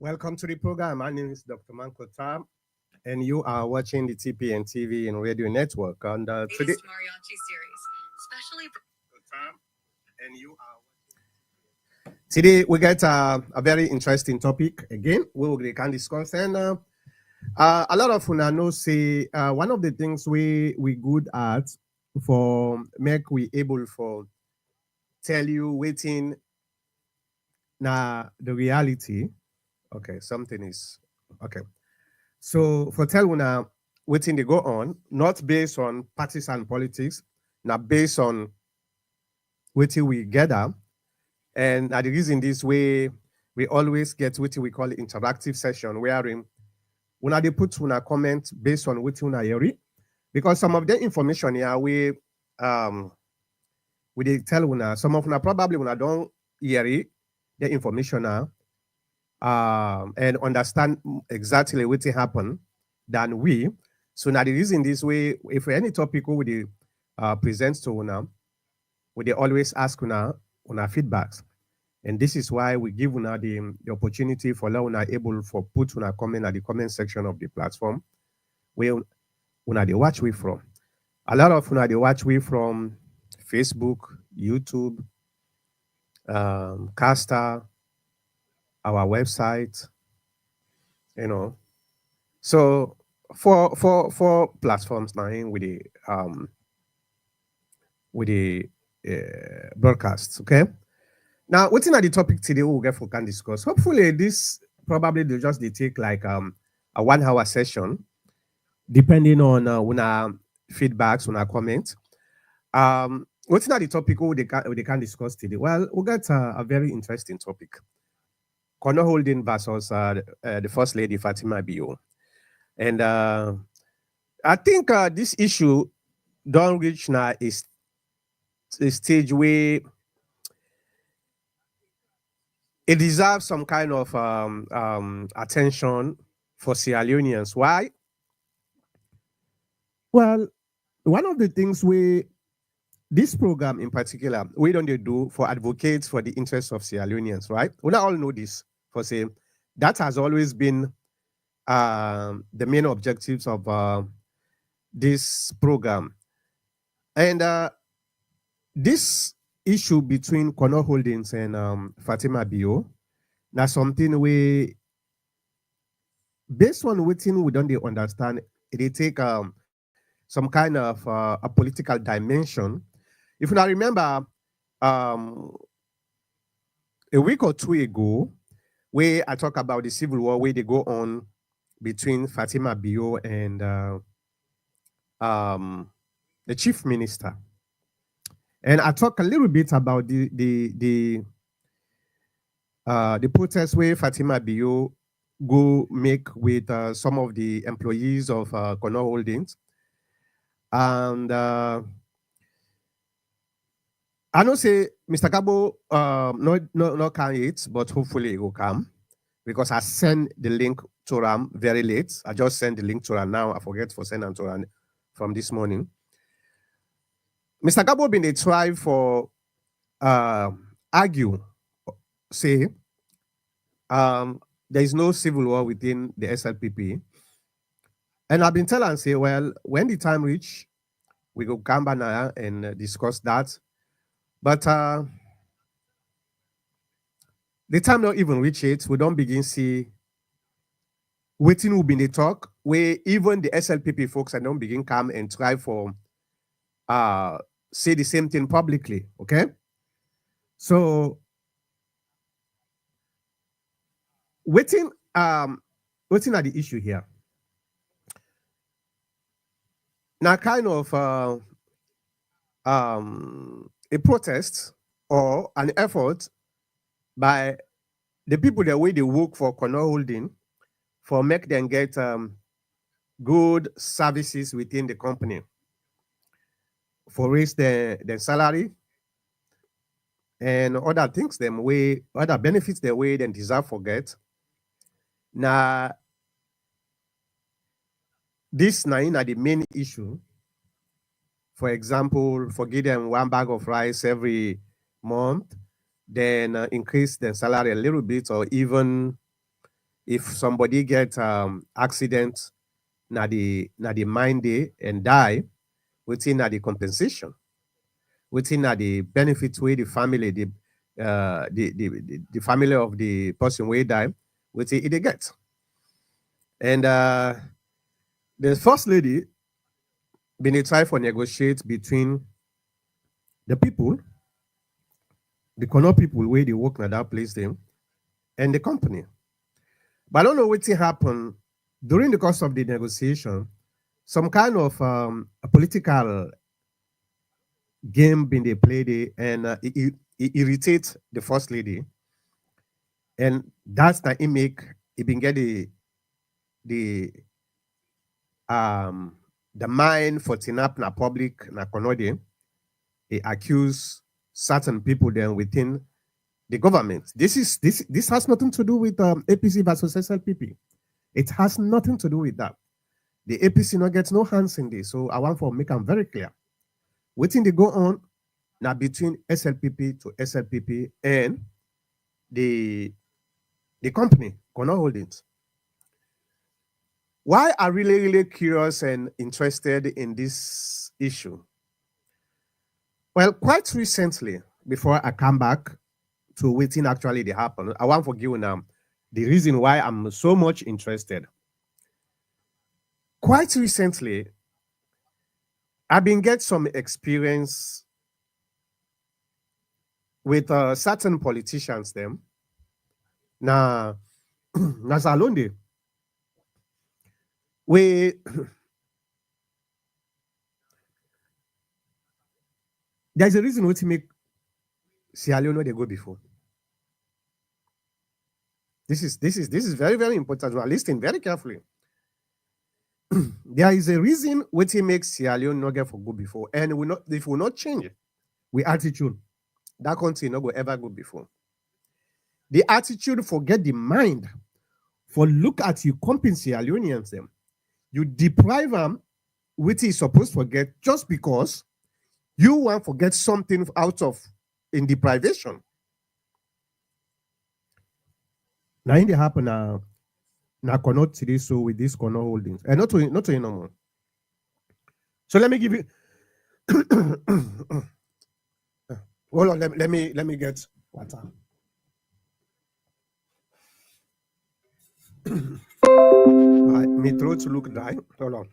Welcome to the program. My name is Dr. Manko Tam, and you are watching the TPN TV and Radio Network. And today, mariachi series, especially Tam, and you are today we get a very interesting topic again. We can discuss, and a lot of una know say one of the things we good at for make we able for tell you waiting now the reality. Okay, something is okay. So for tell una waiting they go on, not based on partisan politics, not based on waiting we gather. And the reason this way we always get what we call interactive session wherein una they put una comment based on what una hear because some of the information here we they tell una some of una probably una don't hear it, the information now and understand exactly what happened than we. So now the reason this way, if any topic we the presents to una, we they always ask una feedbacks. And this is why we give una the opportunity for una able for put una comment at the comment section of the platform where una they watch we from. A lot of una they watch we from Facebook, YouTube, Caster, our website, you know. So for platforms now with the broadcasts, okay. Now, what's in the topic today we'll get for can discuss. Hopefully, this probably they just they take like a 1 hour session, depending on una feedbacks, una comments. What's in the topic they can discuss today? Well, we'll get a very interesting topic. Corner holding versus the First Lady Fatima Bio. And I think this issue don't reach now is a stage where it deserves some kind of attention for Sierra Leoneans. Why? Well, one of the things this program in particular, we don't do for advocates for the interests of Sierra Leoneans, right? We all know this for say that has always been the main objectives of this program. And this issue between Corner Holdings and Fatima Bio, now something we, based on what we don't understand, it take some kind of a political dimension. If you now remember, a week or two ago, where I talk about the civil war, where they go on between Fatima Bio and the chief minister. And I talk a little bit about the protest where Fatima Bio go make with some of the employees of Corner Holdings. And I know say Mr. Gabo no can it, but hopefully it will come because I send the link to Ram very late. I just sent the link to Ram now. I forget for sending to Ram from this morning. Mr. Gabo been a try for argue, say there is no civil war within the SLPP. And I've been telling say, well, when the time reach, we go come back now and discuss that. But the time not even reach it, we don't begin see waiting will be the talk where even the SLPP folks don't begin come and try for say the same thing publicly, okay? So waiting at the issue here. Now kind of a protest or an effort by the people that way they work for Corner Holding for make them get good services within the company, for raise their salary and other things them way, other benefits their way then deserve forget. Now this nine are the main issue. For example, for give them 1 bag of rice every month, then increase their salary a little bit or even If somebody get accident, na the mine day and die, within na the compensation, within na the benefits where the family, the family of the person where die, within they get. And the first lady been a try for negotiate between the people, the corner people where they work at that place them, and the company. But I don't know what happened during the course of the negotiation. Some kind of a political game been they played it, and it irritates the first lady, and that's that it make it been get the um the mind for tinap na public na konode. It accuse certain people then within the government. This has nothing to do with APC versus SLPP. It has nothing to do with that. The APC not gets no hands in this. So I want to make them very clear. Waiting they go on now between SLPP to SLPP and the company, Connor Holdings. Why are really, really curious and interested in this issue? Well, quite recently, before I come back to waiting actually they happen, I want to give you the reason why I'm so much interested. Quite recently, I've been get some experience with certain politicians them. Now, Nazalonde, we there's a reason why to make Sierra Leone they go before. This is very, very important. We are listening very carefully. There is a reason why to make Sierra Leone not get for go before, and we not if we not change it, we attitude that country not go ever go before. The attitude forget the mind. For look at you comping Sierra Leoneans them, you deprive them which is supposed to forget just because you want to get something out of in deprivation. Now in the happen now cannot see this so with this corner holdings and not to no more. So let me give you hold on, let me get water. My throat look dry. Hold on.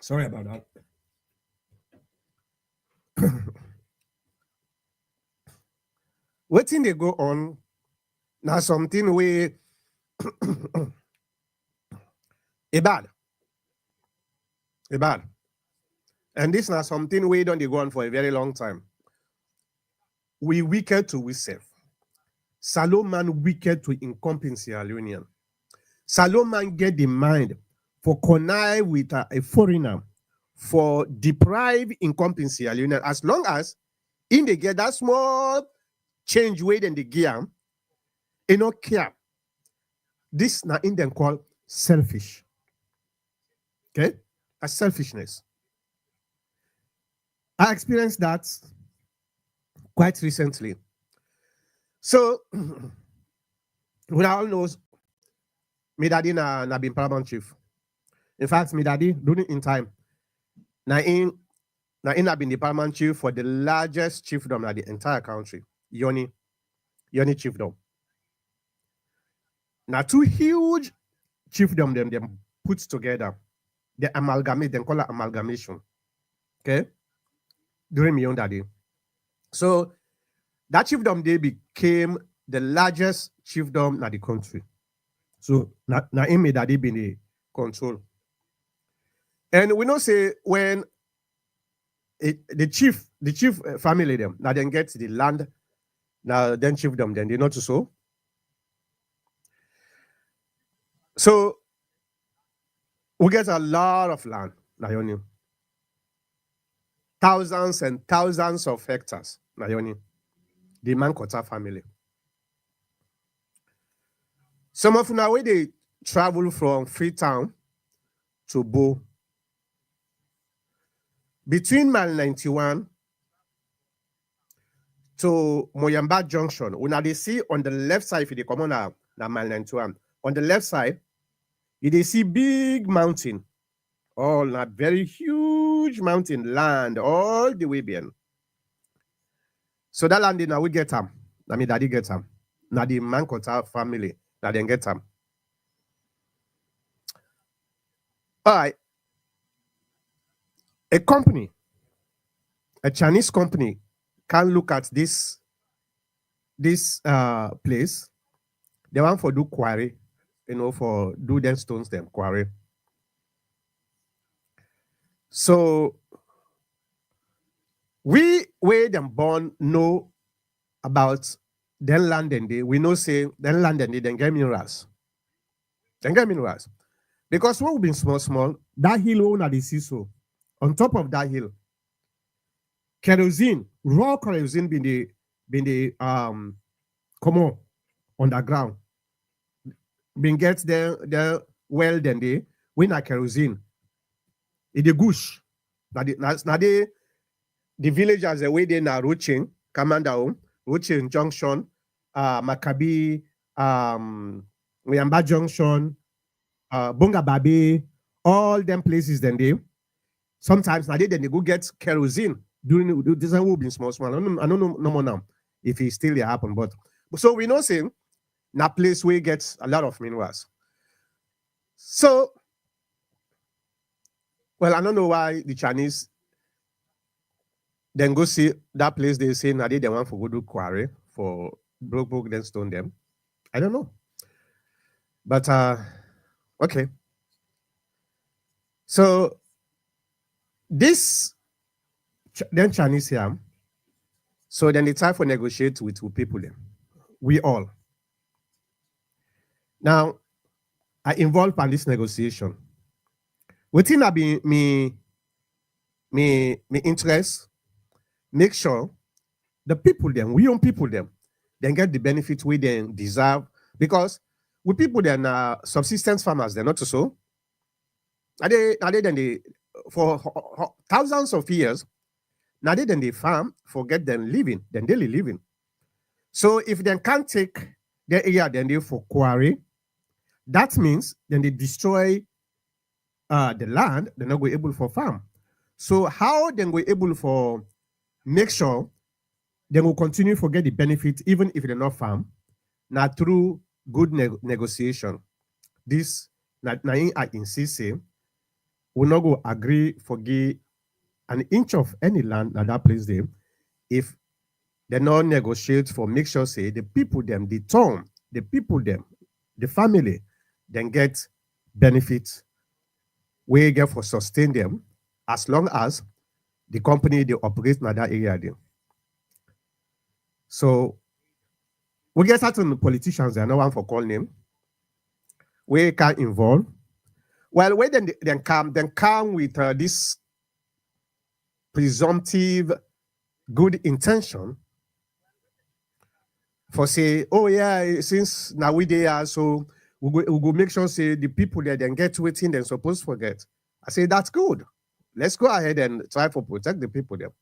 Sorry about that. What thing they go on now something we a bad. And this now something we don't they go on for a very long time. We wicked to we self. Salomon wicked to incompetency union. Salomon get the mind for connive with a foreigner for deprive incompetency union as long as in the get that small change weight in the gear, you know care. This now in them called selfish. Okay? A selfishness. I experienced that quite recently. So we all knows me daddy na been paramount chief. In fact, me daddy during in time na in have been the paramount chief for the largest chiefdom in the entire country, Yoni chiefdom. Now two huge chiefdom them put together, they amalgamate, they call it amalgamation. Okay, during me own daddy. So that chiefdom they became the largest chiefdom in the country. So na him that they been the control. And we know say when the chief family them now then get the land, now then chiefdom then they not to so. So we get a lot of land, Nayoni. Thousands and thousands of hectares, Nayoni. The Mankota family. Some of now where they travel from Freetown to Bo. Between mile 91 to Moyamba Junction. Una they see on the left side, if you come on na mile 91, on the left side, you they see big mountain, all a very huge mountain land, all the way beyond. So that land now we get them. I mean, daddy get them. Now the Mankota family, now they get them. All right. A company, a Chinese company, can look at this place. They want for do quarry, for do them stones them quarry. So we where them born know about then land and they we know say then land and they then get minerals. Then get minerals. Because what we been small, that hill owner the see so. On top of that hill, kerosene, raw kerosene been the come on underground. Been get the well then they when a kerosene. It the gush. Now the villagers away there now Ruching, Kamandao, Ruching Junction, Maccabi, Muyamba Junction, Bunga Babi, all them places then they sometimes now they go get kerosene during this will be small. I don't know no more now if it still happen, but so we know saying na place where gets a lot of minerals. So well, I don't know why the Chinese then go see that place they say now they want for go do quarry for broke then stone them. I don't know. But okay. So this then Chinese here. So then it's time for negotiate with people then. We all. Now I involved in this negotiation. Within I be me interest, make sure the people them, we own people them, then get the benefits we then deserve. Because we people then subsistence farmers, they're not so. Are they then they for thousands of years, now they then they farm, forget them living, then daily living. So if they can't take their area then they for quarry, that means then they destroy the land, they're not going able for farm. So how then we able for make sure they will continue to get the benefit even if they're not farm, now through good negotiation. This I insist say will not go agree for give an inch of any land at that place there if they not negotiate for make sure say the people them, the town, the people them, the family, then get benefits we get for sustain them as long as the company they operate in that area there. So we get certain politicians, there no one for call name. We can involve. Well, when then come with this presumptive good intention for say, oh yeah, since now we there, so we go make sure say the people there then get waiting they're supposed to forget. I say that's good. Let's go ahead and try to protect the people there.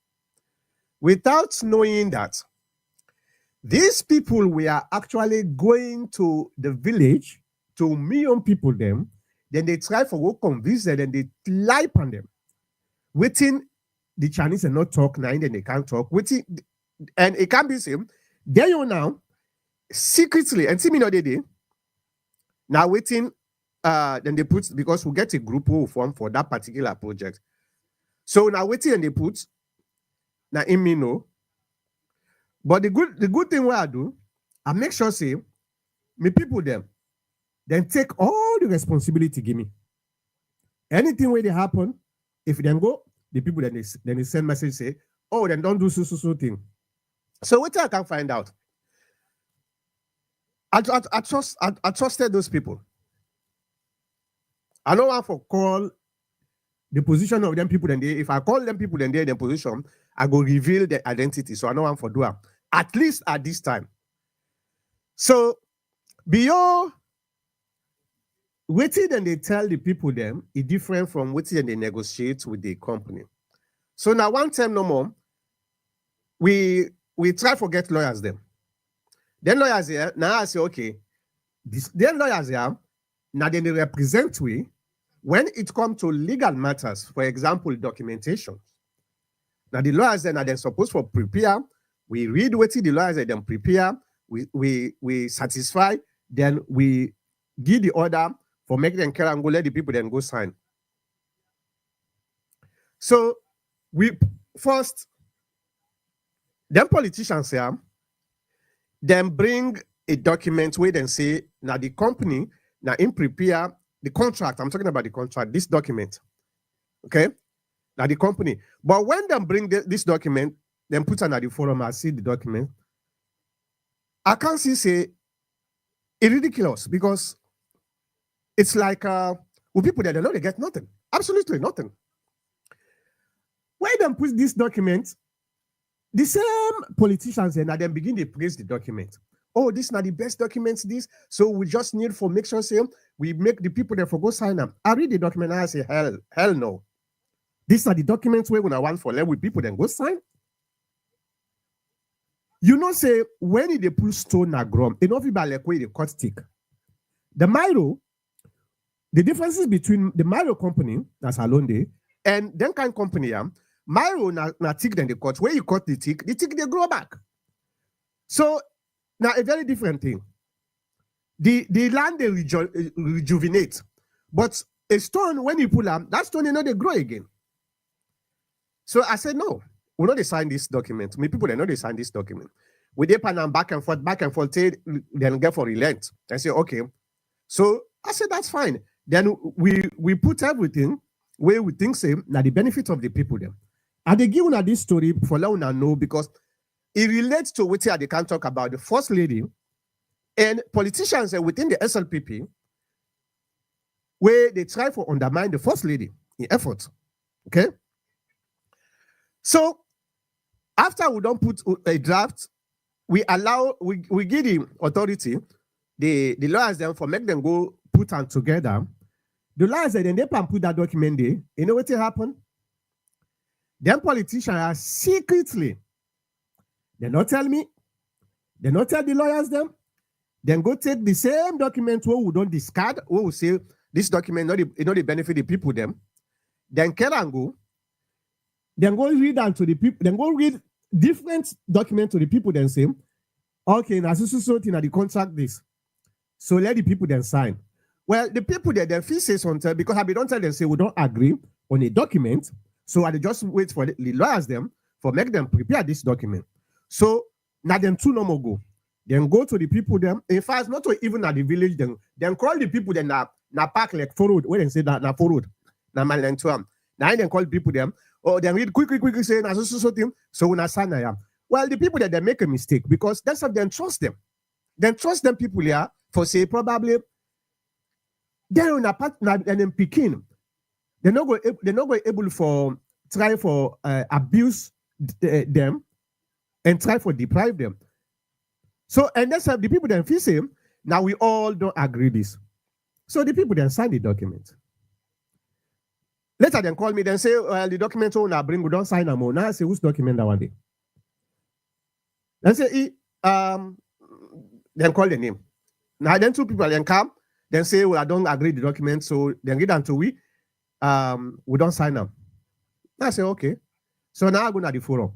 Without knowing that these people were actually going to the village to million people them, then they try for go convince them, and they lie on them. Waiting the Chinese and not talk now, then they can't talk. Waiting, and it can't be same. There you now, secretly, and see me not they now waiting, then they put because we get a group who form for that particular project. So now waiting and they put now in me know. But the good thing what I do, I make sure say me people them then take all the responsibility give me. Anything where they happen, if they go, the people then they send message say, oh, then don't do so thing. So what I can find out. I trusted those people. I don't want to call the position of them people, and if I call them people and they're in their position, I go reveal their identity. So I don't want to do it. At least at this time. So beyond waiting and they tell the people them is different from waiting and they negotiate with the company. So now one time no more, we we try to get lawyers them. Then lawyers here, now I say, okay, then lawyers here, now then they represent we when it comes to legal matters, for example, documentation. Now the lawyers then are then supposed to prepare. We read what the lawyers are then prepare. We satisfy. Then we give the order for make them carry and go let the people then go sign. So we first, them politicians here, then bring a document where they say now the company now in prepare the contract. I'm talking about the contract. This document, okay. Now the company, but when they bring this document, then put on at the forum. I see the document. I can't see say it's ridiculous because it's like with people that they know they get nothing, absolutely nothing. When they put this document, the same politicians and then begin to praise the document. Oh, this is not the best documents. This, so we just need for make sure say we make the people that for go sign them. I read the document and I say hell no. These are the documents where when I want for let with people then go sign. You know, say when they put stone na grum, it don't feel like where they cut stick. The Miro, the differences between the Miro company, that's Alonde, and then kind company, Miro na tick then they cut. Where you cut the tick they grow back. So now a very different thing. The land they rejuvenate, but a stone when you pull them, that stone you know they grow again. So I said no. We know they sign this document. Me people they know they sign this document. We dip and back and forth, then get for relent. I say okay. So I said that's fine. Then we put everything where we think say now the benefit of the people them. And they give una this story for let una know because it relates to what they can talk about the first lady and politicians within the SLPP where they try to undermine the first lady in effort. Okay. So after we don't put a draft, we give the authority, the lawyers them for make them go put them together. The lawyers then they put that document there. You know what will happen? Them politicians are secretly, they not tell me, they not tell the lawyers them, then go take the same document where we don't discard, where we say this document not the benefit the people them, then can go. Then go read and to the people, then go read different documents to the people, then say, okay, now so in the contract this. So let the people then sign. Well, the people that then feel say something because I don't tell them say we don't agree on a document. So I just wait for the lawyers them for make them prepare this document. So now them two no more go. Then go to the people them. In fact, not to even at the village, then call the people then na park like forward. Where they say that na forward. Na man and to now then call people them. Or then read quick say na so thing. So when I sign I am. Well, the people that they make a mistake because that's how they trust them. Then trust them people here for say probably they're on a part and then picking. They're not going able for try for abuse them and try for deprive them. So and that's how the people then feel say now we all don't agree this. So the people then sign the document. Later, then call me, then say, well, the document I bring, we don't sign them more. Now I say, whose document that one day? Then say, then call the name. Now then two people then come, then say, well, I don't agree the document, so then get until we don't sign them. Now I say, okay. So now I go to the forum.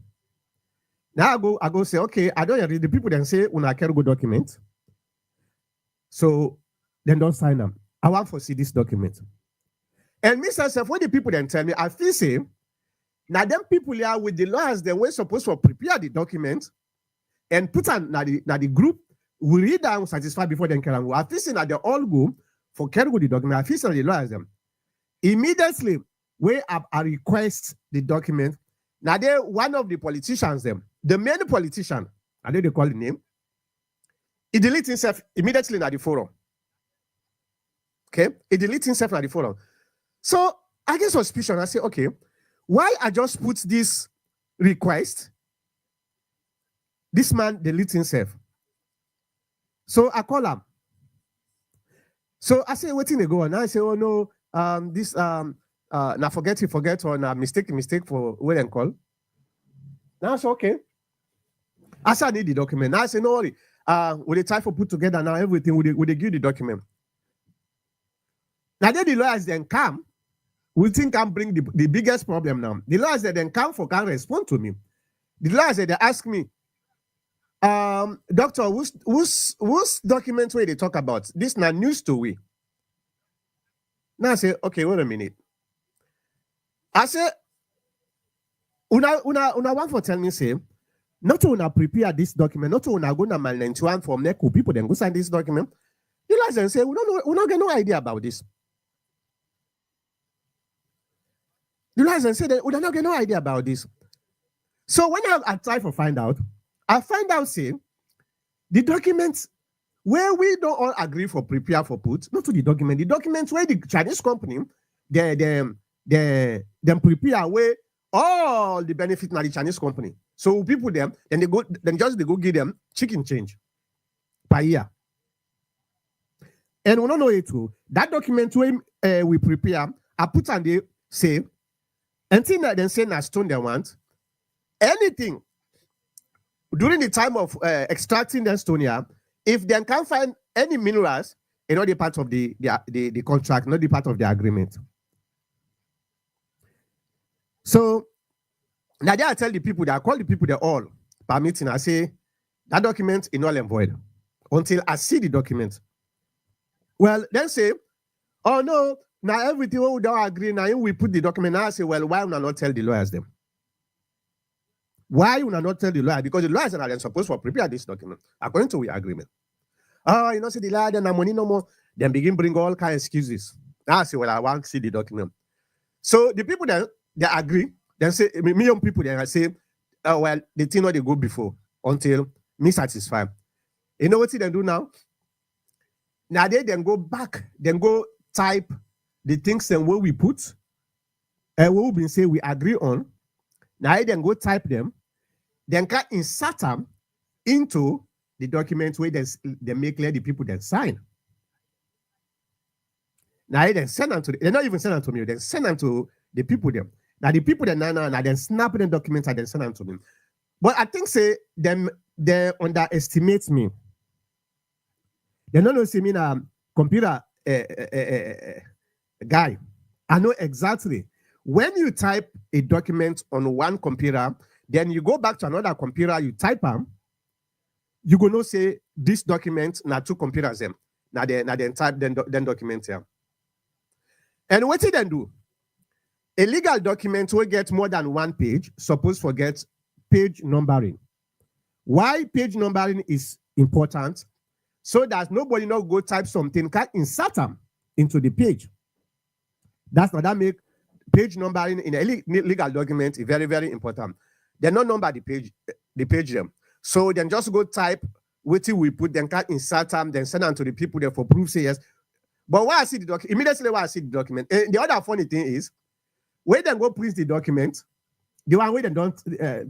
Now I go say, okay, I don't agree. The people then say, when I carry good document, so then don't sign them. I want to see this document. And Mr. when the people then tell me, I feel say, now them people here with the lawyers, they were supposed to prepare the document and put on the group, we read and satisfy before then can go. I feel say that they all go for carry the document. I feel say the lawyers them. Immediately, where I request the document, now they one of the politicians them, the main politician, I know they call the name, he deletes himself immediately at the forum. Okay? He deletes himself at the forum. So I get suspicion. I say, okay, why I just put this request? This man deletes himself. So I call him. So I say, waiting to go on. I say, oh no, this now forget or now mistake for wait and call. Now I say, okay. I said, I need the document. Now I say, no worry. With the type for put together now, everything, would they give the document? Now, then the lawyers then come. We think can bring the biggest problem now. The lawyers that then come for can't respond to me. The lawyers that they ask me, doctor, whose document where they talk about? This not news to we. Now I say, okay, wait a minute. I say, una want for tell me say, not to una prepare this document, not to una go na mal 91 from Neku people then go sign this document. The lawyers then say, we don't get no idea about this. The lawyers then say that we don't get no idea about this. So when I try to find out, I find out say the documents where we don't all agree for prepare for put, not to the documents where the Chinese company them prepare where all the benefit na the Chinese company. So people them then they go give them chicken change per year. And we don't know it too. That document where we prepare, I put on the say, until then say na stone they want anything during the time of extracting the stone here, if they can't find any minerals, in not the part of the contract, not the part of the agreement. So now I tell the people that I call the people they all permitting. I say that document is null and void until I see the document. Well, then say, oh no, now everything we don't agree. Now we put the document. Now I say, well, why will I not tell the lawyers them? Why will I not tell the lawyer? Because the lawyers are then supposed to prepare this document according to the agreement. Oh, you know, see the lawyer, then money no more. Then begin bring all kind of excuses. Now I say, well, I want to see the document. So the people then they agree. Then say, million people then I say, oh well, the thing not they go before until me satisfied. You know what they do now? Now they then go back, then go type the things and what we put, and what we say we agree on. Now I then go type them, then can insert them into the document where they make clear the people that sign. Now I then send them to they not even send them to me, then send them to the people them. Now the people that now then snap the documents and then send them to me. But I think say them they underestimate me. They don't see me na computer guy. I know exactly. When you type a document on one computer, then you go back to another computer, you type them, you gonna say this document na two computers them. Now then type then document here. And what did they do? A legal document will get more than one page, suppose forget page numbering. Why page numbering is important? So that nobody not go type something, can insert them into the page. That's what that make page numbering in a legal document is very, very important. They not number the page them. So then just go type what we put, then can insert them, then send them to the people there for proof, say yes. But when I see the document, immediately when I see the document, the other funny thing is, when they go print the document, the one where they don't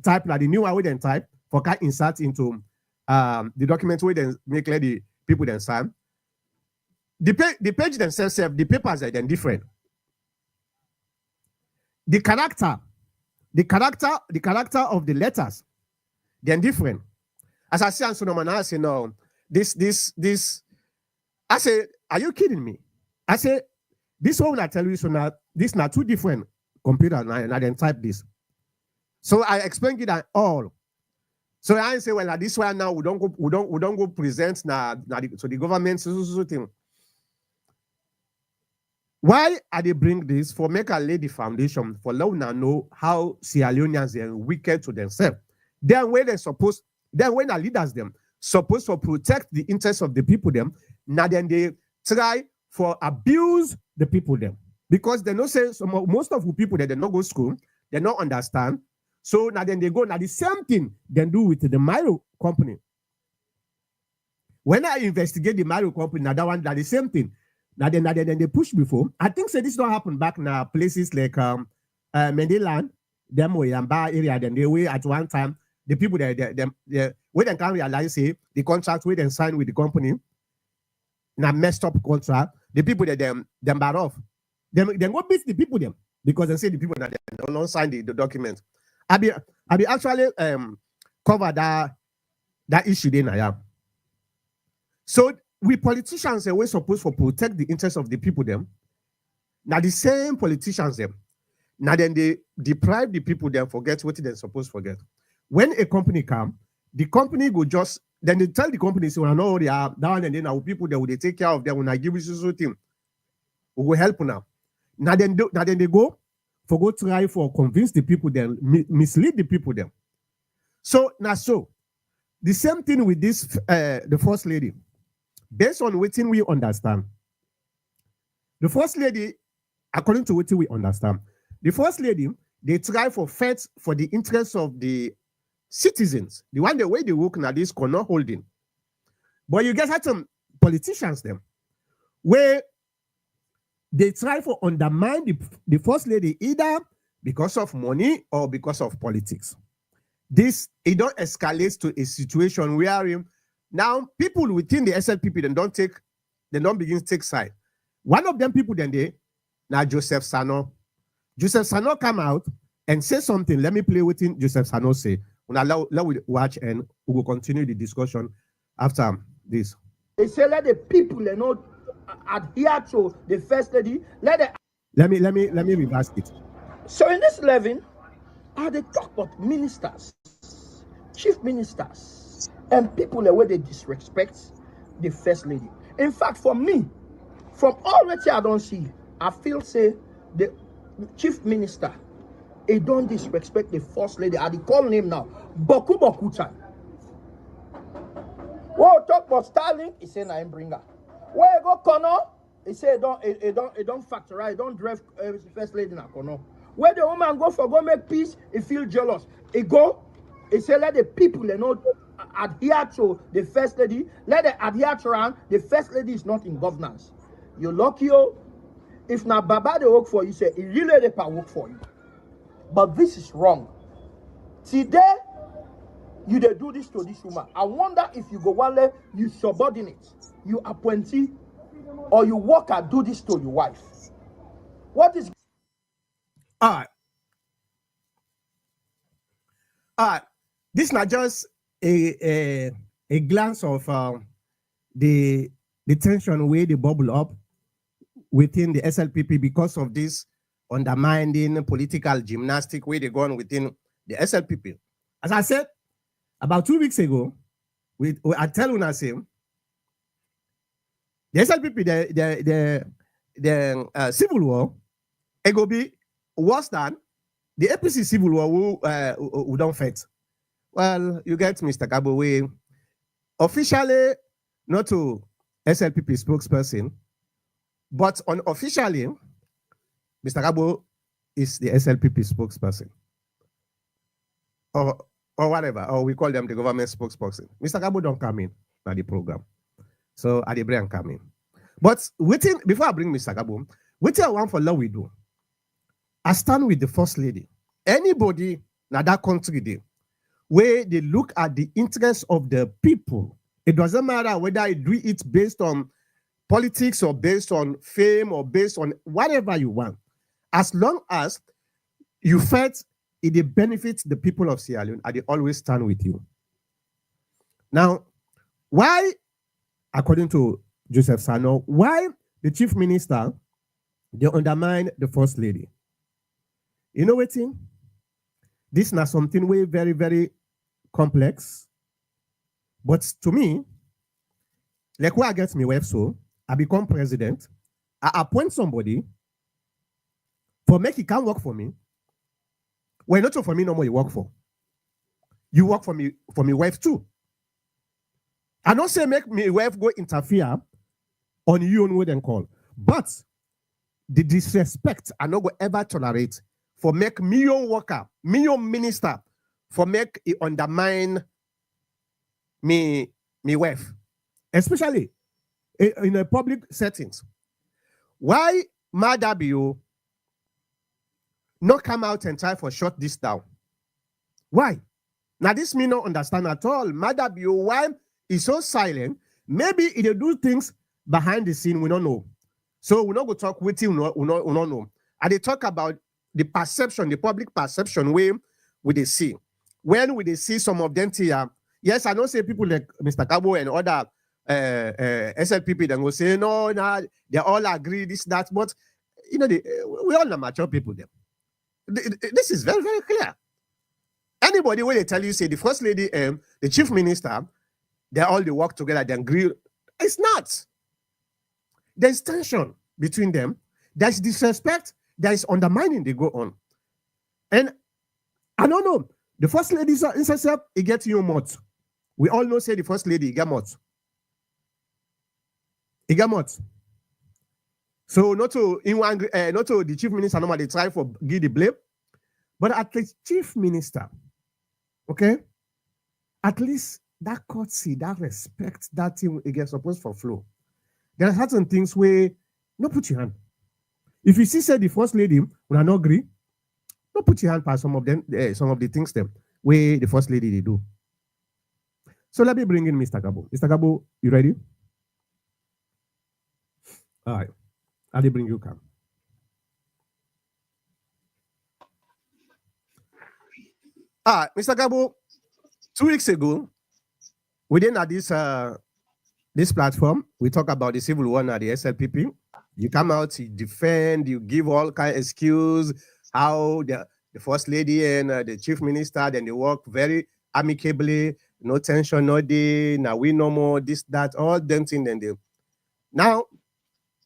type, like the new one where they type, for can insert into the document where they make clear the people then sign. The page themselves, the papers are then different. The character of the letters, they're different. As I say, and so I say, no, this. I say, are you kidding me? I say, this one I tell you, so now this not two different computers, and I then type this. So I explain it all. So I say, well, this one now we don't go present to the government thing. Why are they bring this? For make a lady foundation for let una know how Sierra Leoneans are wicked to themselves. Then when the leaders them supposed to protect the interests of the people them, now then they try for abuse the people them. Because they know say most of the people that they not go school, they not understand. So now then they go, now the same thing they do with the Milo company. When I investigate the Milo company, now that one, that the same thing. Now then they push before. I think so this don't happen back now places like Mendeland, them way and bar area, then they way at one time, the people they where they can realize say the contract where they sign with the company, now messed up contract, the people that them bar off. Them go beat the people them because they say the people that they don't sign the document. I be actually cover that that issue then I am. So we politicians are we supposed to protect the interests of the people them. Now the same politicians them. Now then they deprive the people them forget what they're supposed to forget. When a company come, the company will just then they tell the company, so I know they are down and then our people that will they take care of them when I give you so thing. We will help now. Now then they go try for convince the people then mislead the people them. So now the same thing with this the first lady. Based on what we understand, the first lady, according to what we understand, the first lady, they try for fight for the interests of the citizens. The one the way they work now this corner holding. But you get some politicians them where they try for undermine the first lady either because of money or because of politics. This it don't escalate to a situation where now people within the SLPP they don't begin to take side. One of them people then they now Joseph Sano. Joseph Sano come out and say something. Let me play with him. Joseph Sano say. Let we watch and we will continue the discussion after this. They say let the people not adhere to the first lady. Let me reverse it. So in this 11, they talk about ministers, chief ministers, and people the way they disrespect the first lady. In fact, for me, from all that I don't see, I feel say the chief minister, he don't disrespect the first lady. I call name now, Boku Chan. Whoa, talk about Starlink, he say na him bring her. Where you go Kono, he say it don't factor, it don't drive first lady na Kono. Where the woman go for go make peace, he feel jealous. He say let the people not adhere to the first lady. Let them adhere to her. The first lady is not in governance. You lucky you. If na Baba they work for you, say it really they work for you. But this is wrong. Today, you they do this to this woman. I wonder if you go one you subordinate, you appointee, or you work and do this to your wife. What is all right. This is not just a glance of the tension where they bubble up within the SLPP because of this undermining political gymnastic where they go on within the SLPP. As I said, about 2 weeks ago, I tell you say the SLPP, the civil war, it will be worse than the APC civil war who don't fight. Well, you get Mr. Kabo, officially not to SLPP spokesperson, but unofficially, Mr. Kabo is the SLPP spokesperson. Or whatever, or we call them the government spokesperson. Mr. Kabo don't come in at the program. So Adebrian come in. But before I bring Mr. Kabo, what I want for law we do, I stand with the first lady. Anybody in that country there, where they look at the interests of the people, it doesn't matter whether I do it based on politics or based on fame or based on whatever you want. As long as you felt it benefits the people of Sierra Leone, they always stand with you. Now, why, according to Joseph Sano, why the chief minister, they undermine the first lady? You know what? This is not something way very, very complex. But to me, like where I get me wife, so I become president, I appoint somebody for make it can work for me. Well, not for me no more you work for. You work for me wife too. I don't say make me wife go interfere on you on what and call. But the disrespect I not go ever tolerate for make me own worker, me own minister, for make it undermine me wife. Especially in a public settings. Why Mother Bio not come out and try for shut this down? Why? Now this me not understand at all. Mother Bio, why is so silent? Maybe they do things behind the scene we don't know. So we not go talk with him. We not know. And they talk about the perception, the public perception way we they see. When we they see some of them here, Yes, I don't say people like Mr. Cabo and other SLPP then will say, no, nah, they all agree, this, that. But, you know, we all are mature people there. This is very, very clear. Anybody when they tell you, say, the first lady, the chief minister, they work together, they agree. It's not. There's tension between them. There's disrespect. There's undermining they go on. And I don't know. The first lady in herself, it gets you much. We all know, say, the first lady, get much. It get much. So not to the chief minister, normally they try for give the blame. But at least chief minister, okay, at least that courtesy, that respect, that thing again supposed for flow. There are certain things where no put your hand. If you see, say the first lady will not agree, no put your hand past some of them, some of the things them where the first lady they do. So let me bring in Mr. Gabo. Mr. Gabo, you ready? All right. How do you bring you come? Mr. Gabo, 2 weeks ago, within this platform, we talk about the civil war at the SLPP. You come out, you defend, you give all kind of excuse, how the first lady and the chief minister, then they work very amicably, no tension, no day, now we no more, this, that, all them things. Then they now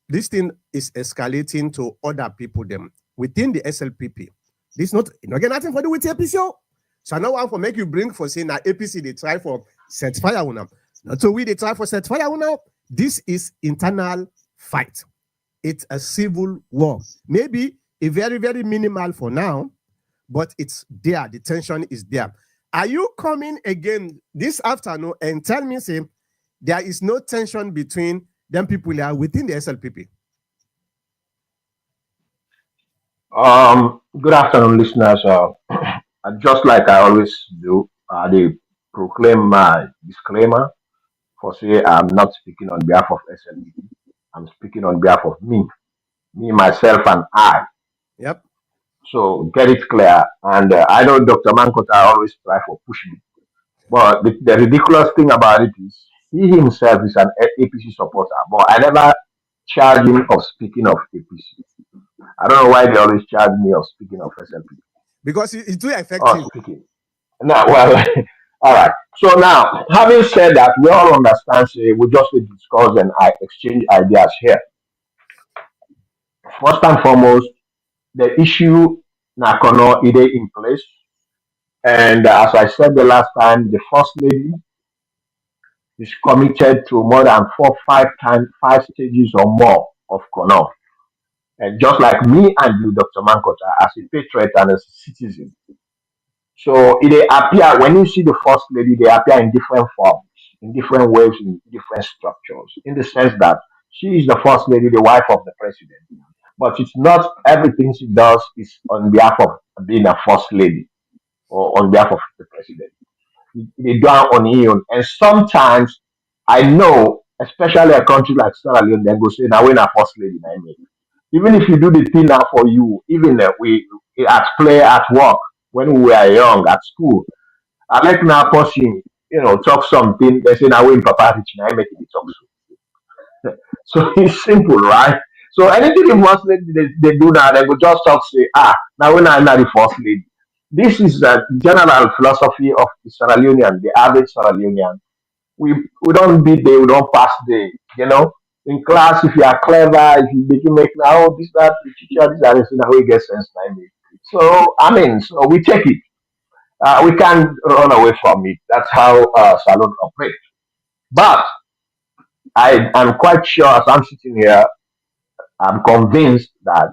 this thing is escalating to other people them within the SLPP. This not get nothing for do with APC. So now one for make you bring for saying that APC they try for set fire now. Not so we they try for set fire now. This is internal fight. It's a civil war. Maybe a very, very minimal for now, but it's there. The tension is there. Are you coming again this afternoon and tell me, say, there is no tension between them people that are within the SLPP? Good afternoon, listeners. Just like I always do, they proclaim my disclaimer for say I'm not speaking on behalf of SLPP. I'm speaking on behalf of me, myself, and I. Yep. So get it clear. And I know Dr. Mankota always try for push me, but the ridiculous thing about it is he himself is an APC supporter, but I never charge him of speaking of APC. I don't know why they always charge me of speaking of SLPP. Because it's too Oh, effective. speaking. Now, well, all right. So now, having said that, we all understand. Say, we just need to discuss and I exchange ideas here. First and foremost, the issue Nakono is in place, and as I said the last time, the first lady is committed to more than 5 stages or more of Kono. And just like me and you, Dr. Mankota, as a patriot and as a citizen, so they appear when you see the first lady, they appear in different forms, in different ways, in different structures, in the sense that she is the first lady, the wife of the president. But it's not everything she does is on behalf of being a first lady or on behalf of the president. They do it on your own. And sometimes I know, especially a country like Sierra Leone, they go say, now we're not first lady. I mean. Even if you do the thing now for you, even we at play at work when we were young at school, I like now pushing, talk something. They say now we in Papa Rich now I make it talk so. So it's simple, right? So anything the first lady they do now, they go just talk say, now we're not the first lady. This is the general philosophy of the Sierra Leonean, the average Sierra Leonean. We don't be there, we don't pass there, in class, if you are clever, if you make now this, that, the teacher, this, that, this, now we get sense. I mean. So, I mean, so we take it. We can't run away from it. That's how salon operates. But I am quite sure as I'm sitting here, I'm convinced that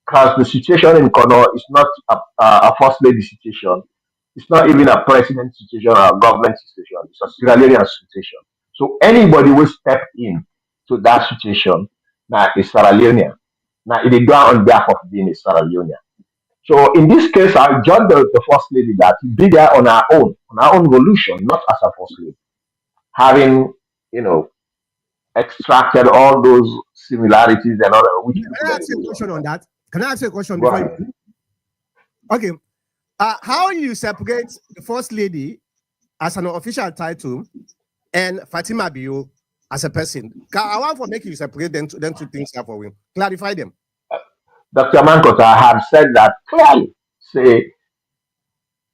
because the situation in Kono is not a first lady situation, it's not even a president situation or a government situation, it's a Sierra Leonean situation. So anybody will step in to that situation now is Sierra Leonean. Now it is done on behalf of being a Sierra Leonean. So in this case, I judge the first lady that be there on our own volition, not as a first lady, having you know extracted all those similarities and other which Can people I then ask you a use on question on that. that? Can I ask you a question Go before ahead. you? Okay. How you separate the first lady as an official title and Fatima Bio as a person. I want to make you separate them, two things here for you. Clarify them. Dr. Mankota have said that clearly. Say,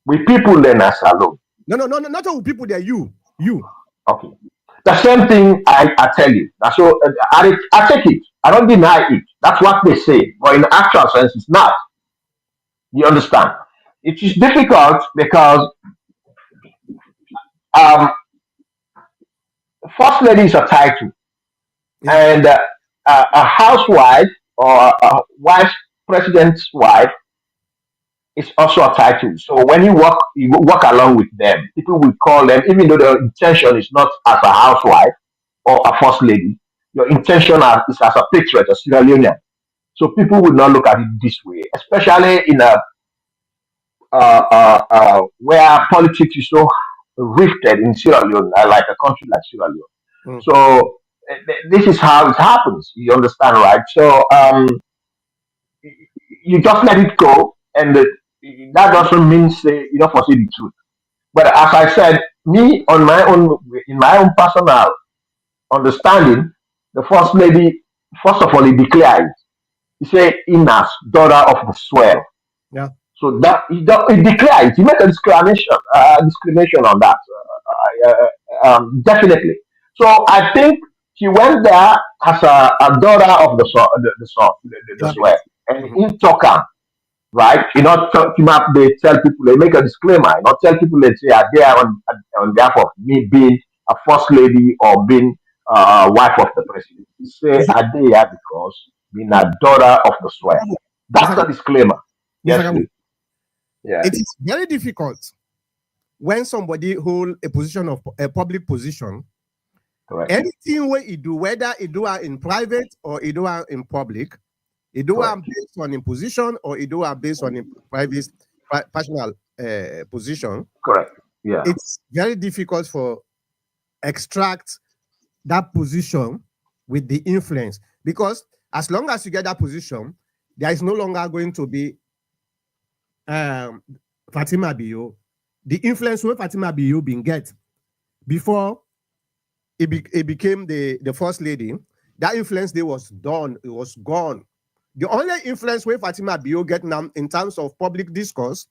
we people learn as alone. No, not all people. They're you. Okay. The same thing I tell you. So I take it. I don't deny it. That's what they say. But in actual sense, it's not. You understand? It is difficult because um, first lady is a title, Yeah. and a housewife or a vice president's wife is also a title. So when you work along with them, people will call them, even though their intention is not as a housewife or a first lady, your intention is as a patriot, a Sierra Leonean. So people would not look at it this way, especially in a where politics is so rifted in Sierra Leone, like a country like Sierra Leone. Mm. So this is how it happens. You understand, right? So you just let it go, and that doesn't mean say you don't foresee the truth. But as I said, me on my own, in my own personal understanding, the first lady, first of all, he declared, he said, Inas, daughter of the soil. Yeah. So that he declared, he made a discrimination on that, definitely. So I think she went there as a daughter of the soil, the Yeah. soil, and Mhm. in Tokan, right? You know, him up, they tell people, they make a disclaimer, you know, tell people they say are there on behalf of me being a first lady or being wife of the president. You say are they here because being a daughter of the soil. That's the Mr. disclaimer. Mr. Yes, Kamu, please. Yeah, it is very difficult when somebody hold a position of a public position. correct. Anything where you do, whether you do it in private or you do it in public, you do it Correct. based on imposition or you do it based on private personal position. Correct. Yeah. It's very difficult for extract that position with the influence, because as long as you get that position, there is no longer going to be Fatima Bio. The influence where Fatima Bio been get before it became the first lady, that influence day was done, it was gone. The only influence where Fatima Bio get now in terms of public discourse,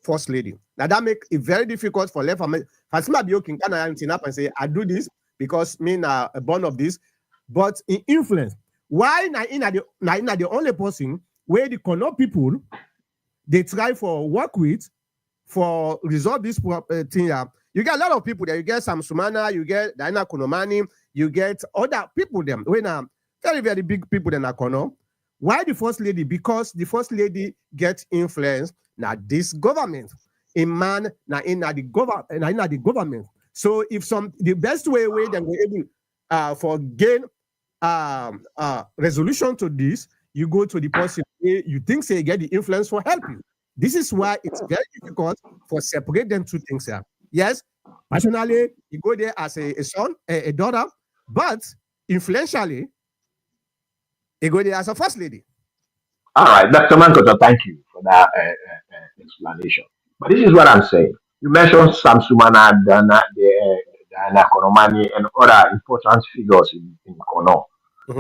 first lady. Now that make it very difficult for left Fatima Bio can kind of up and say, I do this because me na a born of this, but in influence. Why na in the only person where the Kono people they try for work with for resolve this thing. You get a lot of people there. You get Sam Sumana, you get Diana Konomani, you get other people them when very, very big people than Akono. Why the first lady? Because the first lady gets influence now this government. A man now in the government. So if the best way then we're able for gain resolution to this, you go to the person you think say get the influence for help you. This is why it's very difficult for separate them two things here. Yes, personally, you go there as a son, a daughter, but influentially, you go there as a first lady. All right, Dr. Mankoto, thank you for that explanation. But this is what I'm saying. You mentioned Samsumana, Dana Konomani, and other important figures in Kono.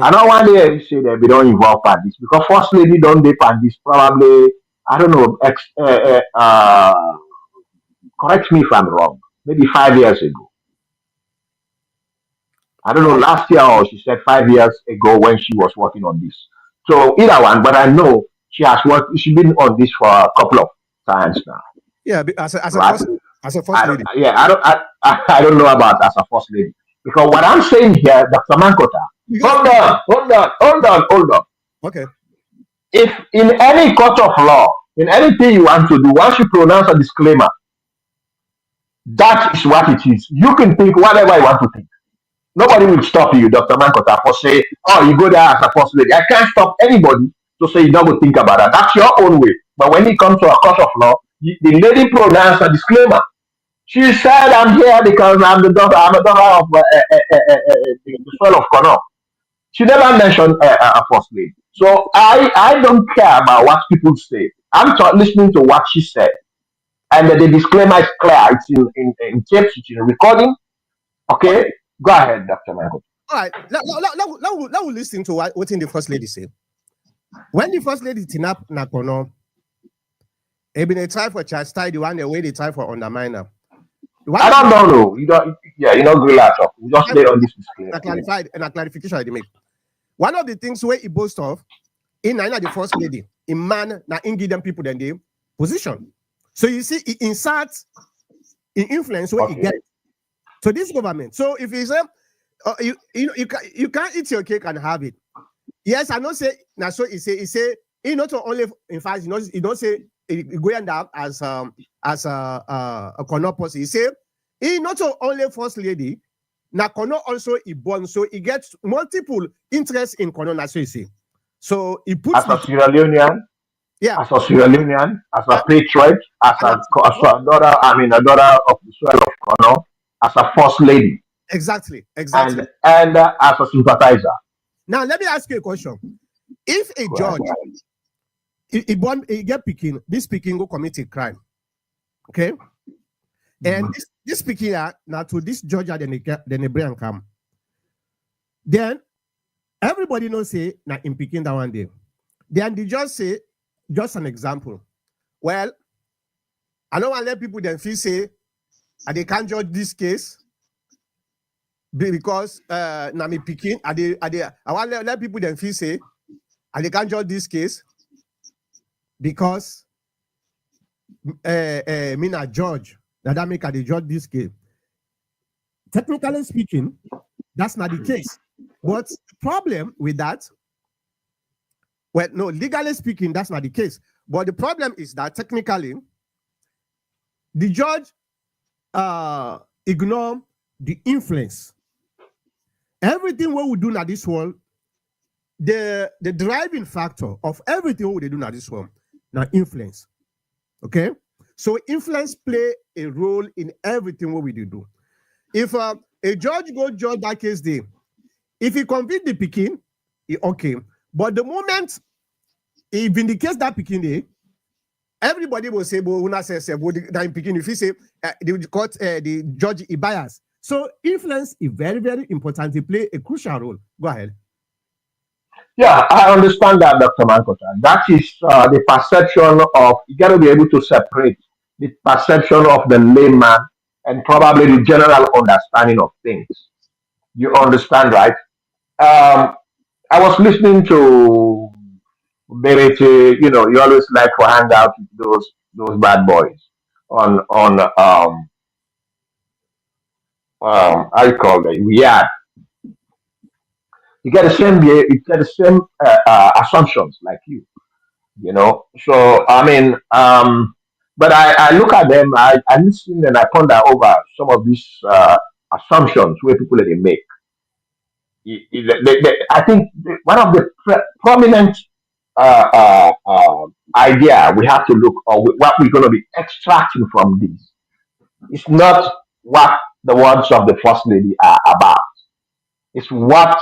I don't want to say that we don't involve parties because first lady don't dip and this probably I don't know correct me if I'm wrong, maybe 5 years ago. I don't know, last year or she said 5 years ago when she was working on this. So either one, but I know she's been on this for a couple of times now. Yeah, Right? as a first lady. I don't know about as a first lady. Because what I'm saying here, Dr. Mankota, hold on. Okay. If in any court of law, in anything you want to do, once you pronounce a disclaimer, that is what it is. You can think whatever you want to think. Nobody will stop you, Dr. Mankota, for say, oh, you go there as a first lady. I can't stop anybody to say you don't think about that. That's your own way. But when it comes to a court of law, the lady pronounced a disclaimer. She said, I'm here because I'm a daughter of the soil of Kono. She never mentioned a first lady. So I don't care about what people say. I'm listening to what she said. And the disclaimer is clear. It's in tapes, it's in recording. Okay, go ahead, Dr. Michael. All right, let we listen to what the first lady say. When the first lady tinap nakono, they try for chastity, the one the way they try for underminer. I don't know. You don't. Yeah, you know, grill at all. We just lay on this disclaimer. I clarified and a clarification I make. One of the things where he boast of in the first lady, in man na in give them people then they position. So you see, he inserts in influence where he get to this government. So if he say you can't eat your cake and have it. Yes, I don't say now. So he say he not only in fact he don't say he go end up as a conopos. He say he not only first lady. Now, Kono also he born, so he gets multiple interests in Kono. So you see, so he puts as a Sierra Leonean, as a Sierra Leonean, as a patriot, as a daughter. I mean, a daughter of the soil of Kono, as a first lady. Exactly. And as a sympathizer. Now, let me ask you a question: if a judge, he get picking, this picking go commit a crime, okay, and this picking now to this judge then they bring come, then everybody knows say now in picking that one day, then they just say just an example. Well, I don't want to let people then feel say and they can't judge this case because now me picking I want to let people then feel say and they can't judge this case because me not judge that make they judge this case. Technically speaking, that's not the case. But the problem with that, well, no, legally speaking, that's not the case. But the problem is that technically, the judge ignore the influence. Everything what we do in this world, the driving factor of everything what we do in this world, now influence. Okay? So influence play a role in everything what we do. If a judge go judge that case day, if he convict the Pekin, okay. But the moment he vindicates that Pekin day, everybody will say, "But una say that Pekin." If he say the court, the judge is biased. So influence is very, very important. They play a crucial role. Go ahead. Yeah, I understand that, Dr. Mankota. That is the perception of, you got to be able to separate the perception of the layman and probably the general understanding of things. You understand, right? I was listening to Berete, you know, you always like to hang out with those bad boys on how you call it, yeah. You get the same assumptions like you know. So I mean, but I look at them, I listen and I ponder over some of these assumptions where people they make. I think one of the prominent idea we have to look, or what we're going to be extracting from this, is not what the words of the first lady are about. It's what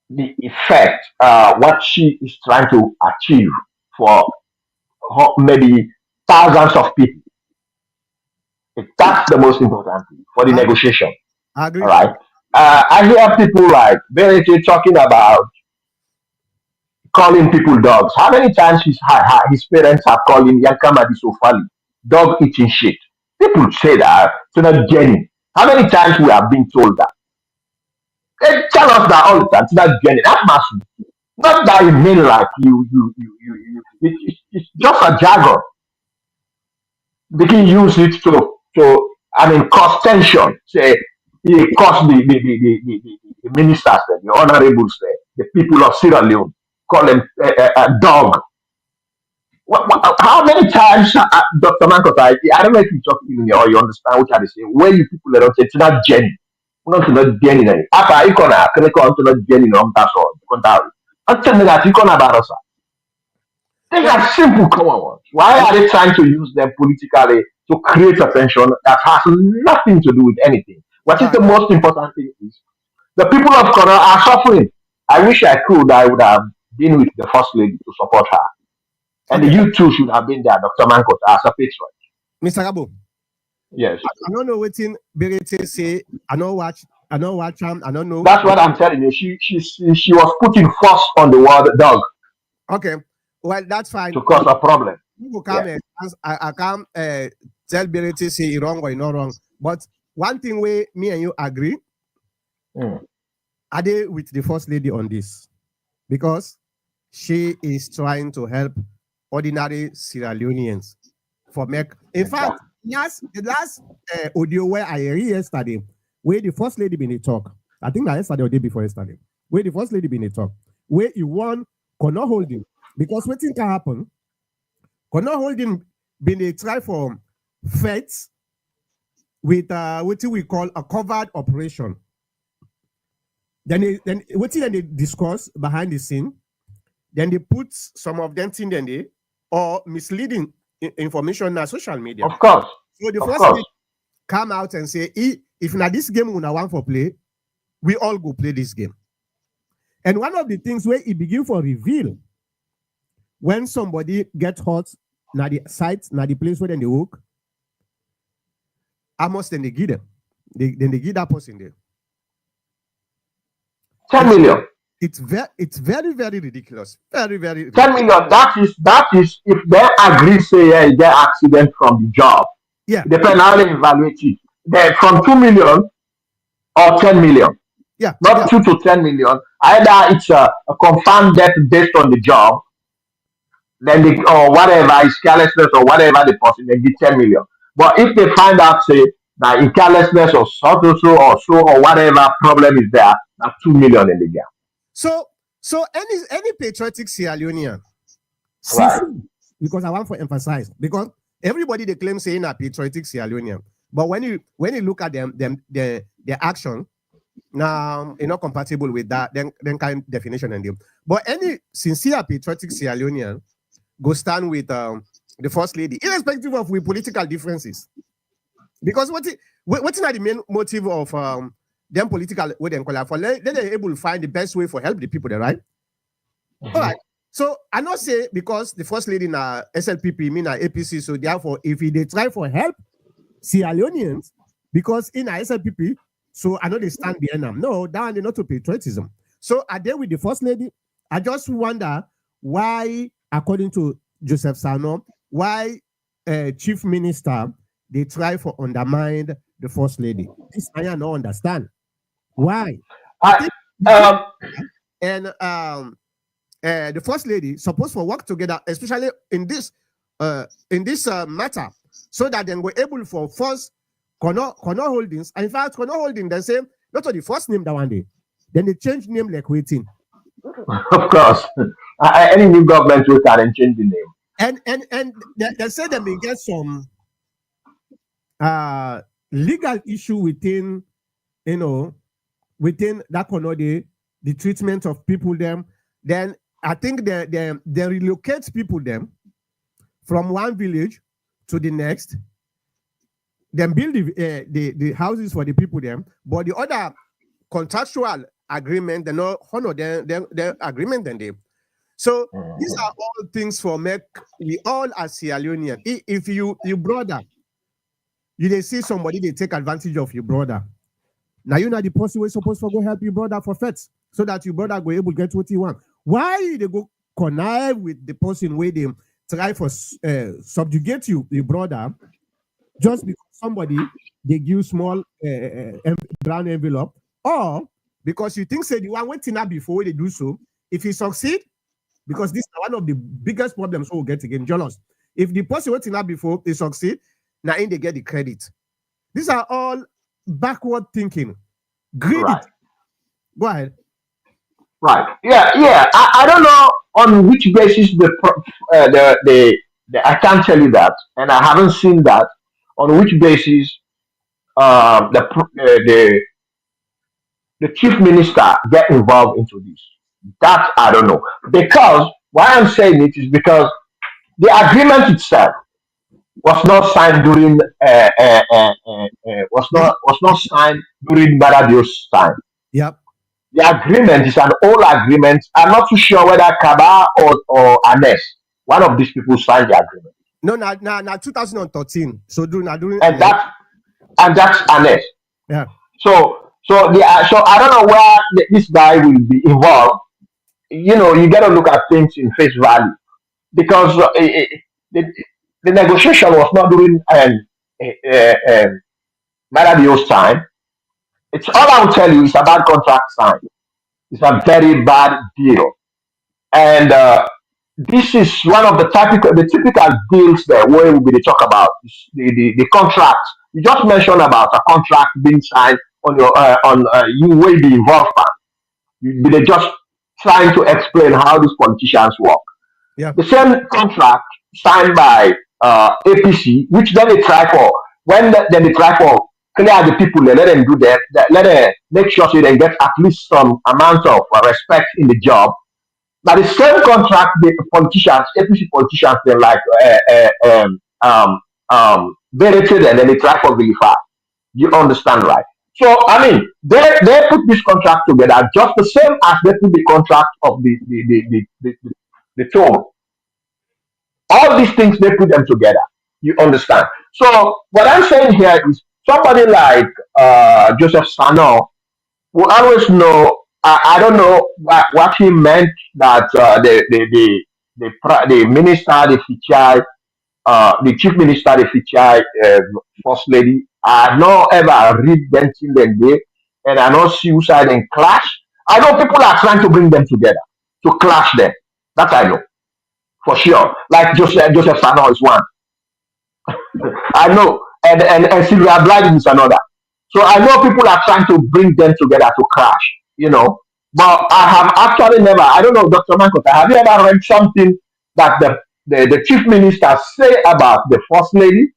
the effect, what she is trying to achieve for maybe thousands of people. That's the most important thing for the negotiation. I agree. All right. I hear people like Verity talking about calling people dogs. How many times his parents have called him Yankama Sofali, dog eating shit? People say that, so not Jenny. How many times we have been told that? They tell us that all the time, so not Jenny. That must not that you mean like it's just a jargon. They can use it to I mean cause tension. Say it cause the ministers, the honorables, the people of Sierra Leone, call them a dog. How many times, Dr. Mankota, I don't know if you talk to me or you understand what I say. Where you people don't say it's not Jenny. We're not Jenny. After I can not Jenny, no, that's all. I'm telling you that you can about us. These are simple common ones. Why are they trying to use them politically to create a tension that has nothing to do with anything? What is the most important thing is the people of Korea are suffering. I wish I could. I would have been with the first lady to support her. And you too should have been there, Dr. Mankot, as a patron. Mr. Gabo, Yes. I don't know what in Berete say. I don't watch I don't know. That's what I'm telling you. She was putting force on the word dog Okay. Well, that's fine. to cause a problem. People Yeah. come and I can't tell Berete say he wrong or he not wrong. But one thing where me and you agree, Mm. are they with the first lady on this? Because she is trying to help ordinary Sierra Leoneans for make. In fact, Exactly. yes, the last audio where I heard yesterday, where the first lady been a talk, I think that yesterday or day before yesterday, where the first lady been a talk, where he won Connor Holding. Because what thing can happen, Connor Holding been a try for feds with what we call a covered operation. Then what then they discuss behind the scene. Then they put some of them thing then they or misleading information on social media. Of course. So the Of first thing course. come out and say, if now this game we want for play, we all go play this game. And one of the things where it begin for reveal when somebody gets hurt, now the site, now the place where then they work, almost then they give them. Then they give that person there. 10 million. It's very, very ridiculous. Very, very 10 ridiculous. million. That is if they agree, say, yeah, get accident from the job. Yeah. Depending how they evaluate it. Then from 2 million or 10 million. Yeah. Not Yeah. 2 to 10 million. Either it's a confirmed death based on the job, then they, or whatever is carelessness or whatever the person, they give 10 million. But if they find out, say, that in carelessness or so or whatever problem is there, that's 2 million in the gap. So any patriotic Sierra Leonean, Right. because I want to emphasize, because everybody they claim saying a patriotic Sierra Leonean, but when you look at their action, now you're not compatible with that, then kind of definition and them. But any sincere patriotic Sierra Leonean go stand with the first lady, irrespective of with political differences. Because what's not the main motive of them political way they call for they're able to find the best way for help the people there, right? Mhm. All right. So I not say because the first lady na SLPP mean na APC, so therefore if they try for help Sierra Leoneans because in a SLPP, so I know they stand behind them. No, that they not to patriotism. So are they with the first lady? I just wonder why, according to Joseph Sano, why chief minister they try for undermine the first lady. This I don't understand why. I think and the first lady supposed to work together, especially in this matter, so that then we're able for first Connor Holdings. And in fact, Connor Holdings they say not only the first name that one day, then they change name like waiting. Of course. Any new government will can change the name. And they say they may get some legal issue within within that Connor the treatment of people them. Then I think they relocate people them from one village to the next. Then build the houses for the people them, but the other contractual agreement, they not honor their agreement than them. So these are all things for make we all as Sierra Leonean. If you brother, you they see somebody they take advantage of your brother. Now you know the person we're supposed to go help your brother for fets so that your brother go able to get what he want. Why they go connive with the person where they try for subjugate your brother just because somebody they give small brown envelope, or because you think say the one waiting up before they do so, if he succeed, because this is one of the biggest problems we'll get again, jealous. If the person waiting up before they succeed, now in they get the credit. These are all backward thinking. Greedy. Right. Go ahead. Right. Yeah. I don't know on which basis the I can't tell you that, and I haven't seen that. On which basis the chief minister get involved into this? That I don't know. Because why I'm saying it is because the agreement itself was not signed during was not signed during Baradio's time. Yep. The agreement is an old agreement. I'm not too sure whether Kaba or Anes, one of these people signed the agreement. No, na 2013. So during and that's annexed. yeah. So so I don't know where this guy will be involved. You got to look at things in face value because the, the negotiation was not during Marabio's time. It's all I will tell you is about contract sign. It's a very bad deal, and this is one of the typical deals there where we talk about the contract. You just mentioned about a contract being signed on your on you will be involved. They're just trying to explain how these politicians work. Yeah. The same contract signed by APC, which then they try for then they try for clear the people, they let them do let them make sure so they get at least some amount of respect in the job. But the same contract, the politicians, APC politicians, they like verified and then they try for verify. You understand, right? So I mean, they put this contract together just the same as they put the contract of the toll. All these things they put them together. You understand? So what I'm saying here is somebody like Joseph Sano will always know. I don't know what he meant that the minister, the chief minister, the Fichai first lady. I not ever read them till then day, and I know suicide and clash. I know people are trying to bring them together to clash them. That I know for sure. Like Joseph Sano is one. I know, and Sylvia Blyden is another. So I know people are trying to bring them together to crash, But I have actually never, I don't know, Dr. Mankota, have you ever read something that the chief minister say about the first lady?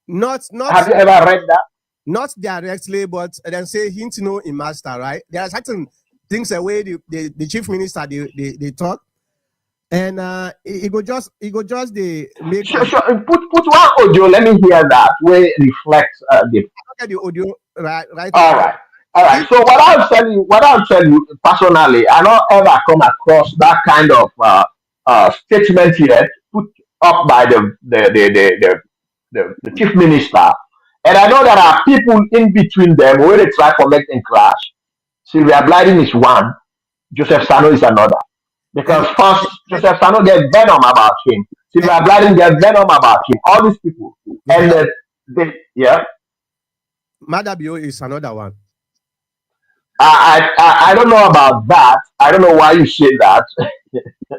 Not Have you ever read that? not directly, but then say hint no in master, right? There are certain things the way the chief minister they talk, and it go just they make Sure, sure. Put one audio. Let me hear that. Where it reflects the. look at the audio right All now. right. All right. So what I'll tell you personally, I don't ever come across that kind of statement yet put up by the chief minister. And I know there are people in between them where they try to make them clash. Sylvia Blyden is one, Joseph Sano is another. And Because first, Joseph Sano get venom about him. Sylvia Blyden get venom about him. All these people. And yeah, Madabio is another one. I don't know about that. I don't know why you say that.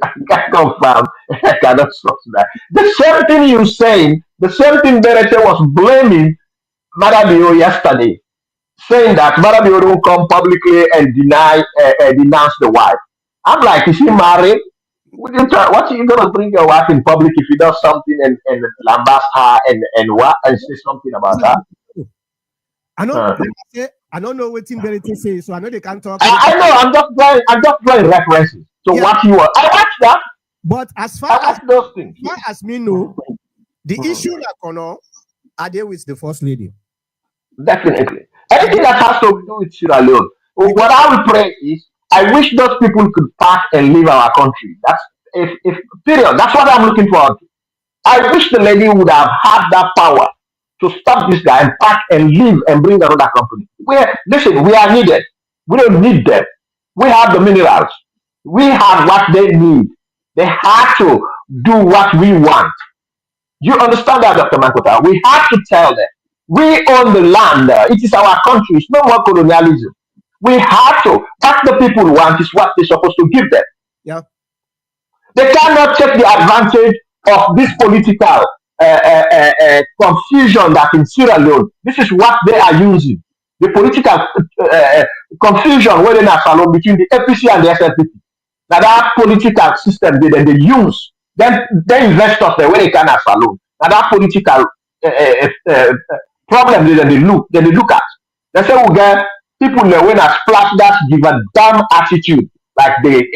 I can't confirm. I cannot source that. The same thing you saying, the same thing Berete was blaming Madabio yesterday, saying that Madabio don't come publicly and denounce the wife. I'm like, is he married? What are you gonna bring your wife in public if he does something and lambast her and say something about her? I know. Uh, I don't know what Tim Berete say, so I know they can't talk. I know. I'm just drawing references to Yeah, what you were. I watched that. but as I far watched those things. as me know, the Mm, issue like are there with the first lady definitely. and Anything that has to do with Sierra Leone. because What I would pray is, I wish those people could pack and leave our country. That's if period. That's what I'm looking for. I wish the lady would have had that power to stop this guy and pack and leave and bring another company. Listen, we are needed. We don't need them. We have the minerals. We have what they need. They have to do what we want. You understand that, Dr. Makota? We have to tell them we own the land. It is our country. It's no more colonialism. We have to. What the people want is what they're supposed to give them. yeah, They cannot take the advantage of this political confusion that in Sierra Leone. This is what they are using. The political confusion within a salon between the APC and the SLPP. Now that political system they use. Then investors they where they can have salon. Now that political problem they look at. They say we get people they when a splash that give a damn attitude like the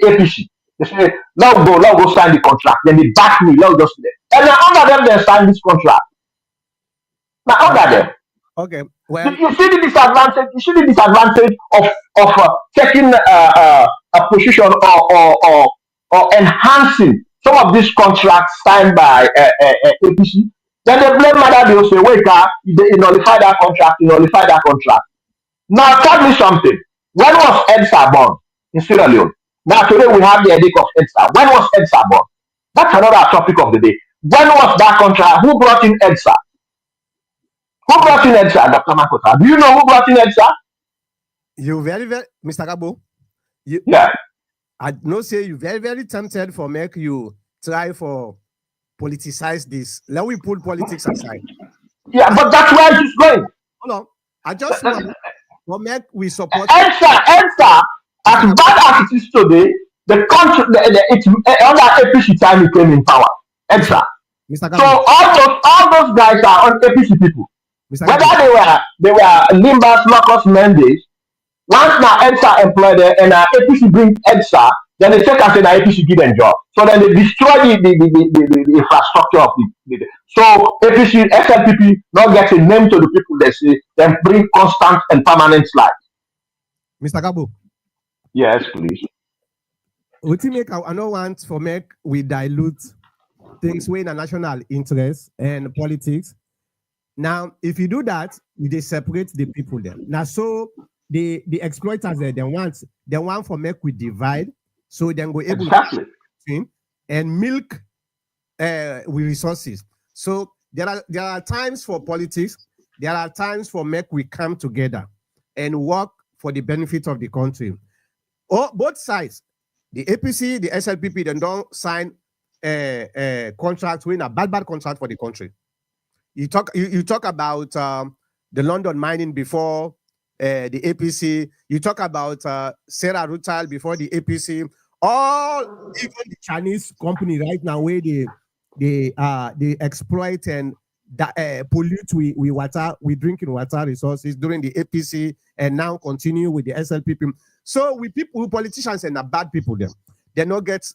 APC. They say, let go sign the contract. Then they back me, let just and now under them they sign this contract. Now uh, under them. okay. You, Well, you see the disadvantage. You see the disadvantage of taking a position or enhancing some of these contracts signed by APC, then they blame Mother. They'll say, wait, they nullify that contract, you nullify that contract. Now tell me something. When was EDSA born in Sierra Leone? Now today we have the headache of EDSA. When was EDSA born? That's another topic of the day. When was that contract? Who brought in EDSA? Who brought in EDSA, Dr. Makota? Do you know who brought in EDSA? You very, Mr. Gabo, Yeah. I know say you very tempted for make you try for politicize this. Let we put politics aside. Yeah, but that's where it's going. Hold on. I just want to make we support EDSA, as bad as it is today, the country, it's under APC time it came in power. EDSA. Mr. Gabo, So all those guys are on APC people. Mr. Whether Gabo, they were Limbas, Marcus Mendes, once now EDSA employed them and APC bring EDSA, then they take and say that APC give them job. So then they destroy the infrastructure of the so APC, SLPP not get a name to the people they say, then bring constant and permanent life. Mr. Gabo, Yes, please. what you make I don't want for make we dilute things when a national interest and politics. Now, if you do that, they separate the people there. Now, so the exploiters there, they want for make we divide, so then we're able Exactly. to and milk with resources. So there are times for politics, there are times for make we come together and work for the benefit of the country. Both sides, the APC, the SLPP, they don't sign contracts with a bad contract for the country. You talk about the London mining before the APC. You talk about Sarah Rutal before the APC. All even the Chinese company right now where they exploit and pollute we water, we drinking water resources during the APC and now continue with the SLPP. So we politicians and are bad people them. They not get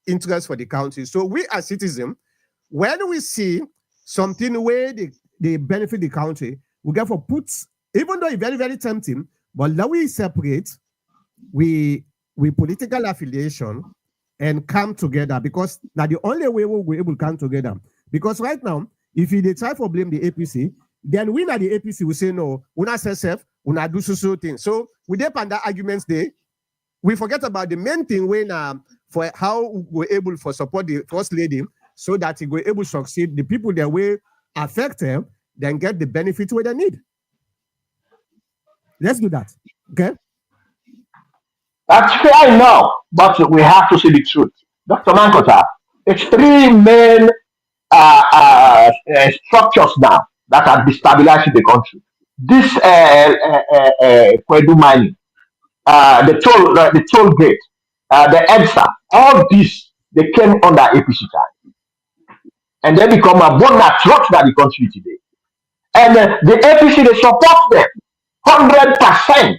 interest for the country. So we as citizens, when we see something where they benefit the country, we get for put, even though it's very tempting, but let we separate we political affiliation and come together, because now the only way we're able to come together. Because right now, if they try for blame the APC, then we at the APC will say no, we not self, we not do so thing. So we depend on the arguments there. We forget about the main thing when for how we're able to support the first lady so that we're able to succeed. The people that were affected then get the benefits where they need. Let's do that. Okay. That's fair enough, but we have to see the truth. Dr. Mankota, it's three main structures now that are destabilizing the country. This Kwedu mining, the toll gate, the EDSA, all these, they came under APC time. And they become a bonus trust that the country today. And the APC, they support them 100%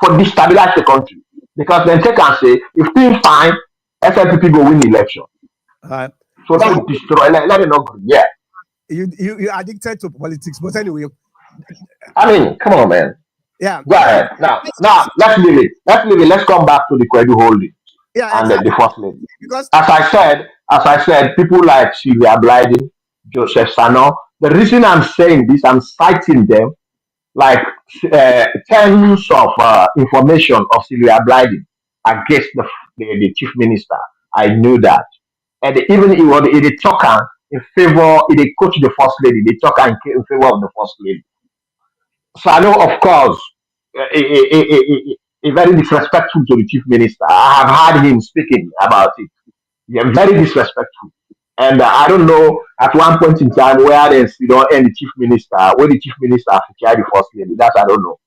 for destabilize the country. Because then they can say, if things fine, SLPP go win the election. So that would destroy, let it not go. Yeah. You're addicted to politics, but anyway. I mean, come on, man. Yeah. Go ahead. Now, let's leave it. Let's come back to the Kwedu holding. Yeah, and exactly. the first lady. Because as I said, people like Sylvia Blyden, Joseph Sano. The reason I'm saying this, I'm citing them like terms of information of Sylvia Blyden against the chief minister. I knew that, and even he was a talker in favor. He coach the first lady. They talk in favor of the first lady. Sano, of course, very disrespectful to the chief minister. I have heard him speaking about it. Yeah, very disrespectful. And I don't know at one point in time where they and the chief minister, where the chief minister featured the first lady. That I don't know.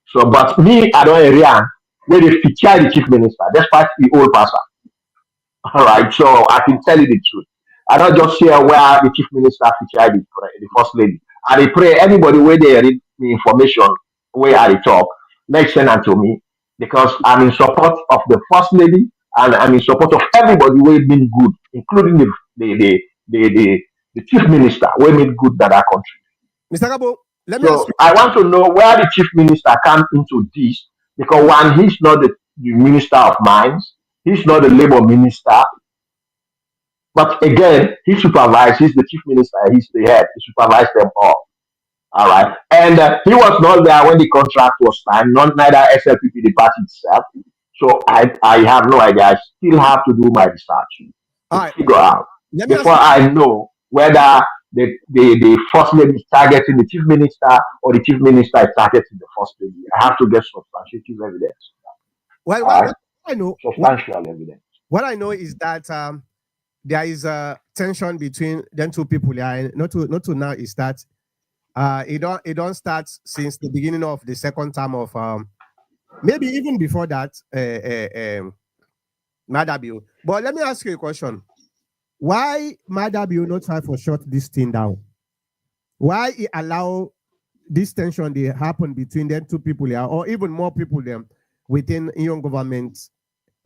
So, but me, I don't area where they feature the chief minister, despite the old person. All right, so I can tell you the truth. I don't just hear where the chief minister featured the first lady. I pray anybody where they read the information where I talk, let's send it to me because I'm in support of the first lady and I'm in support of everybody who been good, including the chief minister who made good that our country. Mr. Gabo, let me ask you. I want to know where the chief minister came into this because one, he's not the minister of mines, he's not the labor minister. But again, he supervised. He's the chief minister. He's the head. He supervised them all. All right. And he was not there when the contract was signed. Not neither SLPP the party itself. So I have no idea. I still have to do my research All to right. figure out Let me ask before you. I know whether the first lady is targeting the chief minister or the chief minister is targeting the first lady. I have to get substantiative evidence. Well, All right. I know, Substantial evidence. what I know is that there is a tension between them two people. Yeah, not to now is that it don't start since the beginning of the second term of maybe even before that Madabio. But let me ask you a question. Why Madabio not try for shut this thing down? Why he allow this tension they happen between them two people here, or even more people them within young government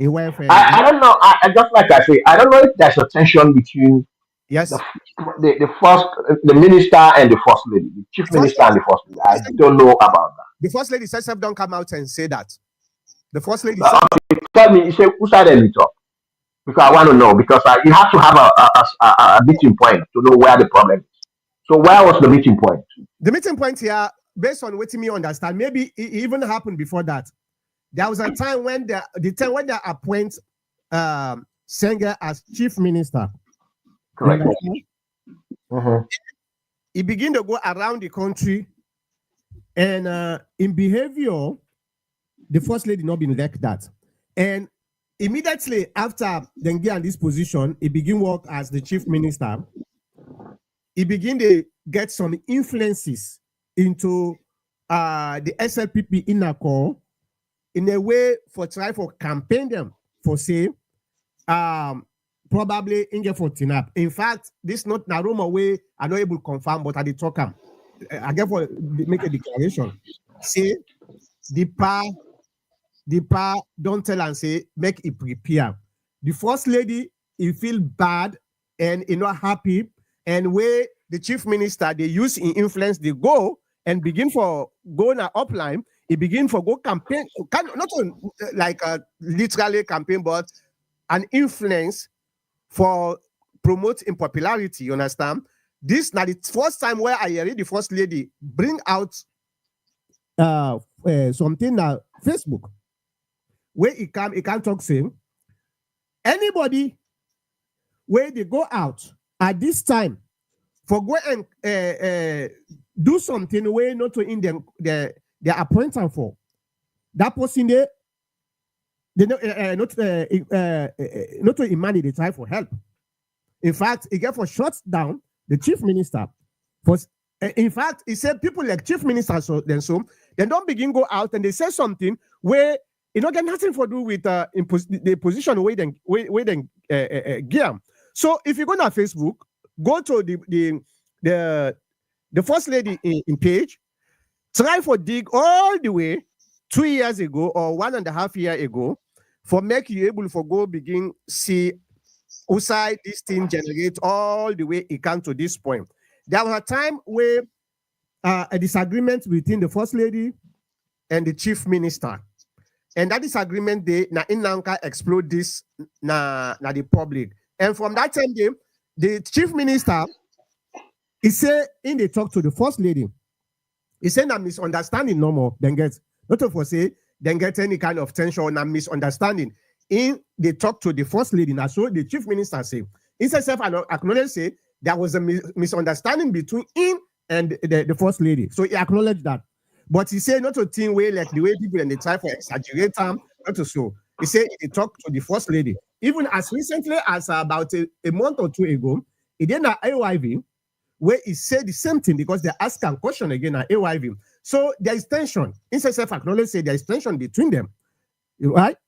in welfare? I don't know. I just like I say, I don't know if there's a tension between the Yes. the first the minister and the first lady, the chief First minister and the first lady. I don't know about that. the first lady herself don't come out and say that. The first lady said, But tell me, you say who started it up? Because I want to know. Because you have to have a meeting point to know where the problem is. So where was the meeting point? the meeting point here, based on what me understand, maybe it even happened before that. There was a time when the time when they appoint Senga as chief minister. You Correct. understand? Mhm. He began to go around the country, and in behavior, the first lady not been like that. And immediately after Dengue and this position, he began work as the chief minister. He began to get some influences into the SLPP inner core in a way for try for campaign them for say probably in for TINAP. In fact, this not na rumor way I not able to confirm, but I did talk I get for make a declaration. Say the pa don't tell and say make it prepare. The first lady he feel bad and he not happy, and where the chief minister they use in influence they go and begin for go na upline, he begin for go campaign, not like a literally campaign, but an influence for promote in popularity. You understand? This now the first time where I hear the first lady bring out something na Facebook where he can talk same. Anybody where they go out at this time for go and do something where not to in them their appointment for that person they not to imani they try for help. In fact, he get for shut down the chief minister. For in fact, he said people like chief minister so they don't begin go out and they say something where it not get nothing for do with the position where then gear. So if you go to Facebook, go to the first lady in page, try for dig all the way 2 years ago or 1.5 years ago for make you able for go begin see outside this thing generate all the way it can to this point. There was a time where a disagreement between the first lady and the chief minister, and that disagreement they na in Lanka explode this na the public, and from that time the chief minister he say in the talk to the first lady, he said a misunderstanding no more then get not for say then get any kind of tension or misunderstanding in the talk to the first lady. Now so the chief minister say instead self acknowledge say there was a misunderstanding between him and the first lady, so he acknowledged that. But he said not to think way like the way people and they try for exaggerate time, not to so. He said he talked to the first lady. Even as recently as about a month or two ago, he did an AYV where he said the same thing because they asked a question again at AYV. So there is tension. Instead self acknowledge say there is tension between them. Right?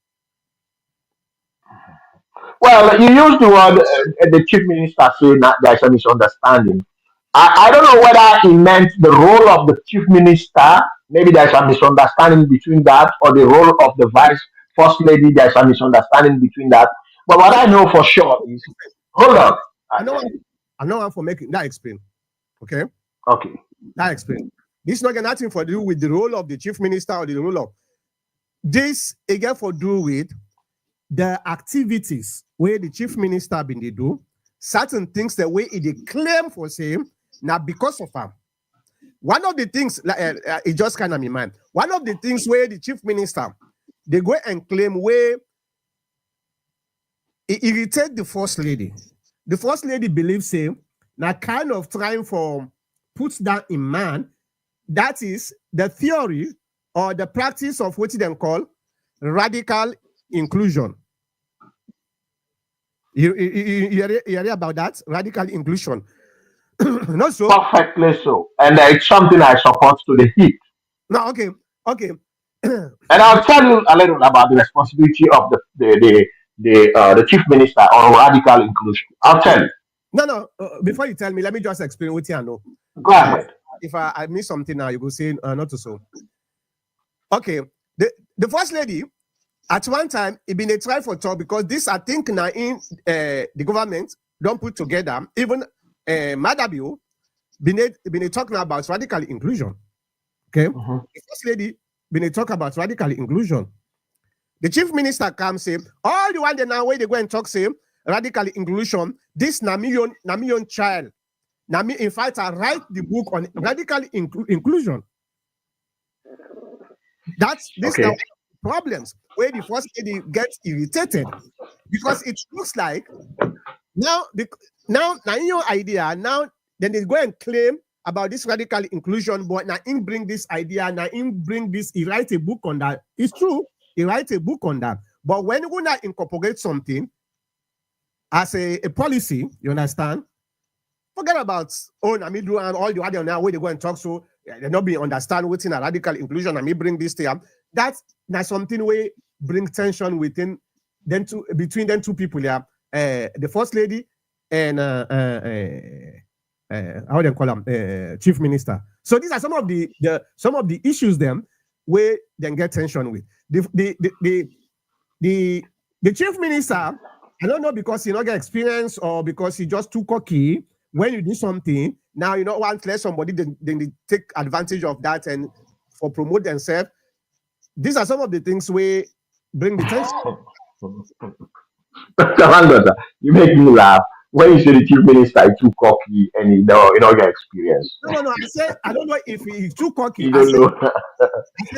Well, you used the word the chief minister saying that there's a misunderstanding. I don't know whether he meant the role of the chief minister. Maybe there's a misunderstanding between that, or the role of the vice first lady. There's a misunderstanding between that. But what I know for sure is, hold on. I know I'm for making that explain. Okay? Okay. That explain. This not got nothing for do with the role of the chief minister or the role of this again for do with the activities where the chief minister been they do certain things the way it claim for same now because of him. One of the things it just kind of in mind. One of the things where the chief minister they go and claim where it irritate the first lady. The first lady believes him now kind of trying for puts that in man. That is the theory or the practice of what they call radical inclusion. You hear about that? Radical inclusion. Not so. Perfectly so. And it's something I support to the hip. No, okay. And I'll tell you a little about the responsibility of the chief minister on radical inclusion. I'll tell you. No. Before you tell me, let me just explain what I know. Go ahead. If I miss something now, you go say not to so. Okay. The first lady, at one time, it been a try for talk because this, I think, now in the government don't put together, even Madabio, been talking about radical inclusion. Okay. The first lady, been talk about radical inclusion. The chief minister comes say, all the one they now where they go and talk say radical inclusion, this Namion child. Nami, in fact, I write the book on radical inclusion. That's this Okay. now problems where the first lady gets irritated because it looks like now in your idea now then they go and claim about this radical inclusion, but now in bring this idea, now in bring this, he write a book on that. It's true, he write a book on that. But when you not incorporate something as a policy, you understand? Forget about Namidu and all the other now where they go and talk so they not be understand what's in a radical inclusion and me bring this to them. That's something where bring tension within them between them two people. Yeah, the first lady and how they call them chief minister. So these are some of the issues them where they get tension with the chief minister. I don't know because he not get experience or because he just too cocky. When you do something, now you don't want to let somebody then they take advantage of that and for promote themselves. These are some of the things where bring the tension. Commander, you make me laugh when you say the chief minister is too cocky and you don't get experience. No. I said I don't know if he's too cocky. You I don't said, know. I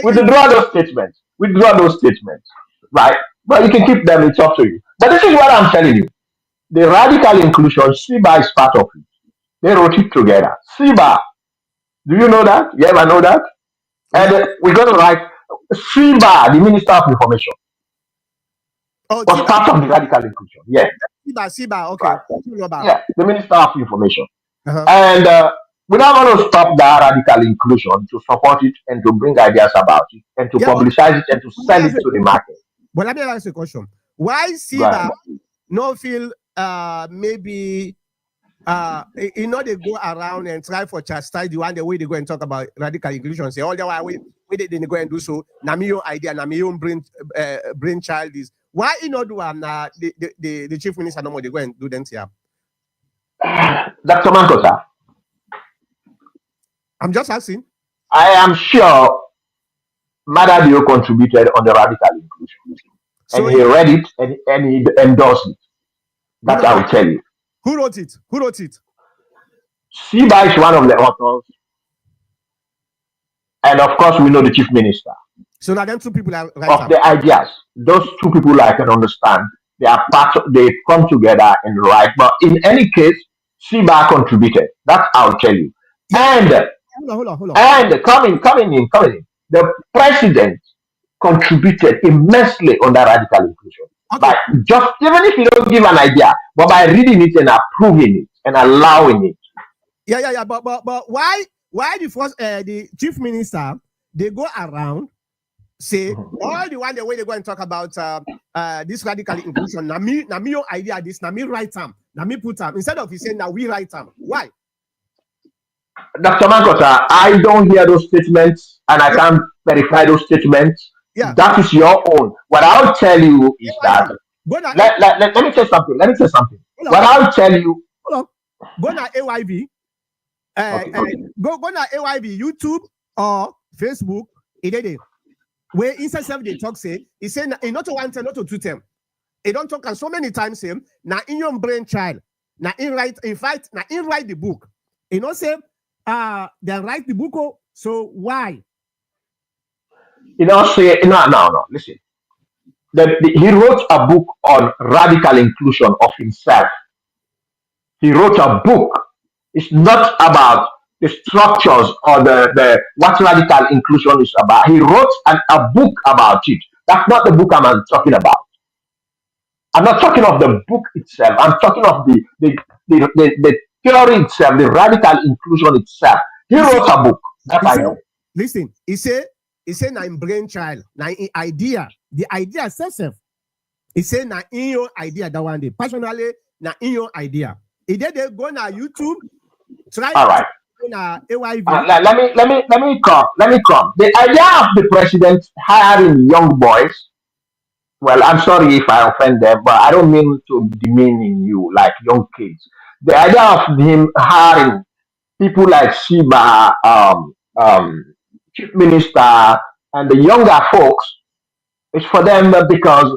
We said withdraw those statements. Withdraw those statements. Right? But you can keep them, it's up to you. But this is what I'm telling you. The radical inclusion, SIBA is part of it. They wrote it together. SIBA. Do you know that? You ever know that? And we're going to write SIBA, the Minister of Information, oh was part of the radical inclusion. Yeah. Siba, okay. Right. Yeah, the Minister of Information. Uh-huh. And we're not going to stop that radical inclusion to support it and to bring ideas about it and to publicize it and to sell it to the market. But let me ask you a question. Why Siba Right. no feel maybe you know they go around and try for chastise the one the way they go and talk about radical inclusion, say all the while we they go and do so. Namiyo idea, Namiyo brain child is why you not do the chief minister no more they go and do them here. Dr. Mankota, I'm just asking. I am sure Madabio contributed on the radical inclusion. So and he read it and he endorsed it. That I will tell you. Who wrote it? Who wrote it? Siba is one of the authors. And of course, we know the chief minister. So now them two people are right of the ideas. Those two people I can understand. They are part of, they come together and write. But in any case, Siba contributed. That's I'll tell you. Yeah. And hold on. and coming in. The president contributed immensely on that radical inclusion. Okay. By just even if you don't give an idea, but by reading it and approving it and allowing it. Yeah. But why the first the chief minister they go around say all the one the way they go and talk about this radical inclusion. Now me your idea this. Now me write them. Now me put them instead of he saying now we write them. Why? Dr. Mankota, I don't hear those statements and I can't verify those statements. Yeah. That is your own. What I'll tell you is that let me say something. What I'll tell you. Hold on. Go na AYV. Go na AYV YouTube or Facebook. Where inside self they talk say he say not to one time, not to two time. He don't talk and so many times him now in your brain child. Now in write, in fact, now in write the book. You know, say they write the book. Oh, so why? You know, say no. Listen, he wrote a book on radical inclusion of himself. He wrote a book. It's not about the structures or the what radical inclusion is about. He wrote a book about it. That's not the book I'm talking about. I'm not talking of the book itself. I'm talking of the theory itself, the radical inclusion itself. He wrote a book. That I know. Listen, he said na in brainchild, na in idea. The idea itself. He said na in your idea that one day. Personally, na in your idea. He did they go na YouTube. Try all right. Na AYV. Let me come. The idea of the president hiring young boys. Well, I'm sorry if I offend them, but I don't mean to demean you like young kids. The idea of him hiring people like Shiba, chief minister, and the younger folks is for them because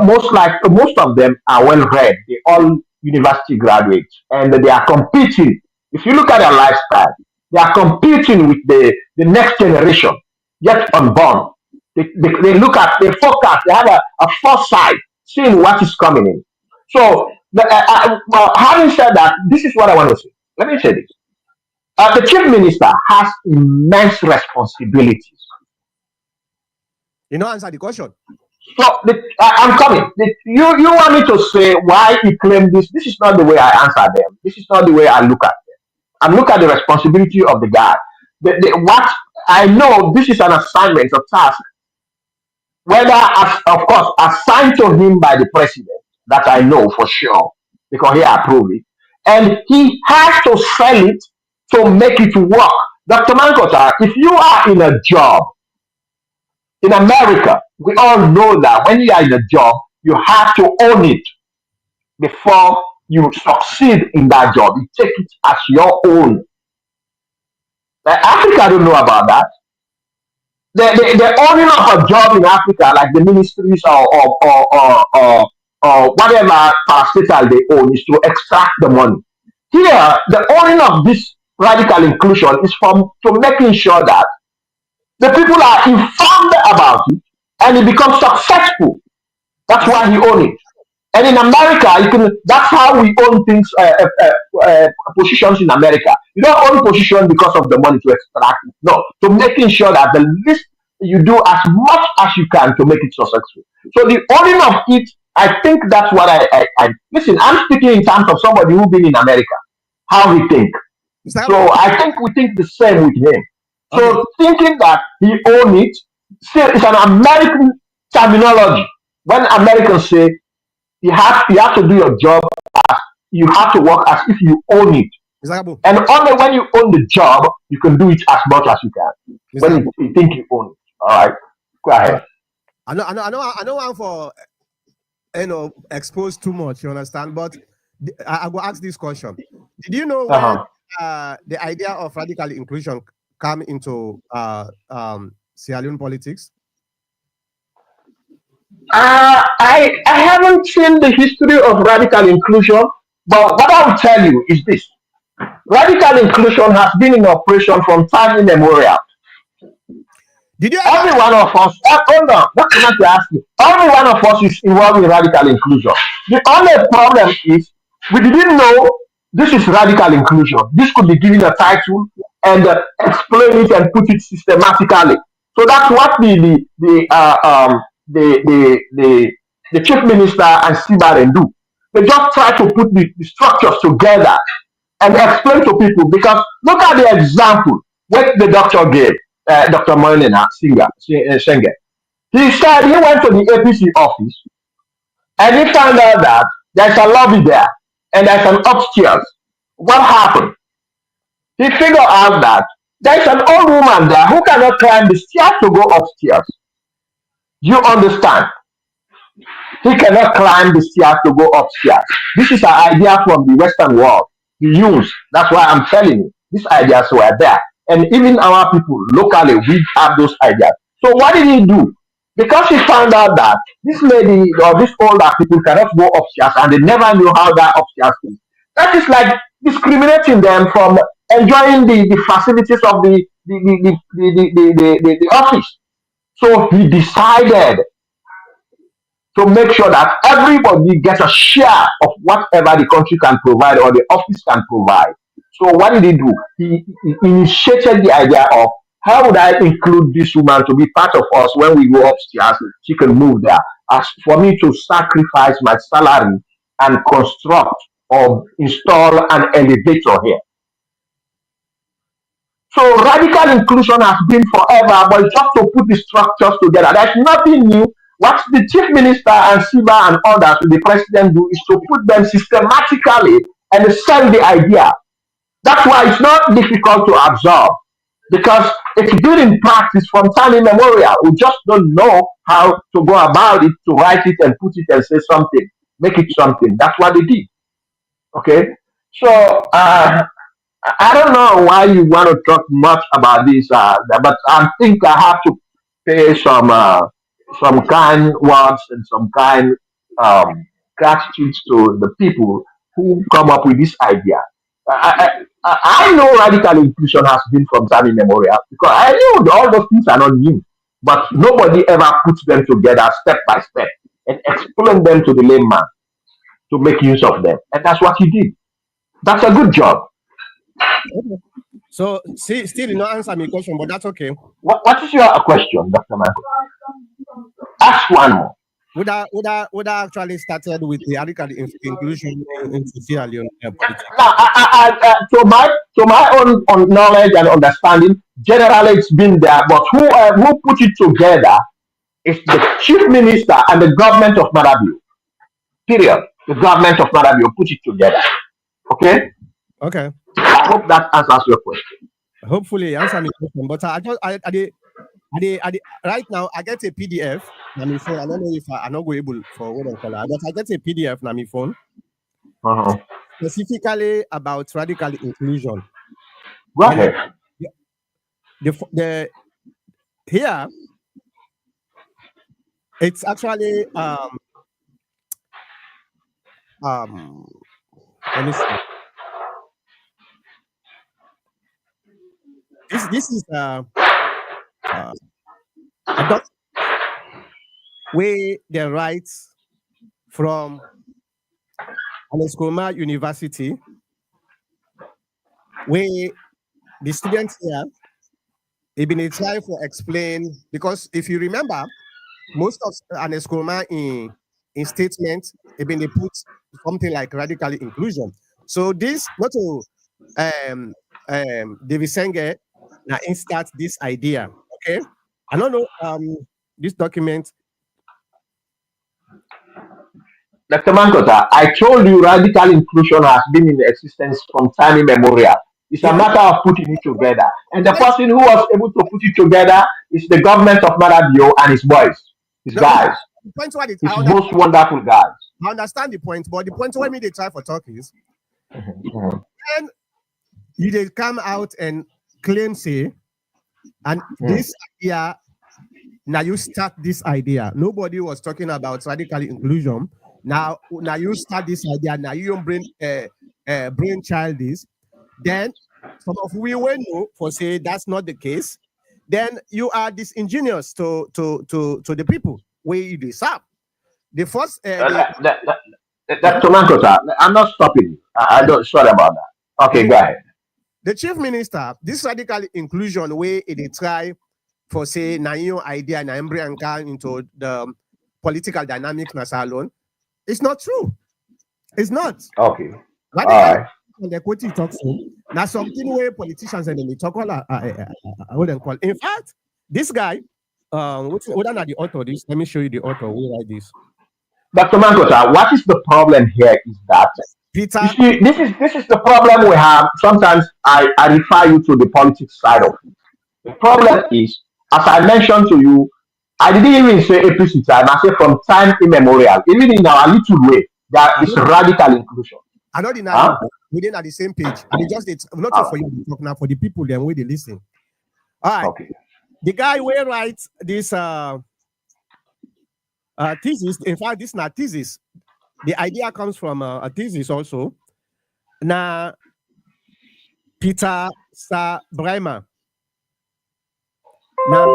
most of them are well read. They all university graduates, and they are competing. If you look at their lifestyle, they are competing with the next generation, yet unborn. They look at, they forecast, they have a foresight, seeing what is coming in. So, well, having said that, this is what I want to say. Let me say this. The chief minister has immense responsibilities. You know, answer the question. So I'm coming. You want me to say why he claimed this? This is not the way I answer them. This is not the way I look at them. I look at the responsibility of the guy. What I know, this is an assignment, a task, whether, of course, assigned to him by the president, that I know for sure, because he approved it, and he has to sell it to make it work. Dr. Mankota, if you are in a job, in America, we all know that when you are in a job, you have to own it before you succeed in that job. You take it as your own. Like Africa don't know about that. The owning of a job in Africa, like the ministries or whatever parastatal they own, is to extract the money. Here, the owning of this radical inclusion is to making sure that the people are informed about it and it becomes successful. That's why he owns it. And in America, that's how we own things, positions in America. You don't own position because of the money to extract it. No, to making sure that the least you do as much as you can to make it successful. So the owning of it, I think that's what I listen. I'm speaking in terms of somebody who's been in America, how we think. So I think we think the same with him. So thinking that he own it, still it's an American terminology. When Americans say you have to do your job as you have to work as if you own it. Exactly. And only when you own the job, you can do it as much as you can. Exactly. When you think you own it. All right. Go ahead. I know one for expose too much, you understand? But I will ask this question. Did you know when the idea of radical inclusion come into Sierra Leone politics? I haven't seen the history of radical inclusion, but what I will tell you is this. Radical inclusion has been in operation from time immemorial. Did you every one of us, hold on, that's what to ask you. Every one of us is involved in radical inclusion. The only problem is we didn't know this is radical inclusion. This could be given a title and explain it and put it systematically. So that's what the chief minister and Sibaren do. They just try to put the structures together and explain to people, because look at the example what the doctor gave, Dr. Moinena Senge. He said he went to the APC office and he found out that there's a lobby there and there's an upstairs. What happened? He figured out that there's an old woman there who cannot climb the stairs to go upstairs. You understand? He cannot climb the stairs to go upstairs. This is an idea from the Western world. We use. That's why I'm telling you. These ideas were there. And even our people locally, we have those ideas. So what did he do? Because he found out that this lady or these older people cannot go upstairs and they never knew how that upstairs is. That is like discriminating them from enjoying the facilities of the office. So he decided to make sure that everybody gets a share of whatever the country can provide or the office can provide. So what did he do? He initiated the idea of how would I include this woman to be part of us when we go upstairs? She can move there. As for me to sacrifice my salary and construct or install an elevator here. So radical inclusion has been forever, but just to put the structures together. There's nothing new. What the chief minister and Siba and others, the president do is to put them systematically and sell the idea. That's why it's not difficult to absorb because it's been in practice from time immemorial. We just don't know how to go about it, to write it and put it and say something, make it something. That's what they did. Okay. So I don't know why you want to talk much about this, but I think I have to pay some kind words and some kind gratitude to the people who come up with this idea. I know radical inclusion has been from time immemorial because I know all those things are not new, but nobody ever puts them together step by step and explain them to the layman to make use of them, and that's what he did. That's a good job. So, see, still you not answer my question, but that's okay. What is your question, Dr. Michael? Ask one more. Would I actually started with the radical inclusion in Sierra Leone politics? Now, to my own knowledge and understanding, generally it's been there, but who put it together is the chief minister and the government of Madabio. Period. The government of Madabio put it together. Okay. Okay. I hope that answers your question. Hopefully, answer my question. But right now I get a PDF on my phone. I don't know if I'm not going able for what I call it, but I get a PDF on my phone specifically about radical inclusion. Go ahead. The here it's actually let me see. This is a document where the rights from Alescoma University, where the students here have been trying to explain, because if you remember, most of Anescoma in statements have been they put something like radical inclusion. So this not to David Senge now insert this idea. Okay. I don't know this document. Dr. Mankota, I told you radical inclusion has been in existence from time immemorial. It's a matter of putting it together. And the person who was able to put it together is the government of Marabio and his boys, his guys, The point what it, his most wonderful guys. I understand the point, but the point where me they try for talk is and you they come out and claim say, and this idea now you start this idea. Nobody was talking about radical inclusion. Now you start this idea. Now you don't brain child this. Then some of we will know for say that's not the case. Then you are disingenuous to the people where you deserve. The first Dr. Mankota, I'm not stopping you. I don't sorry about that. Okay, go ahead. The chief minister, this radical inclusion way they try for say na your idea na embryanka into the political dynamic na salon. It's not true. It's not. Okay. What All the quote talks now something where politicians and they talk all I wouldn't call. In fact, this guy, what are the author? This let me show you the author who write this. Dr. Mankota, what is the problem here is that Peter, you see, this is the problem we have. Sometimes I refer you to the politics side of it. The problem is, as I mentioned to you, I didn't even say APC time, I said from time immemorial, even in our little way, there is radical inclusion. I know the within at the same page. And just it's not for you to talk now for the people then where they listen. All right. Okay. The guy where writes this thesis, in fact, this is not thesis. The idea comes from a thesis also. na Peter Sabrema na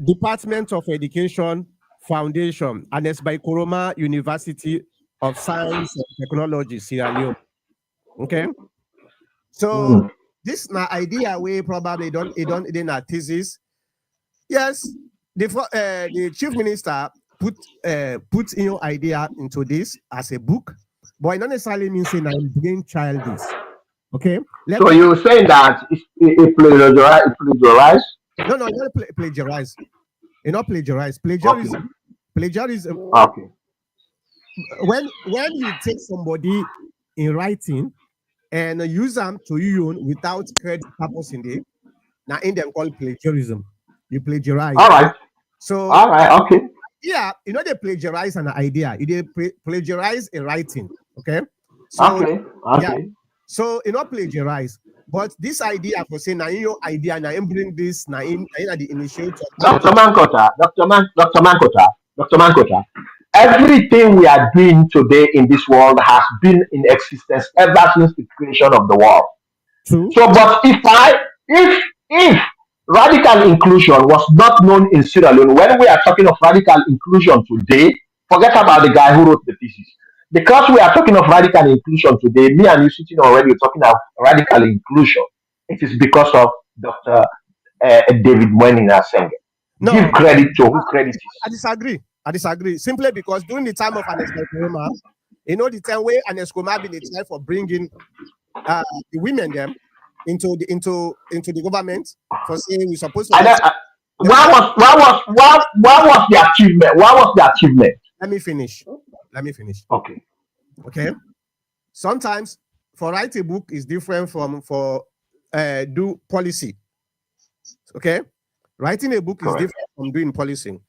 Department of Education Foundation and it's by Kuroma University of Science and Technology, Sierra Leone. Okay, so this na idea we probably don't in a thesis. Yes, the chief minister put in your idea into this as a book, but it not necessarily means saying I'm doing childish. Okay, So you're saying that it plagiarize? No, you don't plagiarize. You not plagiarize. Okay. Plagiarism. Okay. When you take somebody in writing and use them to you without credit purpose in it, now in them called plagiarism. You plagiarize. All right. So All right. Okay. yeah, they plagiarize an idea. They plagiarize a writing. Okay. So Okay. yeah. So not plagiarize. But this idea for saying now your idea now bring this now in the initiative. Dr. Mankota, Dr. Mankota, everything we are doing today in this world has been in existence ever since the creation of the world. True. So, but if radical inclusion was not known in Sierra Leone, when we are talking of radical inclusion today, forget about the guy who wrote the thesis. Because we are talking of radical inclusion today, me and you sitting already talking of radical inclusion. It is because of Dr. David Moenina Senge. No, Give credit to who credit is. I disagree. Simply because during the time of Anescoma, the time where Anescoma been tried for bringing the women them into the government for saying we're supposed to. What was the achievement? What was the achievement? Let me finish. Okay. Sometimes for write a book is different from for do policy. Okay. Writing a book is different from doing policy.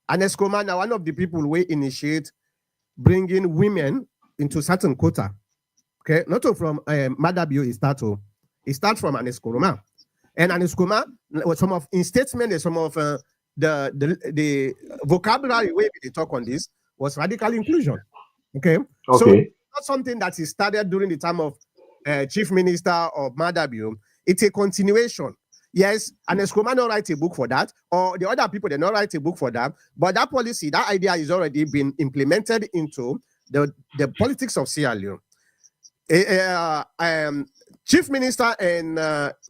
And Escoma now one of the people we initiate bringing women into certain quota. Okay, not from Madabio is start to. It starts from Anescoma. And Anescoma, some of in statement and some of the vocabulary way they talk on this was radical inclusion. Okay. So it's not something that is started during the time of Chief Minister of Madabio. It's a continuation. Yes, Anescoma not write a book for that, or the other people they not write a book for that. But that policy, that idea is already been implemented into the politics of Sierra Leone. Chief Minister and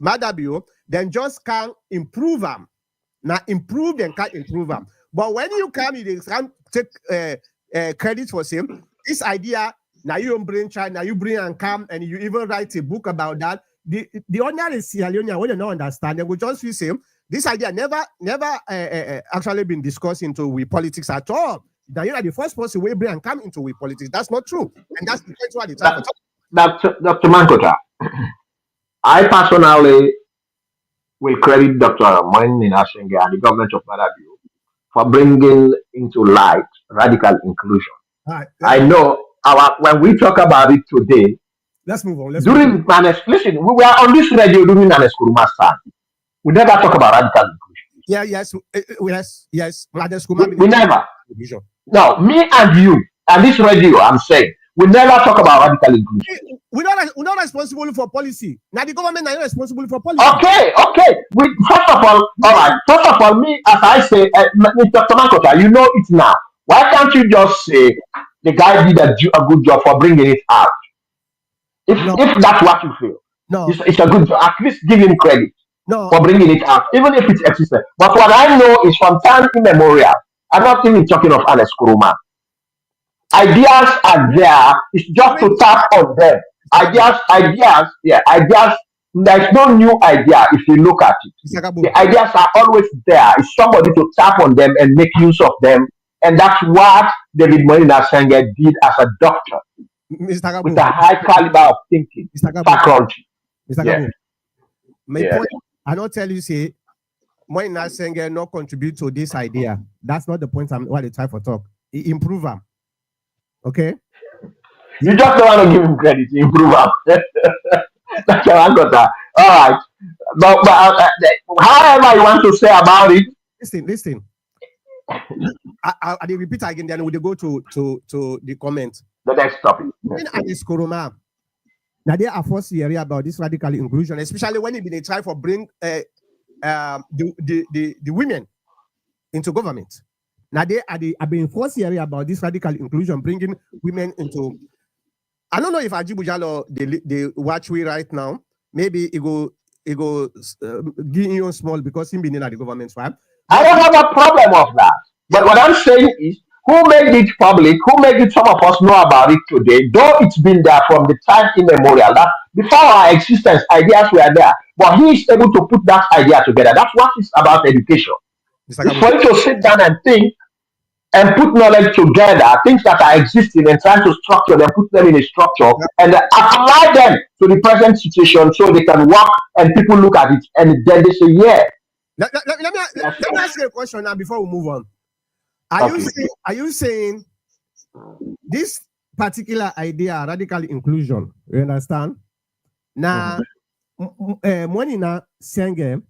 Madabio then just can't improve them. Now improve them can't improve them. But when you come, you can't take credit for same. This idea now you don't bring child, now you bring and come and you even write a book about that. The ordinary Sierra Leonean when you don't understand, they will just feel same. This idea never actually been discussed into we politics at all. Now you are the first person we bring and come into we politics. That's not true, and that's the point the time. Dr. Mankota, I personally will credit Dr. Moenina Senge and the government of Madabio for bringing into light radical inclusion. Right, I know when we talk about it today, let's move on. Listen, we were on this radio during Aneskuruma's time. We never talk about radical inclusion. Yeah, yes. We never. No, me and you, and this radio, I'm saying, we never talk about radical inclusion. We're not responsible for policy. Now the government are not responsible for policy. Okay. First of all, me, as I say, Dr. Mankota, you know it now. Why can't you just say the guy did a good job for bringing it out? If that's what you feel, it's a good job. At least give him credit for bringing it out, even if it's existent. But what I know is from time immemorial, I'm not even talking of Alex Kuruma. Ideas are there. It's just to tap on them. Ideas. There's no new idea if you look at it. The ideas are always there. It's somebody to tap on them and make use of them. And that's what David Moenina Senge did as a doctor. With a high caliber of thinking, faculty. My point, I don't tell you, say, Moenina Senge not contribute to this idea. That's not the point I'm what the time for talk. Improve them. Okay? You just don't want to give him credit, improve them. That's your answer. All right. But however you want to say about it. Listen. I repeat again, then we go to the comment. The next topic. Even at this Kuruma, now they are forced to hear about this radical inclusion, especially when they try for bring the women into government. Now they are being forced to hear about this radical inclusion, bringing women into. I don't know if Ajibujalo they watch we right now. Maybe it go give you small because him being in the government, right? I don't have a problem of that. But what I'm saying is, who made it public? Who made it some of us know about it today? Though it's been there from the time immemorial. That before our existence, ideas were there. But he is able to put that idea together. That's what it's about education. It's for you to sit down and think and put knowledge together, things that are existing, and try to structure them, put them in a structure, and apply them to the present situation so they can work and people look at it and then they say, yeah. Let me ask you a question now before we move on. Are you saying this particular idea, radical inclusion, you understand? Now, money na senge,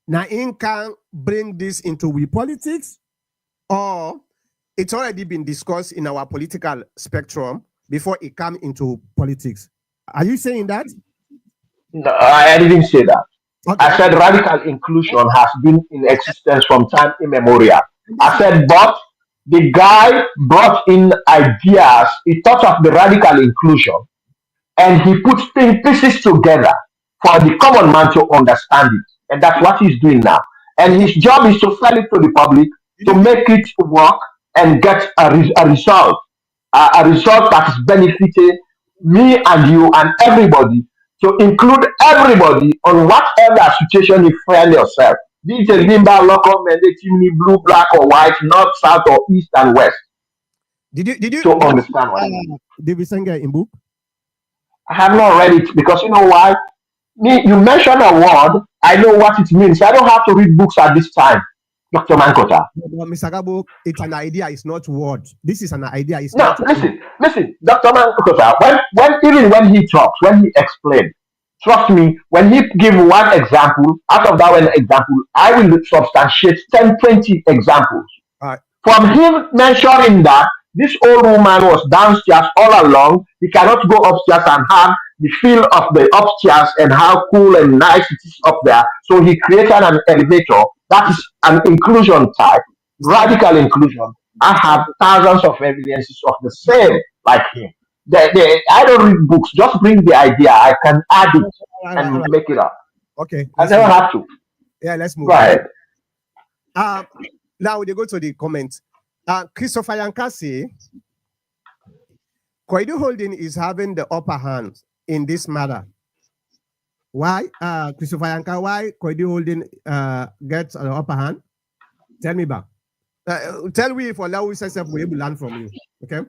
now in can bring this into we politics, or it's already been discussed in our political spectrum before it come into politics. Are you saying that? No, I didn't say that. Okay. I said radical inclusion has been in existence from time immemorial. I said, but the guy brought in ideas, he thought of the radical inclusion, and he put pieces together for the common man to understand it. And that's what he's doing now. And his job is to sell it to the public, to make it work and get a result. A result that is benefiting me and you and everybody, to include everybody on whatever situation you find yourself. Be it a limber, local, mandate, chimney, blue, black, or white, north, south, or east and west. Did you to understand what I mean? David Senga in book? I have not read it because you know why? You mention a word, I know what it means. I don't have to read books at this time, Dr. Mankota. But Mr. Gabo, it's an idea, it's not word. This is an idea, it's No, not listen, Dr. Mankota, even when he talks, when he explains, trust me, when he give one example, out of that one example, I will substantiate 10, 20 examples. Alright. From him mentioning that this old woman was downstairs all along, he cannot go upstairs and have the feel of the upstairs and how cool and nice it is up there. So he created an elevator. That is an inclusion type, radical inclusion. I have thousands of evidences of the same like him. I don't read books. Just bring the idea. I can add it and make it up. Okay. I never have to. Yeah, let's move Go ahead. Now we go to the comments. Christopher Yankasi, Koidu Holding is having the upper hand in this matter. Why, Christopher Yanka? Why Koidu Holding gets the upper hand? Tell me back. Tell me for now we say we will learn from you. Okay.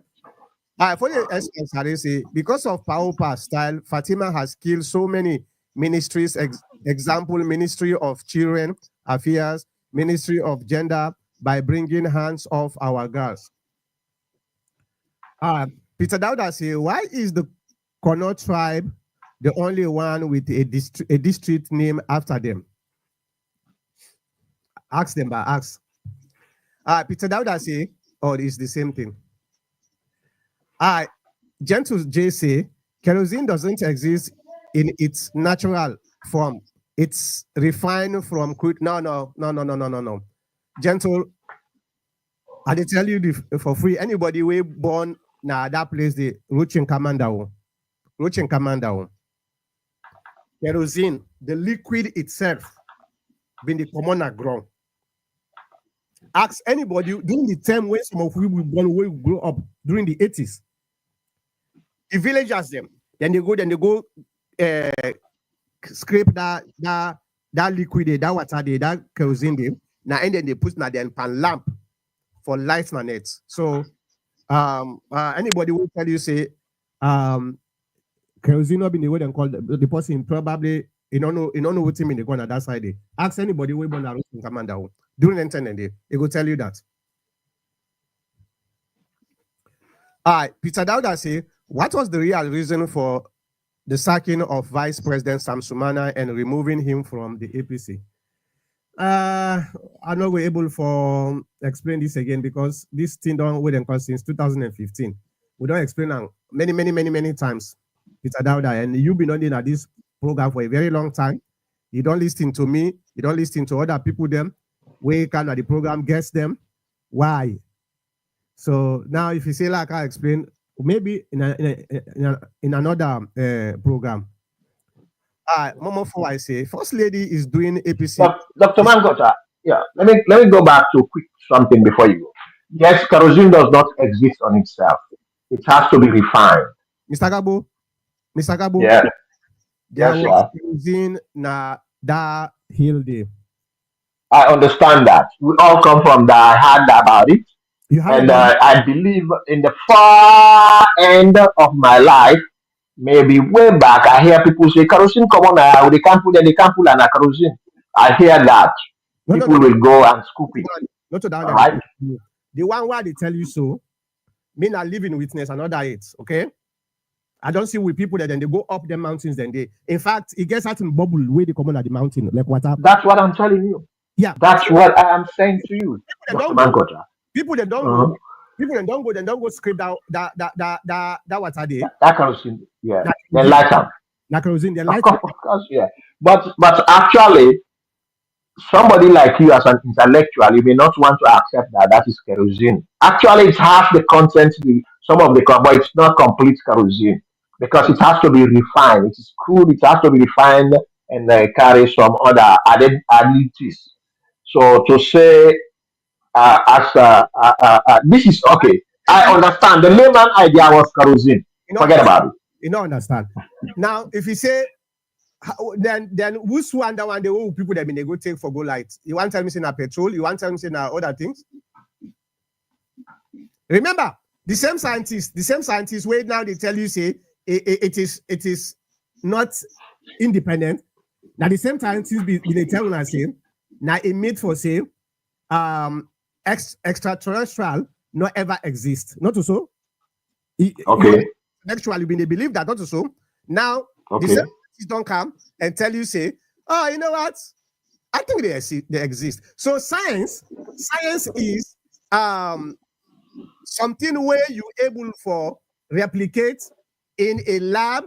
For the SLPP, because of power style, Fatima has killed so many ministries. Example: Ministry of Children Affairs, Ministry of Gender, by bringing hands off our girls. Peter Dauda say, why is the Kono tribe the only one with a district name after them? Ask them, but ask. Peter Dauda say, oh, it's the same thing. Gentle J say, kerosene doesn't exist in its natural form. It's refined from crude. No. Gentle, I did tell you for free. Anybody we born now that place the Ruchin Commander. Kerosene, the liquid itself, been the commoner ground. Ask anybody during the time when some of we grew up during the 80s. The villagers them, then they go scrape that liquid, that water, that kerosene them. Now and then they put na then pan lamp for lights na net. So anybody will tell you say kerosene not been the way they call the person probably you don't know what team in the corner that side. Ask anybody who born a commander during the internet day, they will tell you that. Peter Dauda say, what was the real reason for the sacking of Vice President Sam Sumana and removing him from the APC? I'm not able to explain this again because this thing don't wait and since 2015. We don't explain now many times, Peter Dauda, and you've been on at this program for a very long time. You don't listen to me. You don't listen to other people. Them, we kind of the program gets them. Why? So now, if you say like I explain, maybe in another program. Momo, for I say, First Lady is doing APC. But Dr. Mangota, yeah, let me go back to quick something before you go. Yes, kerosene does not exist on itself. It has to be refined. Mr. Gabo, Yeah, there yes, was sir. using na that hill day. I understand that. We all come from that. I heard about it. You heard And about it? I believe in the far end of my life, maybe way back, I hear people say, kerosene, come on, they can't put any, they can't put an kerosene. I hear that. No. People will go and scoop it. Not to down All that right. the one where they tell you so, me not living witness another it. Okay. I don't see with people that then they go up the mountains, then they in fact it gets out in bubble where they come on at the mountain, like what happened. That's what I'm telling you. Yeah. That's So what I am saying to you, they Dr. don't go. Mangota. People that don't Uh-huh. go, they don't go scrape down that what are they? That kerosene, yeah. That Then kerosene. light them. That kerosene, they Of light course, of course, yeah. But actually, somebody like you as an intellectual, you may not want to accept that that is kerosene. Actually, it has the content, some of the, but it's not complete kerosene because it has to be refined. It is crude. It has to be refined and carry some other additives. So to say, this is okay. I understand. The layman idea was kerosene. you know, Forget about it. you don't understand. Now, if you say then who's one that one the old people that mean they go take for go light? You want to tell me saying petrol? You want to tell me saying other things? Remember, the same scientists where now they tell you say it is not independent. Now the same scientists be they tell us say now it made for say extraterrestrial not ever exist. Not to so. Okay. Actually, when they believe that not to so. Now the Okay. same scientists don't come and tell you say, oh, you know what? I think they exist. So science is something where you able for replicate in a lab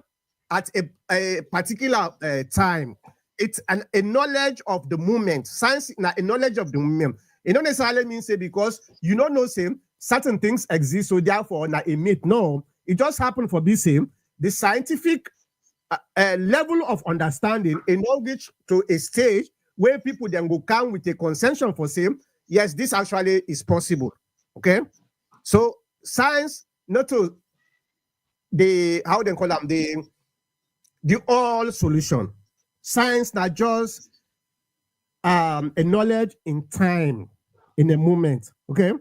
at a particular time. It's a knowledge of the moment. Science now a knowledge of the moment. It don't necessarily mean say because you don't know same certain things exist, so therefore now a myth. No, it just happened for this same the scientific level of understanding in knowledge to a stage where people then go come with a consensus for same. Yes, this actually is possible. Okay. So science, not to the how they call them the all solution. Science not just a knowledge in time, in a moment. Okay.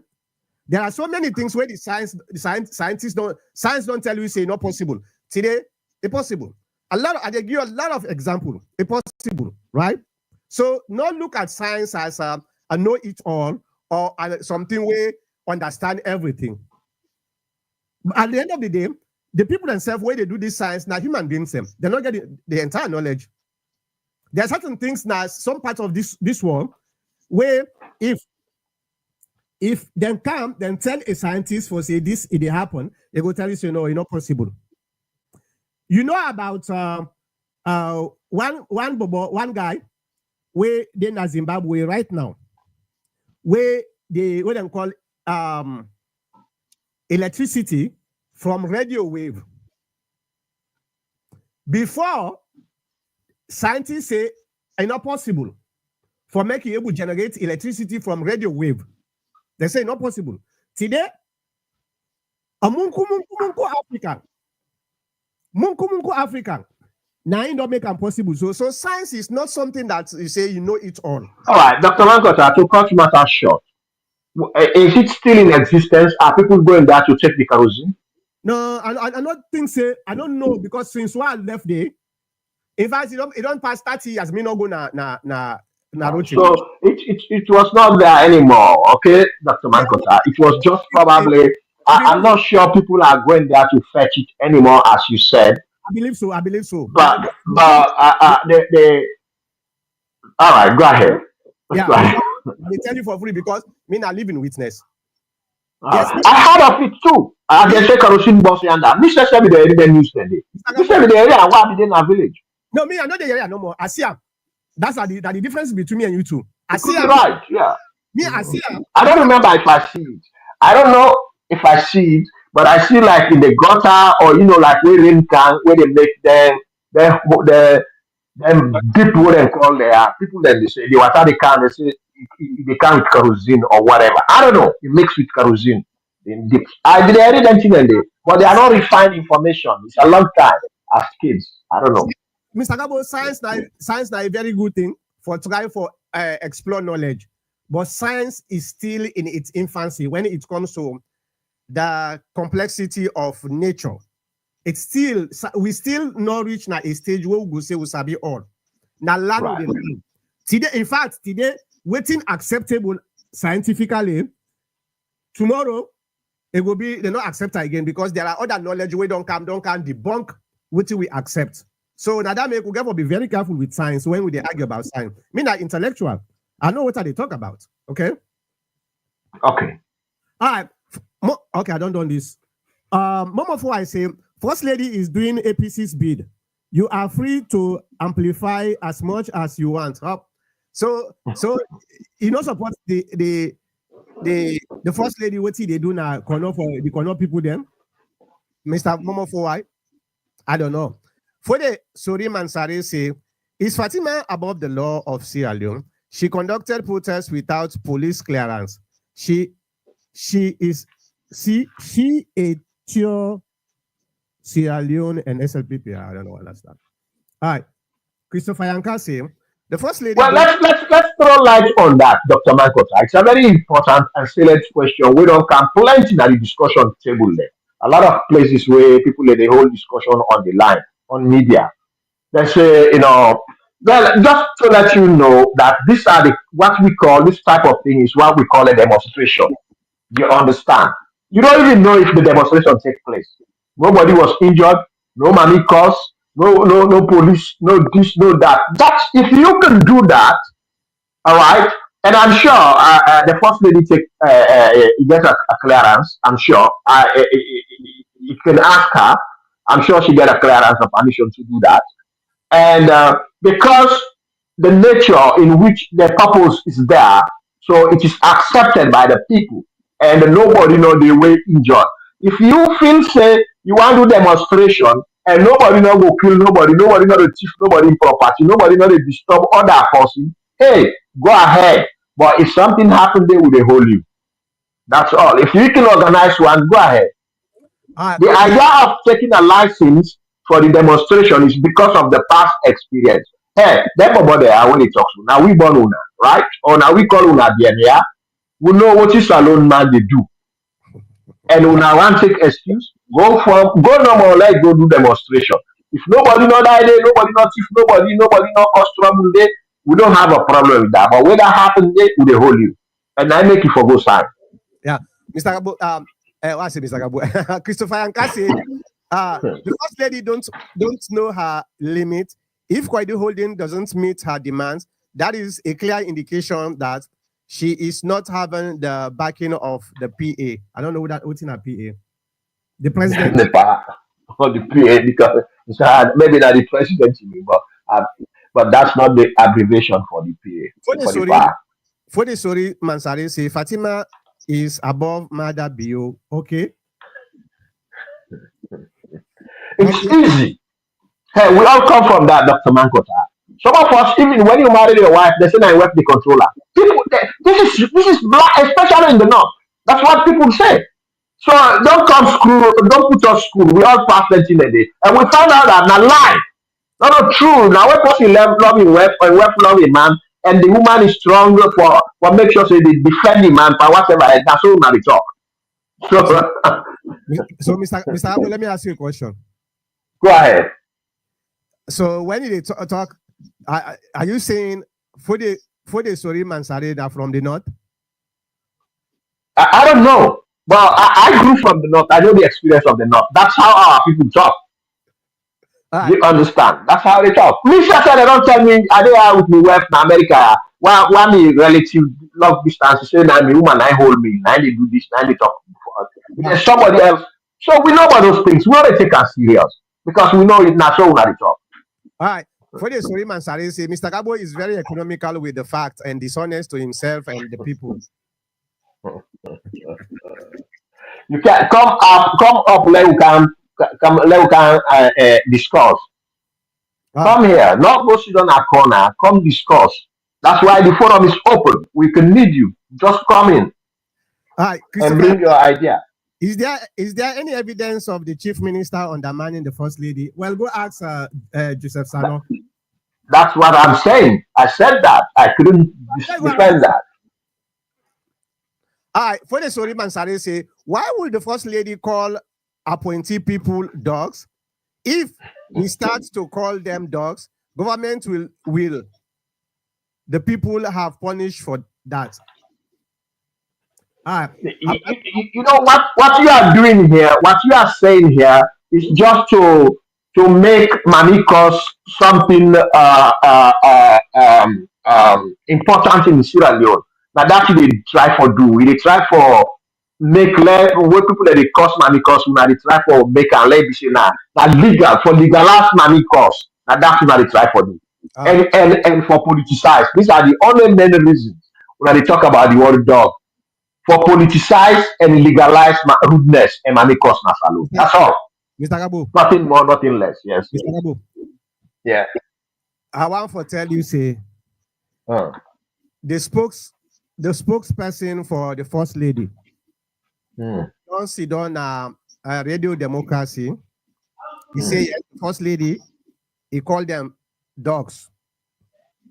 There are so many things where scientists don't tell you say not possible. Today, it's possible. I give you a lot of example. It's possible, right? So not look at science as a know it all or something where understand everything. At the end of the day, the people themselves where they do this science, now human beings them, they're not getting the entire knowledge. There are certain things now, some parts of this world where if them come, then tell a scientist for say this it happen, they go tell you say no, it's not possible. You know about one guy where they in Zimbabwe right now, where they what they call electricity from radio wave. Before scientists say it's not possible for making able to generate electricity from radio wave. They say not possible. Today, a munku African. Now it don't make it possible. So science is not something that you say you know it all. All right, Dr. Mankota, to cut matters short, is it still in existence? Are people going there to take the kerosene? No, I don't think so. I don't know because since I left there, in fact, it don't pass 30 years. Me not go na routine. So it was not there anymore, okay, Dr. Mankota. It was just probably, I'm not sure people are going there to fetch it anymore, as you said. I believe so. But all right, go ahead. Yeah, Go ahead. they tell you for free because me not living witness. Yes, I heard of it too. I me, can say kerosene boss yanda. Me say be the area news today. Mr. Me say Gabo. be the area why be in a village. No, me, I know the area no more. I see am. That the difference between me and you two. I You see could be am. right, yeah. Me, I see am. I But don't remember if I see it. I don't know if I see it, but I see like in the gutter or like where rain can where they make the them deep what they call there. People then they say the water they can they say they can with kerosene or whatever. I don't know. It mixed with kerosene in deep. I did I read anything in there, but they are not refined information. It's a long time as kids. I don't know. Mr. Gabo, science na a very good thing for try for explore knowledge. But science is still in its infancy when it comes to the complexity of nature. It's still we still not reach na a stage where we go say we sabi all. Now land Right. today, in fact, today, waiting acceptable scientifically, tomorrow it will be they not accept again because there are other knowledge we don't come debunk what we accept. So now that make we get to be very careful with science when we they argue about science. Me na intellectual. I know what they talk about. Okay. Okay. All right. Okay, I don't do this. Mama for I say, First Lady is doing APC's bid. You are free to amplify as much as you want. So you know support the First Lady what they do now corner for the corner people them. Mr. Mama for why? I don't know. For the Sori Mansare say, is Fatima above the law of Sierra Leone? She conducted protests without police clearance. She is a pure Sierra Leone and SLPP. I don't know what that's that. All right. Christopher Yanka say the First Lady. Well, let's throw light on that, Dr. Mankota. It's a very important and salient question. We don't come plenty at the discussion table there. A lot of places where people let the whole discussion on the line, on media. They say, well, just to let you know that these are what we call this type of thing is what we call a demonstration. You understand? You don't even know if the demonstration take place. Nobody was injured, no money cost, no police, no this, no that. That's if you can do that, all right. And I'm sure the first lady take get a clearance. I'm sure. You can ask her. I'm sure she get a clearance of permission to do that. And because the nature in which the purpose is there, so it is accepted by the people, and nobody know the way injured. If you feel say you want to do demonstration and nobody know go kill nobody know to thief nobody property, nobody know to disturb other person, hey, go ahead. But if something happen, they will they hold you. That's all. If you can organize one, go ahead. The idea of taking a license for the demonstration is because of the past experience. Hey, them about there when they talk to now we born una, right? Or now we call una yeah. We know what is alone man they do. And una want take excuse, go normal like go do demonstration. If nobody know that day, nobody not if nobody not cause trouble day, we don't have a problem with that. But when that happen day, we they hold you. And I make you for go sign. Yeah, Mr. Gabo, what's it, Mr. Gabo? Christopher Ankasi, the First Lady don't know her limit. If Kwaidu Holding doesn't meet her demands, that is a clear indication that she is not having the backing of the PA. I don't know what's in her PA. The president. The power or the PA because maybe not the president, uh, but that's not the abbreviation for the PA for the power. For the Sori Mansari say Fatima is above Mother Bio. Okay. It's easy. Hey, we all come from that, Dr. Mankota. Some of us, even when you marry your wife, they say I work the controller. People, this is black, especially in the north. That's what people say. So don't come school, don't put us school. We all pass that in a day, and we found out that not lie, not true. Now when person love him wife or wife love a man, and the woman is strong for make sure say they defend the man for whatever. That's all now they talk. So Mr. Abu, let me ask you a question. Go ahead. So when they talk, are you saying for the Sori Mansari that from the north? I don't know. Well, I grew from the north. I know the experience of the north. That's how our people talk. You understand? That's how they talk. Me, sir, they don't tell me I dey out with my wife in America. one me relative long distance say now me woman I hold me, now they do this, now they talk. If Ah, there's somebody else, so we know about those things. We already take us serious because we know it now. So we not talk. all right. For the story, man, Sari say Mr. Gabo is very economical with the facts and dishonest to himself and the people. You can come up. Let we can come. Let we can discuss. Ah, Come here, not go sit on a corner. Come discuss. That's why the forum is open. We can need you. Just come in all right, and Christopher. bring your idea. Is there any evidence of the chief minister undermining the first lady? Well, go ask Joseph Sano. That's what I'm saying. I said that. I couldn't Yeah, go ask. defend that. All right, for the story, man, Sari say, why would the first lady call appointee people dogs? If we start to call them dogs, government will the people have punished for that. All right. You know what you are doing here, what you are saying here is just to make Manicos something important in Sierra Leone. Now that's what they try for do. We they try for make let what people that they cause Manicos now they try for make and let this now legal for legalize Manicos. Now that's what they try for do. All right. And for politicize. These are the only main reasons when they talk about the word dog for politicize and legalize rudeness and manicus nasalo. Mr. That's all. Mr. Gabo, Nothing more, nothing less. Yes. Mr. Gabo, Yeah. I want to tell you, say Uh, the spokesperson for the first lady, mm, don't sit on radio democracy. He say mm. yes, the first lady, he called them dogs.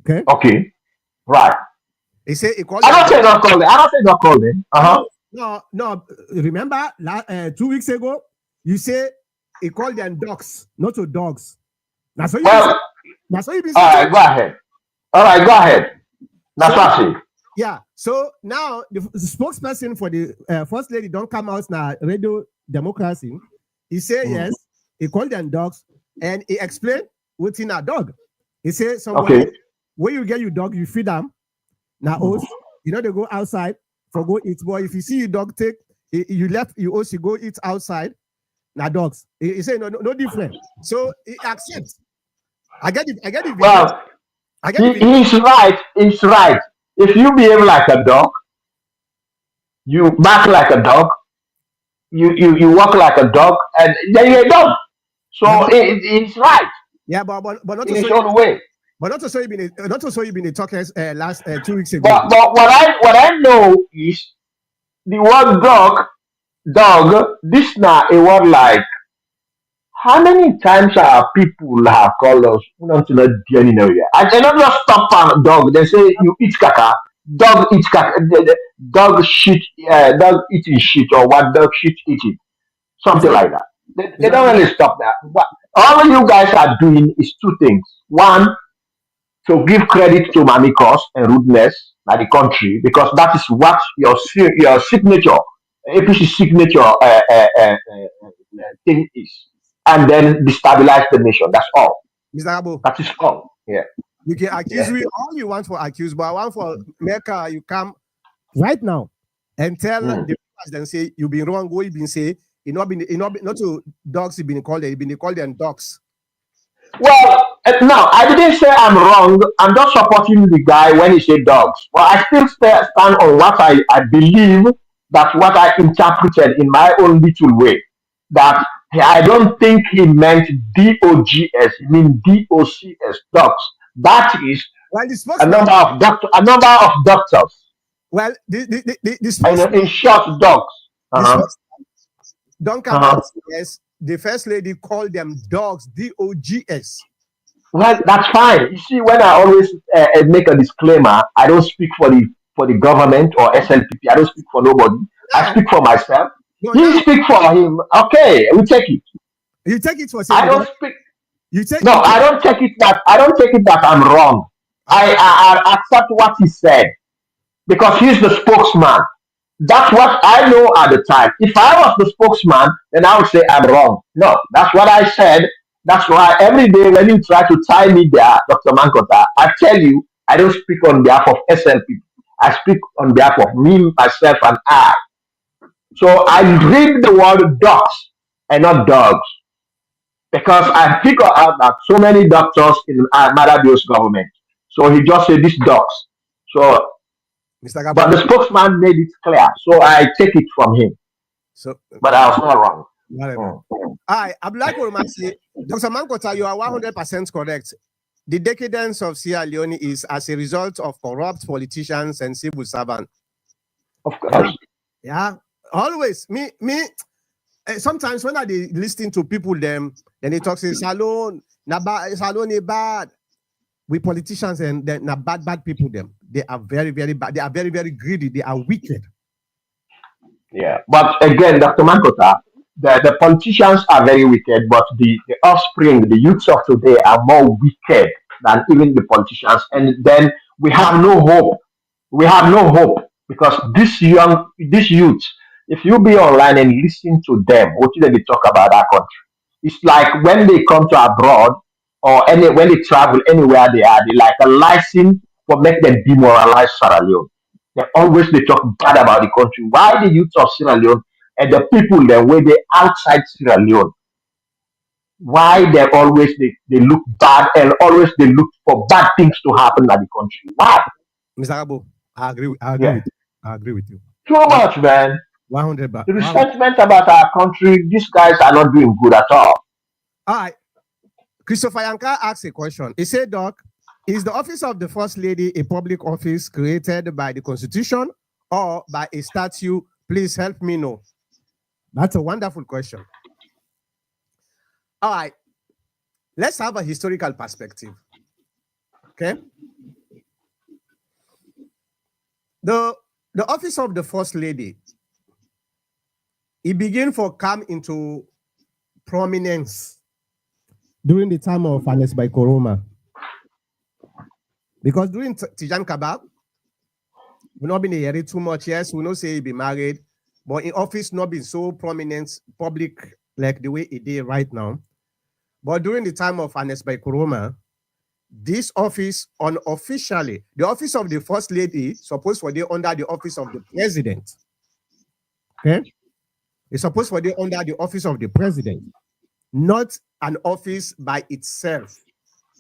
Okay. Okay. Right. He say he called I them don't say dogs. not call it. I don't say not call it. Uh-huh. No. Remember, 2 weeks ago, you say he called them dogs, not to dogs. That's what you been saying. Well, That's what you been all saying. right, go ahead. All right, go ahead. That's So what I say. yeah. So now the spokesperson for the first lady don't come out now radio democracy. He say Mm. yes. He called them dogs and he explained what's in a dog. He say somebody Okay. where you get your dog, you feed them. Now, Mm. they go outside for go eat. Boy, if you see your dog take, you left, you also go eat outside. Now, dogs. He say no different. So he accepts. I get it. I get the video. Well, I get the video. he's right. He's right. If you behave like a dog, you bark like a dog, you walk like a dog, and then you're a dog. Yeah, So it's right yeah, but not in to its show own way. but not to show you been a talkers last 2 weeks ago. But what I know is the word dog. This now a word like how many times our people have called us not to not do any area. And they not just stop on dog. They say you eat caca. Dog eats caca. Dog shit. Dog eating shit or what dog shit eating. Something Mr. like that. They Mr. don't Gabo, really stop that. What all you guys are doing is two things. One, to give credit to Mamikos and rudeness at the country because that is what your signature, APC signature thing is, and then destabilize the nation. That's all. Mr. Gabo, That is all. Yeah, you can accuse yeah. me all you want for accuse, but I want for Mecca, you come right now and tell Mm. the president say you been wrong, what you been say, not to dogs you been called you been called them dogs. Well, no, I didn't say I'm wrong. I'm just supporting the guy when he said dogs. Well, I still stand on what I believe. That's what I interpreted in my own little way. That I don't think he meant DOGS. He mean DOCS, dogs. That is Well, the a spokesman, number of a number of doctors. well, the In short, dogs. the Uh-huh. spokesman don't come out. Uh-huh. Yes, the first lady called them dogs, dogs. Well, that's fine. You see, when I always make a disclaimer, I don't speak for the government or SLPP. I don't speak for nobody. I Now, speak for myself. no, He now speak for him. Okay, we take it. you take it for say I you don't don't speak. you take No, you take I don't take it that I don't take it that I'm wrong. uh, I accept what he said because he's the spokesman. That's what I know at the time. If I was the spokesman, then I would say I'm wrong. No, that's what I said. That's why every day when you try to tie me there, Dr. Mankota, I tell you I don't speak on behalf of SLPP. I speak on behalf of me, myself, and I. So I read the word dogs and not dogs because I figure out that so many doctors in Madabio's government. So he just said these dogs. So, Mr. but Gabo. the spokesman made it clear. So I take it from him. So, But I was not wrong. whatever. Mm. I'd like to say, Dr. Mankota, you are 100% correct. The decadence of Sierra Leone is as a result of corrupt politicians and civil servants. Of course. Yeah. Always. Sometimes when I listening to people, then they talk, say, Salon, Salon is bad. We politicians and then bad people, them. They are very, very bad. They are very, very greedy. They are wicked. Yeah. But again, Dr. Mankota, the politicians are very wicked, but the offspring, the youths of today are more wicked than even the politicians. And then we have no hope. We have no hope because these youths, if you be online and listen to them, what do they talk about our country? It's like when they come to abroad or when they travel anywhere they are, they like a license for make them demoralize Sierra Leone. They talk bad about the country. Why the youth of Sierra Leone and the people there where they outside Sierra Leone? Why they look bad and always they look for bad things to happen in the country? Why? Mr. Gabo, I agree Yeah, with you. I agree with you. too much, man. 100 baht. The resentment about our country, these guys are not doing good at all. All right. Christopher Yanka asked a question. He said, Doc, is the office of the First Lady a public office created by the Constitution or by a statute? Please help me know. That's a wonderful question. All right. Let's have a historical perspective. Okay. The office of the First Lady, it began to come into prominence during the time of Anes by Koroma. Because during Tijan Kabab, we not been here too much. Yes, we not say he be married, but in office not been so prominent, public like the way it did right now. But during the time of Anes by Koroma, this office unofficially, the office of the First Lady, supposed for they under the office of the President. Okay, it's supposed for they under the office of the President, not an office by itself.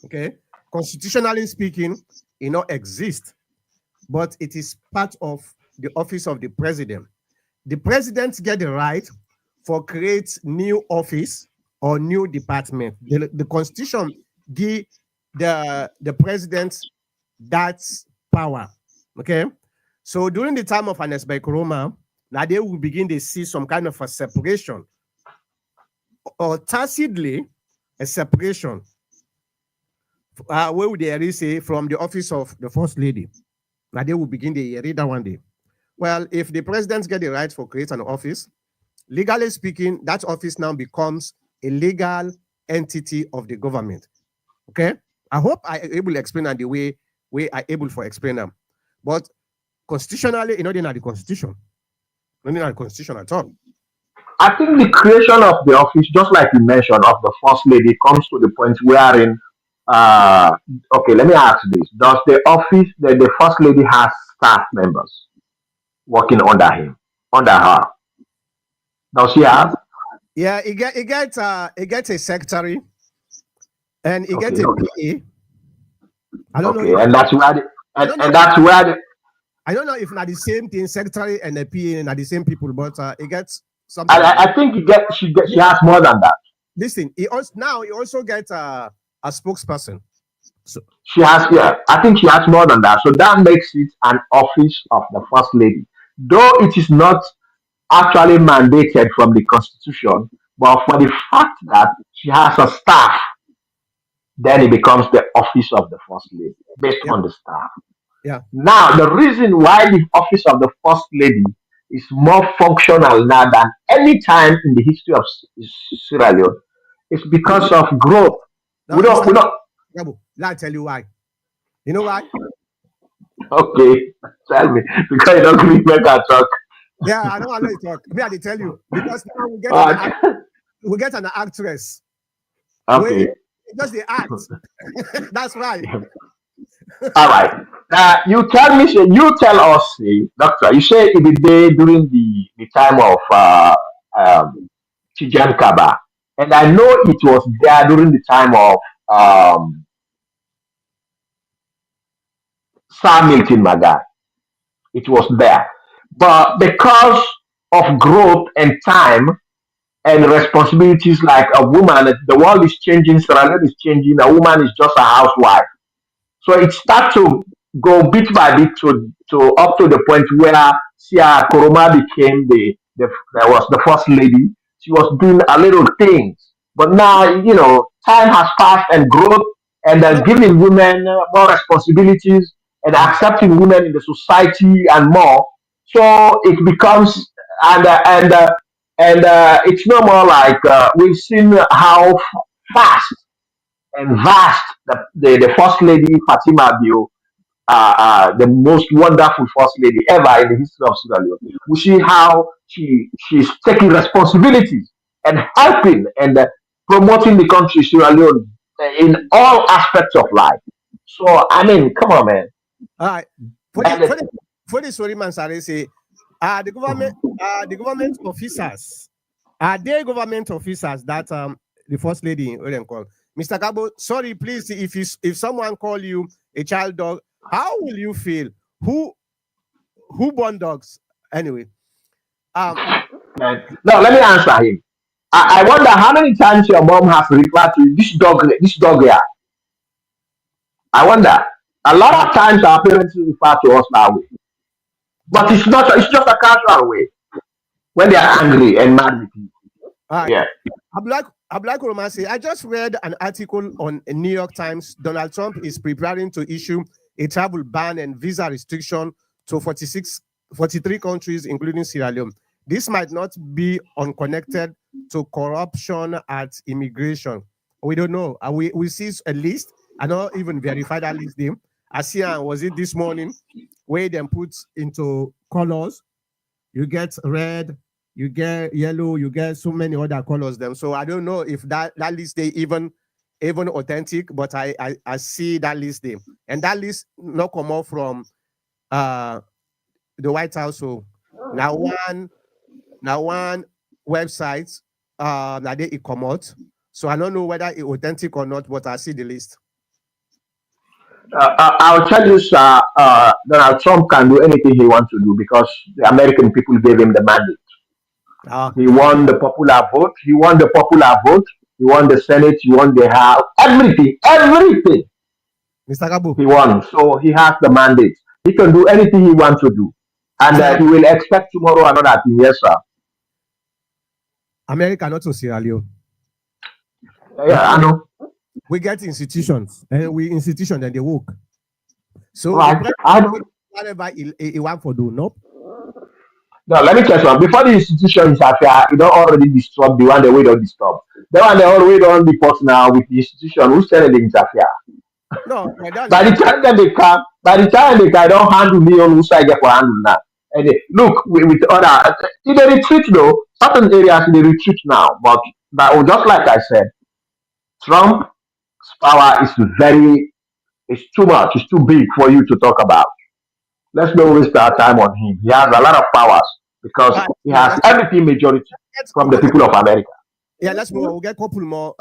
Okay, constitutionally speaking, it not exist, but it is part of the office of the President. The President get the right for create new office or new department. The Constitution give the President that power. Okay, so during the time of Anes by Koroma, now they will begin to see some kind of a separation or tacitly a separation. Where would they say from the office of the First Lady? Now they will begin to read that one day. Well, if the president get the right for create an office, legally speaking, that office now becomes a legal entity of the government. Okay, I hope I able to explain that the way I able to explain them. But constitutionally, not in the constitution, not in the constitution at all. I think the creation of the office, just like you mentioned, of the first lady, comes to the point wherein, uh, okay, let me ask this: does the office, the first lady, has staff members working under her? Does she have? Yeah, it gets a secretary and it gets Okay, a PA. I don't know okay, if and that's where the, I don't know and if that's where the, I don't know if not the same thing, secretary and the PA and are the same people, but it gets something and like I think she has more than that. this thing. He also gets a spokesperson. So She has, yeah, I think she has more than that. So that makes it an office of the first lady, though it is not actually mandated from the constitution, but for the fact that she has a staff, then it becomes the office of the first lady based yeah, on the staff. yeah, Now, the reason why the office of the first lady is more functional now than any time in the history of Sierra Leone is because of growth. now, We Mr. don't, Gabo, let me tell you why. You know why? okay, tell me, because you don't give me make I talk. Yeah, I don't want to talk. Me, I dey tell you because now Uh, we get an actress. okay, We just the act. That's why. All right. You tell me, say, you tell us, say, doctor. You say it the day during the time of Chijan Kaba, and I know it was there during the time of Sir Milton Magai. It was there, but because of growth and time and responsibilities, like a woman, the world is changing, Sierra Leone is changing. A woman is just a housewife. So it started to go bit by bit to up to the point where Sia Koroma became there was the first lady. She was doing a little things, but now time has passed and growth and No, giving women more responsibilities and mm, accepting women in the society and more. So it becomes and it's no more like we've seen how fast and vast the first lady Fatima Bio, the most wonderful first lady ever in the history of Sierra Leone. We see how she's taking responsibilities and helping and promoting the country Sierra Leone in all aspects of life. So I mean, come on, man. all right. For the And for the for the sorry man, sorry, say, the government officers, are they government officers that the first lady call Mr. Gabo? Sorry, please, if someone call you a child dog, how will you feel? Who who born dogs anyway? Um, now let me answer him. I wonder how many times your mom has referred to this dog here. I wonder. A lot uh, of times our parents refer to us that way. But about it's not, it's just a casual way when they are angry and mad with you. all right. Yeah. Ablack Romance, I just read an article on a New York Times. Donald Trump is preparing to issue a travel ban and visa restriction to 43 countries, including Sierra Leone. This might not be unconnected to corruption at immigration. We don't know. We see a list. I don't even verify that list name. I see, was it this morning, where them put into colors, you get red, you get yellow, you get so many other colors them. So I don't know if that list they even authentic, but I see that list there. And that list not come out from uh the White House. So now one website that they it come out. So I don't know whether it authentic or not, but I see the list. I'll tell you, sir, Donald Trump can do anything he wants to do because the American people gave him the mandate. Ah, He won the popular vote. He won the popular vote. He won the Senate. He won the House. Everything, everything Mr. Gabo, he won. So he has the mandate. He can do anything he wants to do. And Mr. he Gabo, will expect tomorrow another thing. Yes, sir. America not to Sierra Leone. Yeah, I know. We get institutions, and we institution and they work. So the Right. president I know. whatever he want for do, nope. Now, let me tell you something. Before the institution is affair, you don't already disturb the one they way don't disturb. The one they already don't deport now with the institution who's telling them it's affair. No, I don't By the like time that they come, by the time they can, don't handle me on who's I get for handle now. And look, with other, in the retreat though, certain areas in the retreat now, but just like I said, Trump's power is it's too much, it's too big for you to talk about. Let's not waste our time on him. He has a lot of powers because all right, he yeah, has everything majority from the okay, people of America. yeah, let's move on. We'll get a couple more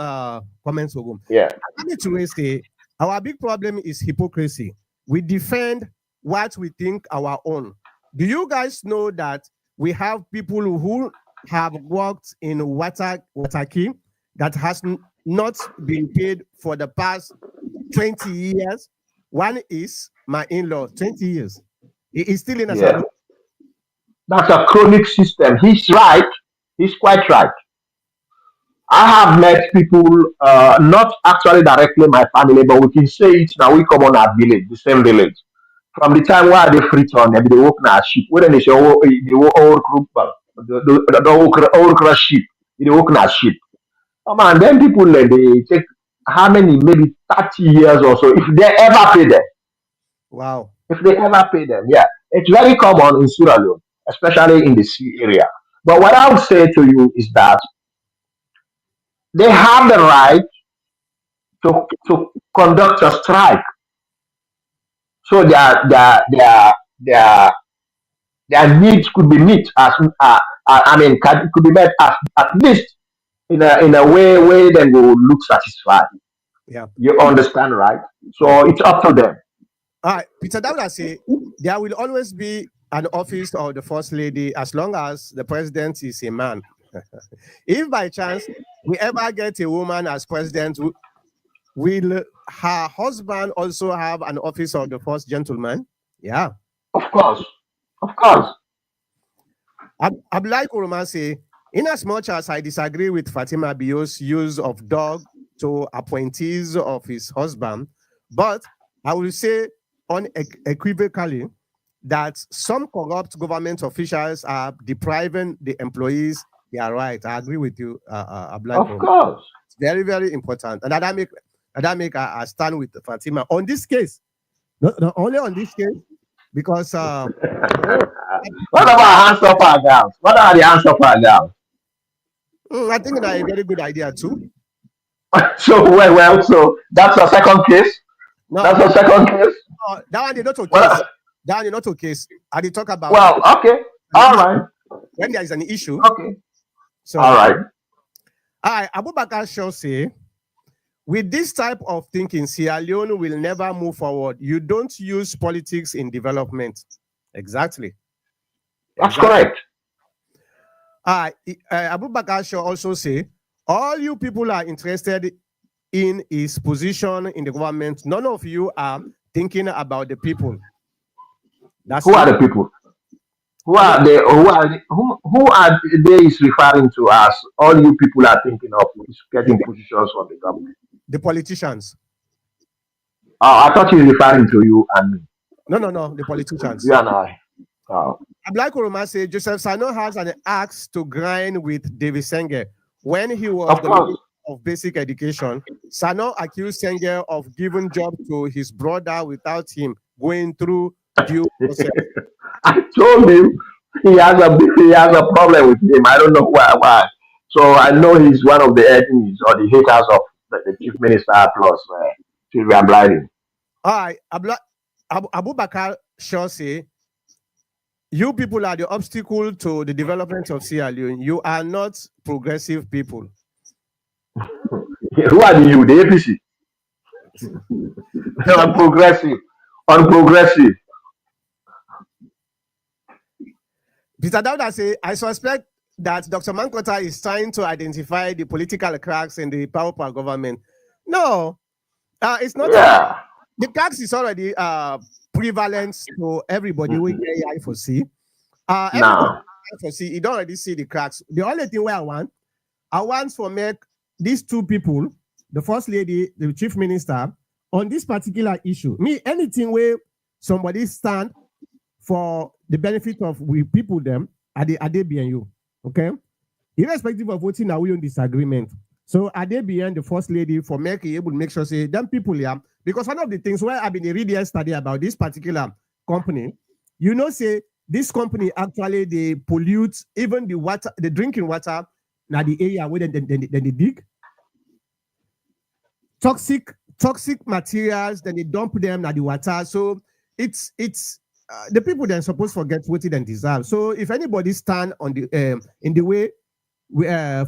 comments. We'll go. Yeah. I need to say our big problem is hypocrisy. We defend what we think our own. Do you guys know that we have people who have worked in Wataki that has not been paid for the past 20 years? One is my in-law, 20 years. He is still in Yeah. Asado. That's a chronic system. He's right. He's quite right. I have met people, not actually directly my family, but we can say it now. We come on our village, the same village. From the time where they free on them, they work now sheep. When they say they work all group, the work sheep, they work now sheep. Oh man, then people they take how many, maybe 30 years or so, if they ever pay them. Wow. If they ever pay them, yeah. It's very common in Sierra Leone, especially in the sea area. But what I would say to you is that they have the right to conduct a strike. So their their needs could be met as could be met as at least in a way where they will look satisfied. Yeah. You understand, right? Yeah. So it's up to them. All right. Peter Dawda say there will always be an office of the first lady as long as the president is a man. If by chance we ever get a woman as president, will her husband also have an office of the first gentleman? Yeah. Of course, of course. Abdullah Kuruma say, in as much as I disagree with Fatima Bio's use of dog to appointees of his husband, but I will say unequivocally that some corrupt government officials are depriving the employees their right. I agree with you, Abdullah Of Kuruma. course. It's very, very important. And that make I stand with Fatima on this case. Not only on this case, because What about hands up our gals? What are the hands up our gals? I think that's a very good idea too. So so that's a second case. No, That's a second case. that one they not a case. Well, That one they not a case. I did talk about well, okay, all right, when there is an issue. okay, So, all right. Abu Bakar Shaw say, with this type of thinking, Sierra Leone will never move forward. You don't use politics in development. Exactly. That's correct. Abu Bakar Shaw also say, all you people are interested in his position in the government. None of you are thinking about the people. That's Who are the people? Who are they? Who are they is referring to as all you people are thinking of is getting positions from the government? the politicians. Oh, I thought he was referring to you and me. No, the politicians. You and I. Oh. Abdullah Kuruma say Joseph Sano has an axe to grind with David Senge. When he was Of the course. Minister of Basic Education, Sano accused Senge of giving job to his brother without him going through due process. I told him he has a problem with him. I don't know why. So I know he's one of the enemies or the haters of the chief minister plus Sylvia Blyden. All right, Abu Bakar Shaw say, you people are the obstacle to the development of Sierra Leone. You are not progressive people. Who are you? The APC. Unprogressive. Unprogressive. Peter Dawda say, I suspect that Dr. Mankota is trying to identify the political cracks in the power government. No, it's not. Yeah. The cracks is already prevalent to everybody. We AI foresee. Everybody Now. foresee. You don't already see the cracks. The only thing where I want for make these two people, the first lady, the chief minister, on this particular issue. Me, anything where somebody stand for the benefit of we people them, are they behind you? Okay? Irrespective of voting, are we on disagreement? So are they behind the first lady for making able to make sure say them people here? Because one of the things where I've been reading a study about this particular company, say this company actually they pollute even the water, the drinking water, now the area where they dig. Toxic materials, then they dump them na the water. So it's the people then supposed to forget what it and deserve. So if anybody stand on the in the way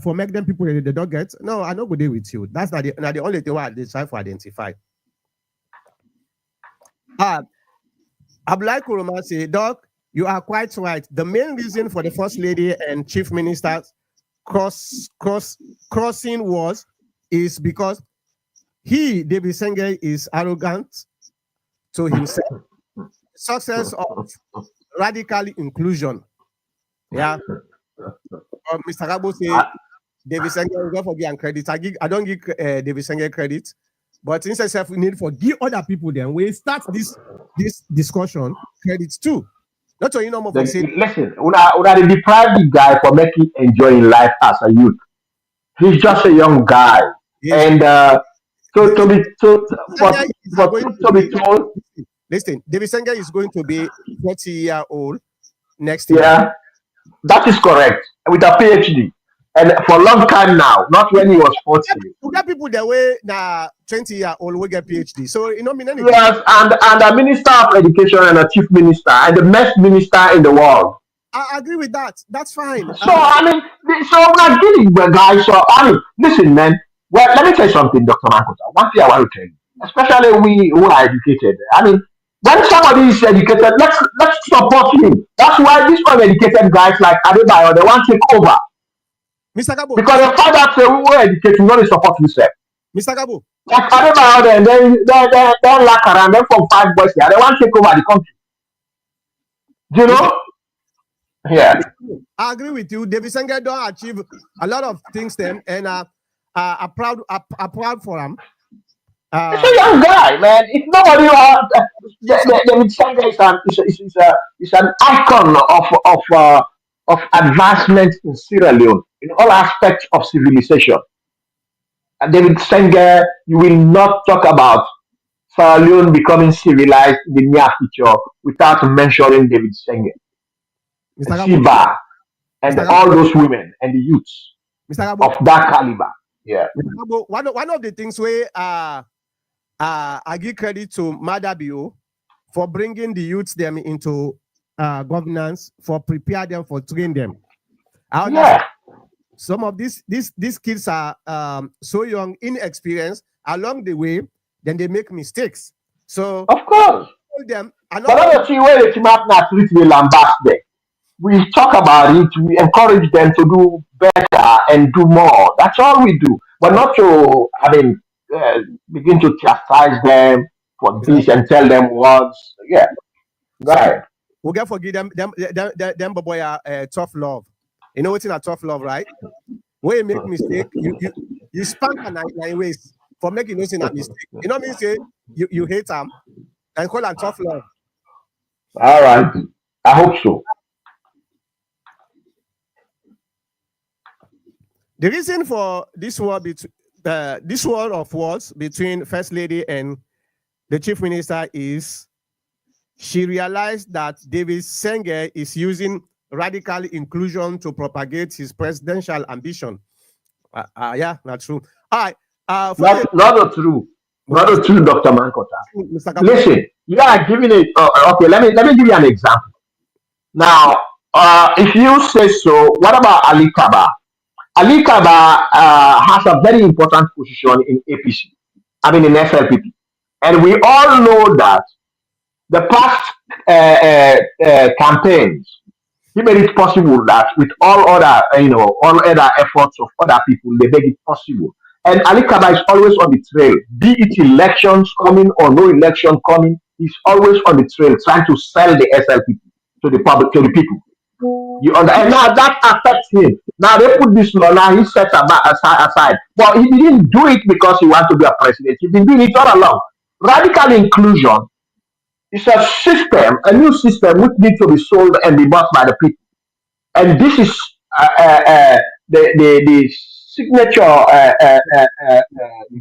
for make them people they don't get, no, I not go there with you. That's not the only thing I try to identify. Abdullah Kuruma say, Doc, you are quite right. The main reason for the first lady and chief minister crossing is because David Senge, is arrogant to himself. Success of radical inclusion. Yeah. Mr. Rabo say David Senge will go for give credit. I don't give David Senge credit, but instead we need for give other people then we start this discussion credits too. Not so more for say. Listen, una deprive the guy for making enjoying life as a youth. He's just a young guy. Yes. And to be told. Listen, David Senge is going to be 40-year-old next year. Yeah, that is correct. With a PhD. And for a long time now, not when he was 40. You get people the way now 20-year-old will get PhD. So you know mean anything. Yes, and a minister of education and a chief minister and the best minister in the world. I agree with that. That's fine. So I mean, so we're dealing with guys. So I mean, listen, man. Well, let me tell you something, Dr. Mankota. One thing I want to tell you, especially we who are educated. I mean, when somebody is educated, let's support him. That's why these uneducated guys like Adebayo, they want to take over. Mr. Gabo. Because the fact that we were educated, we want to support himself. Mr. Gabo. Like Adebayo, and then lack around them from 5 boys here. They want to take over the country. Do you know? Yeah. I agree with you. David Senga don't achieve a lot of things then, and I'm proud for him. He's a young guy, man. If nobody David Senga is an icon of advancement in Sierra Leone in all aspects of civilization. And David Senga, you will not talk about Sierra Leone becoming civilized in the near future without mentioning David Senga, Siba, and all those women and the youths of that caliber. Yeah. One of the things where I give credit to Mada Bio for bringing the youths them into governance, for prepare them, for train them. Yeah. Some of these kids are so young, inexperienced. Along the way, then they make mistakes. So of course, them. Another thing where the team now treat me lambast we talk about it, we encourage them to do better and do more. That's all we do, but not to, begin to chastise them for this and tell them words. Yeah, go ahead. We'll get forgive them boy tough love. You know what's in a tough love, right? When you make mistake, you spank a 9 ways for making nothing a mistake. You know what I mean? Say you hate them and call them tough love. All right, I hope so. The reason for this war of words between First Lady and the Chief Minister is she realized that David Senga is using radical inclusion to propagate his presidential ambition. Yeah, not true. All right. Not true. Not true, Dr. Mankota. Listen, you are giving it. Okay, let me give you an example. Now, if you say so, what about Ali Kaba? Ali Kaba has a very important position in APC, in SLPP. And we all know that the past campaigns, he made it possible that with all other efforts of other people, they make it possible. And Ali Kaba is always on the trail, be it elections coming or no election coming, he's always on the trail trying to sell the SLPP to the public, to the people. And now that affects him. Now they put this law, now he sets aside. But he didn't do it because he wants to be a president. He's been doing it all along. Radical inclusion is a system, a new system which needs to be sold and be bought by the people. And this is the signature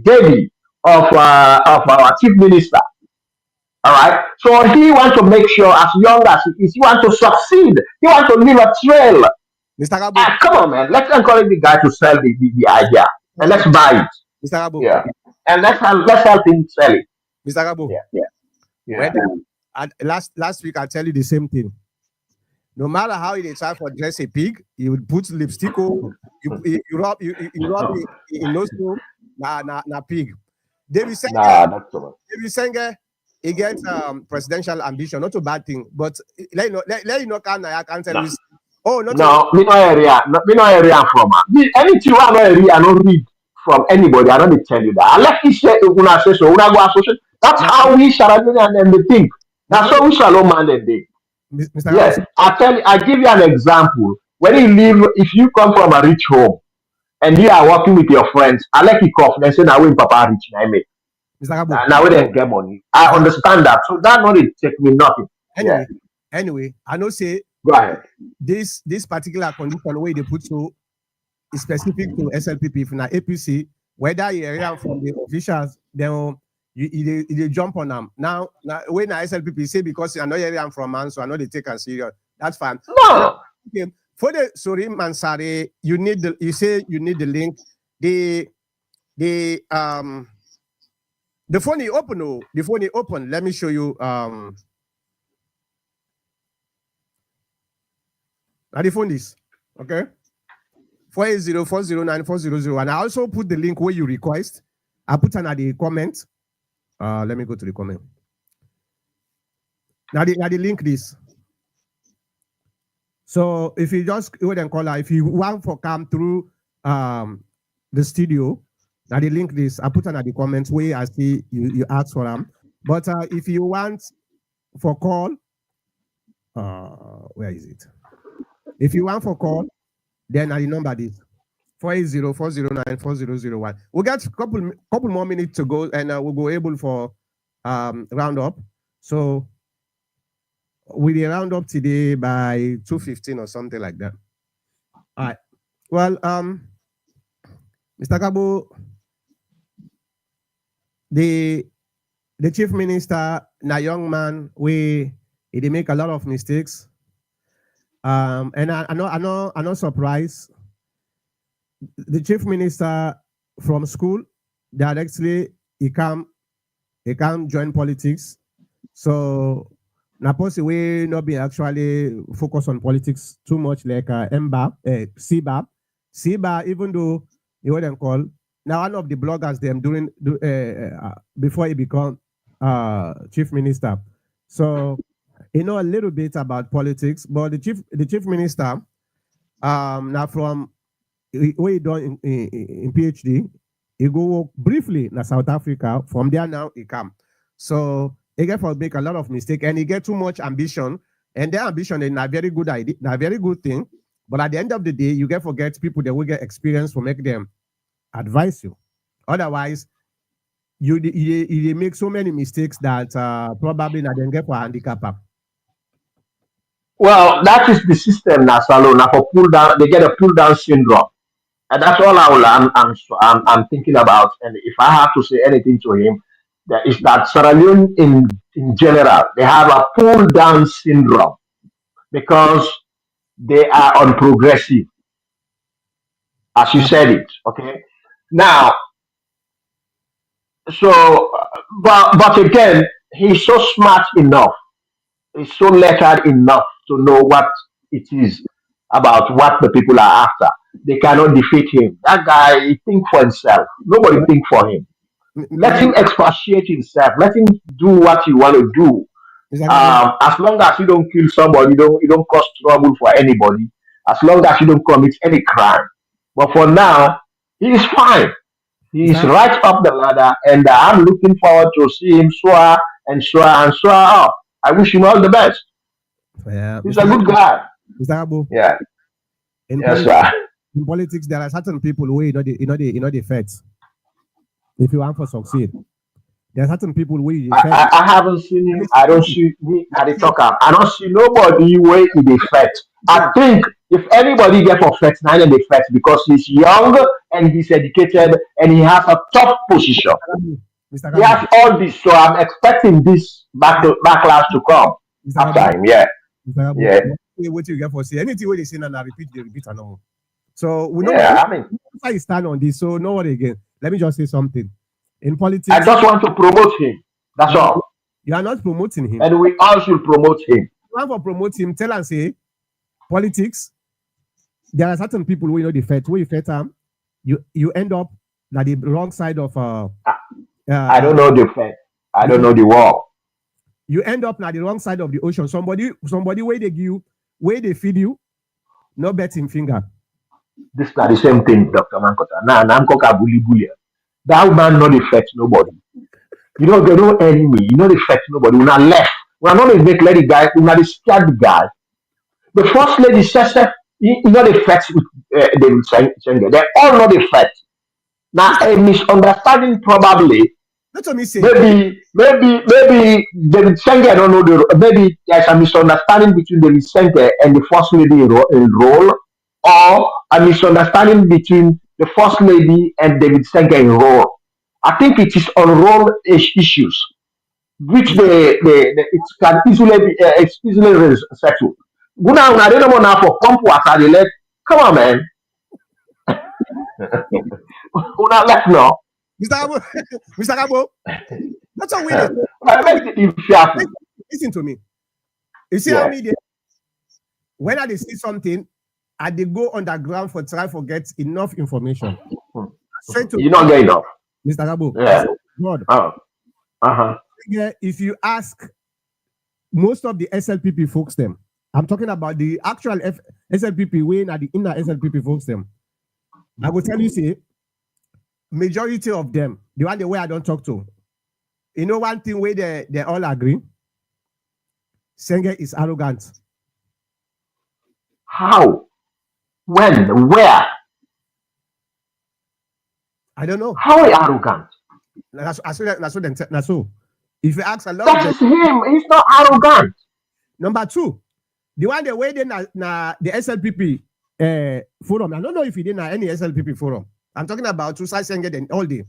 baby of our chief minister. All right. So he wants to make sure, as young as he is, he wants to succeed. He wants to leave a trail. Mr. Gabo. Come on, man. Let's encourage the guy to sell the idea, and let's buy it. Mr. Gabo. Yeah. And let's help him sell it. Mr. Gabo. Yeah. Last week I tell you the same thing. No matter how they try for dress a pig, you would put lipstick on, you rub it in nose na pig. David Senga, he gets presidential ambition, not a bad thing, but let you know I can't tell you. Oh no, me no area from anything I no area I don't read from anybody. I don't tell you that. Unless he say una say so, una go associate. That's how we Sharadin and they think. That's how we Shalom man and they. Yes, I give you an example. When you live, if you come from a rich home and you are working with your friends, I like you cough and say now when Papa rich now me. Now we don't get money. I understand that. So that not it take me nothing. Anyway, I know say go ahead. This particular condition where they put so is specific to SLPP if na APC, whether you hear from the officials, then you jump on them. Now when SLPP say because I know hearing from man, so I know they take us serious. That's fine. No. Okay. For the Suri Mansari, you need the you say you need the link. The the um the phone is open. Oh, the phone is open. Let me show you. Now the phone is okay. 480-409-4001. I also put the link where you request. I put another comment. Let me go to the comment. Now the link this. So if you just go and call her, if you want for come through the studio, now the link this. I put another comments where I see you ask for them. But if you want for call, where is it? If you want for call, then the number is 480-409-4001. We got a couple more minutes to go, and we'll go able for round up. So we round up today by 2:15 or something like that. All right. Well, Mr. Kabo, the chief minister, na young man, he make a lot of mistakes. And I'm not surprised. The chief minister from school directly he can't join politics. So Naposi will not be actually focused on politics too much like CBAB. CBAB, even though you wouldn't call now one of the bloggers them during before he become chief minister. So he know a little bit about politics, but the chief minister now from where he done in PhD, he go work briefly in South Africa. From there now he come. So he get for make a lot of mistake and he get too much ambition. And their ambition is not very good idea, not very good thing. But at the end of the day, you get forget people that will get experience for make them advise you. Otherwise, you make so many mistakes that probably not then get for handicap. Well, that is the system now, Salo. Now for pull down, they get a pull down syndrome. And that's all I'm thinking about. And if I have to say anything to him, that is that Sierra Leone in general, they have a pull down syndrome because they are unprogressive, as you said it. Okay. Now, so, but again, he's so smart enough, he's so lettered enough to know what it is about what the people are after. They cannot defeat him. That guy, he think for himself. Nobody think for him. Let him expatiate himself. Let him do what he want to do. As long as you don't kill somebody, you don't cause trouble for anybody. As long as you don't commit any crime. But for now, he is fine. He is right up the ladder, and I'm looking forward to see him soar and soar and soar up. I wish him all the best. Yeah, He's a good guy. Mr. Abu, Yeah. in, Yes, politics, sir. in politics, there are certain people who the facts. If you want to succeed, there are certain people who the facts. I haven't seen him. I don't see me at the talker. I don't see nobody where he defect. I think if anybody get for flex, now they flex because he's young and he's educated and he has a top position. Mr. He has all this, so I'm expecting this backlash to come after him. Yeah, yeah, What you get for say anything where they say and I repeat, they repeat and all. So we know yeah. I mean, how you stand on this. So no worry again. Let me just say something. In politics, I just want to promote him. That's all. You are not promoting him. And we all should promote him. You want to promote him, tell and say politics. There are certain people who the fed, where you fed you end up at the wrong side of I don't know the fact. I don't know the war. You end up at the wrong side of the ocean. Somebody where they give you, where they feed you, no betting finger. This is not the same thing, Dr. Mankota. Now, Namkoka bully bully. That man not affect nobody. You know, they no enemy. You know, they affect nobody. We're not left. We're not a make lady guy. We're not a scared guy. The first lady says that you know the facts with David Senga. They're all not the facts. Now a misunderstanding probably. Let me say. Maybe David Senga don't know maybe there's a misunderstanding between David Senga and the first lady in role, or a misunderstanding between the first lady and David Senga in role. I think it is on role issues, which it can easily be it's easily settled. Guna una dey no more now for pump water dey let. Come on, man. Una let no. Mr. Gabo, Mr. Gabo, that's how we did. I make it fiafu. Listen to me. You see how me dey when I dey see something, I dey go underground for try for get enough information. Straight to You don't get enough. Mr. Gabo. Yeah. God. Uh-huh. Yeah, if you ask most of the SLPP folks them, I'm talking about the actual SLPP way and the inner SLPP folks them. I will tell you, say, majority of them, the one the way I don't talk to, you know one thing where they all agree, Senge is arrogant. How? When? Where? I don't know. How are you arrogant? So if you ask a lot That is him. He's not arrogant. Number two, the one the way they na the SLPP forum. I don't know if he did any SLPP forum. I'm talking about Tusa Senge and all day.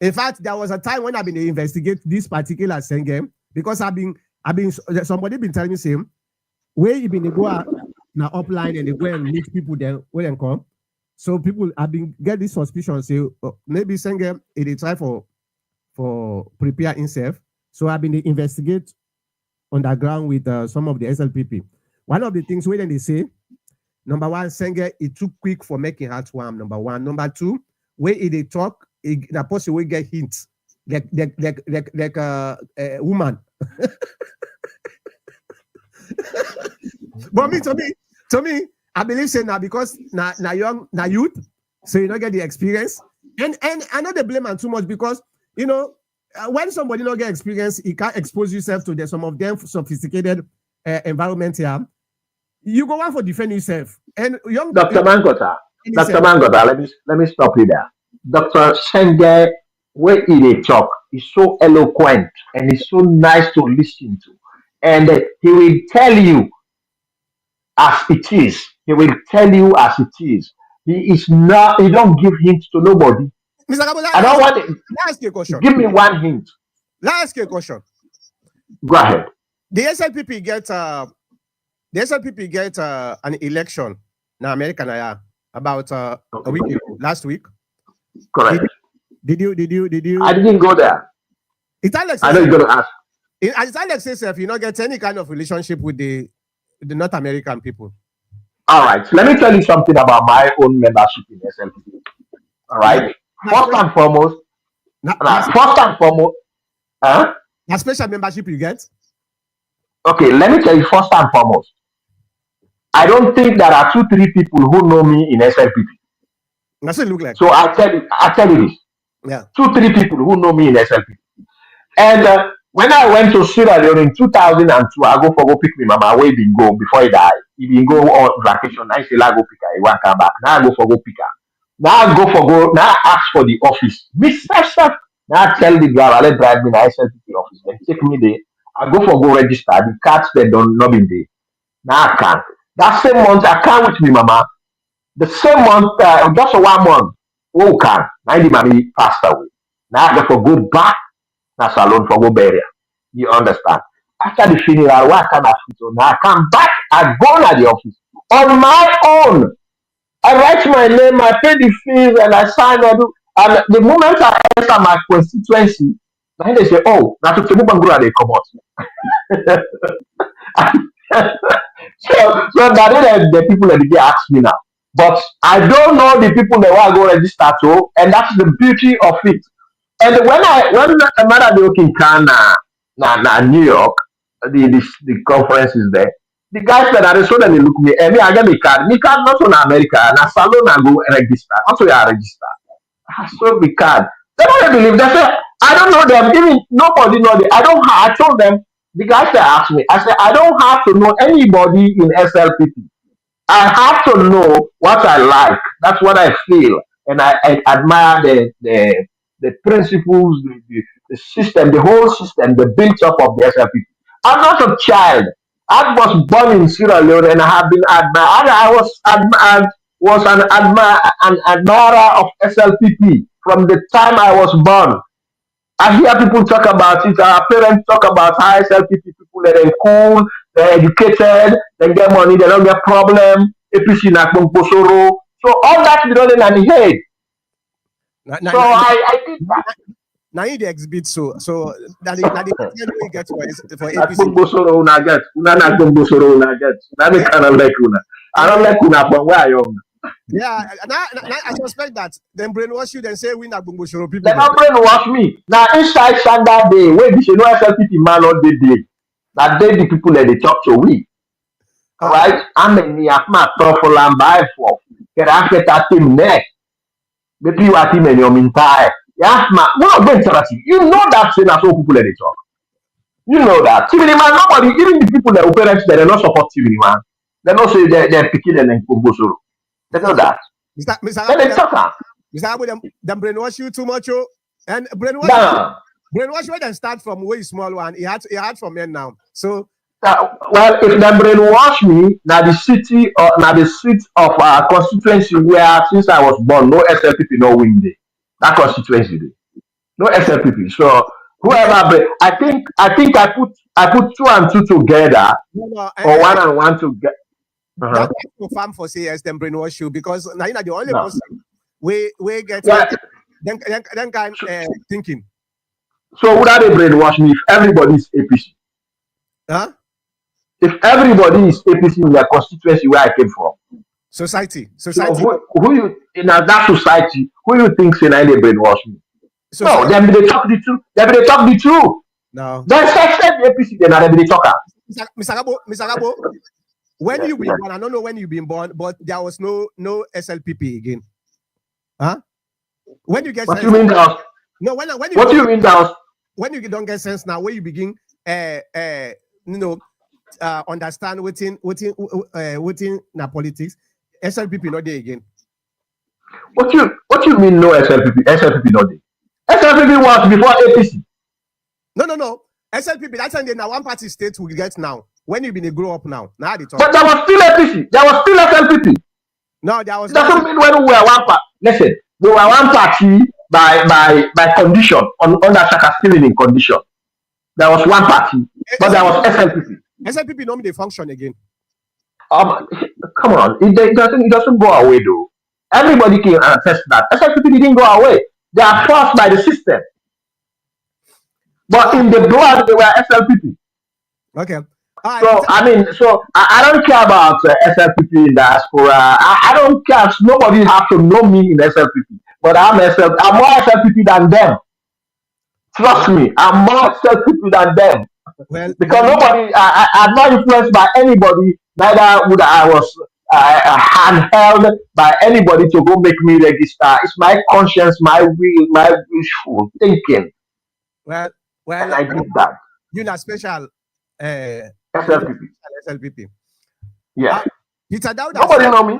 In fact, there was a time when I've been investigate this particular Senge because I've been somebody been telling me same where you been go now upline and they go and meet people then where they come. So people have been get this suspicion say maybe Senge they try for prepare himself. So I've been investigate underground with some of the SLPP. One of the things where they say, number one, Senge it too quick for making heartworm. Number one, number two, where they talk, the person will get hints like a woman. But to me, I believe say now because now young, now youth, so you don't get the experience. And I know they blame him too much because you know when somebody don't get experience, he can't expose yourself to some of them sophisticated environment here. You go on for defend yourself. And young Dr. Mangota, let me stop you there. Dr. Senge, where he talk, is so eloquent and he's so nice to listen to. And he will tell you as it is. He will tell you as it is. He don't give hints to nobody. Mr. Gabo, I don't want it. Let me ask you a question. Give me one hint. Let me ask you a question. Go ahead. The SLPP get an election in America about a week ago, last week. Correct. Did you? I didn't go there. It's Alex. I know you're gonna ask. As Alex says, if you not get any kind of relationship with the North American people. All right. So let me tell you something about my own membership in SLPP. All right. First and foremost, huh? A special membership you get? Okay, let me tell you first and foremost. I don't think there are 2-3 people who know me in SLPP. That's what it look like. So I tell you this. Yeah. 2-3 people who know me in SLPP. And when I went to Sierra Leone in 2002, I go pick me mama where he been go before he died. He been go on vacation. I say I go pick her. He want come back. Now I go pick her. Now I ask for the office. Now I tell the driver, let drive me to SLPP office. Then take me there. I go register. The cards they don't not been there. Now I can't. That same month I can't with me mama. The same month, just 1 month, can. Now the mommy passed away. Now I got to go back na salon for go burial. You understand? After the funeral, what kind of hospital? Now I come back, I go to the office on my own. I write my name, I pay the fees, and I sign. And the moment I enter my constituency, then they say, "Oh, that's to Bangura they come out." so that is the people that they ask me now. But I don't know the people that want to go register to, and that's the beauty of it. And when Mother Milk in New York, the conference is there. The guys that are so that they look me, and me I get my card. My card not on America, na salon I go register. Also I register. I saw the card. They don't believe. They say I don't know them. Even nobody know them. I told them the guys that asked me. I said I don't have to know anybody in SLPP. I have to know what I like. That's what I feel, and I admire the principles, the system, the whole system, the built up of the SLPP. I'm not a child. I was born in Sierra Leone, and I have been admired. Was an admirer of SLPP from the time I was born. I hear people talk about it. Our parents talk about how SLPP people are cool, they're educated, they get money, they don't get problem. APC na Kposoro. So all that be running on the head. So I did that. Now you the exhibit so that you get for APC. Kposoro una get. Una na Kposoro una get. That me kind of like una. I don't like una from where I am. Yeah, now I suspect that them brainwash you, then say we not Bumbo Shoro people. They not brainwash me. Now inside Sunday day, where you know SLPP man all the day. That they the people that they talk to we. Right? I'm in the Afma Truffle and buy for. Get after that team next. The people are team in your entire. Yeah, no, don't tell us. You know that saying as all people that they talk. You know that. TV man, nobody, even the people that who parents that they not support TV man. They not say they're picking and Kposoro. They know that. Then they talk. Mr. them brainwash you too much, and brainwash where they start from way small one. He had from here now. So well, if them brainwash me, now the city or now the seat of our constituency where since I was born, no SLPP no win there. That constituency there. No SLPP. So whoever I think I put 2 and 2 together or 1 and 1 together. That's no farm for CS them brainwash you because now you know the only person we get then kind thinking. So would they brainwash me if everybody is APC? Huh? If everybody is APC in their constituency where I came from. Society. So who you in that society, who you think say they brainwash me? No, them they talk the truth. They talk the truth. No. Then say the APC, then they talk. Mr. Gabo, when you been born, I don't know when you been born, but there was no SLPP again. Huh? When you get what sense, you mean that? No, when you what do you mean that? When you don't get sense now, when you begin understand within na politics, SLPP not there again. What you mean no SLPP? SLPP not there. SLPP was before APC. No. SLPP, that's when they now one party state will get now. When you been grow up now they talk. But there was still APC. There was still SLPP. No, there was. Doesn't mean when we were one party. Listen, we were one party by condition under Shaka still in condition. There was one party, but there was SLPP. SLPP normally they function again. Come on, it doesn't go away though. Everybody can attest that SLPP didn't go away. They are forced by the system. But in the blood, they were SLPP. Okay. So I don't care about SLPP in diaspora. I don't care. Nobody has to know me in SLPP. But I'm more SLPP than them. Trust me, I'm more SLPP than them. Well, because nobody, I'm not influenced by anybody. Neither would I was handheld by anybody to go make me register. It's my conscience, my will, my wishful thinking. Well, and I did that. You're not special. SLPP. Yeah. Peter Dauda. Nobody know me.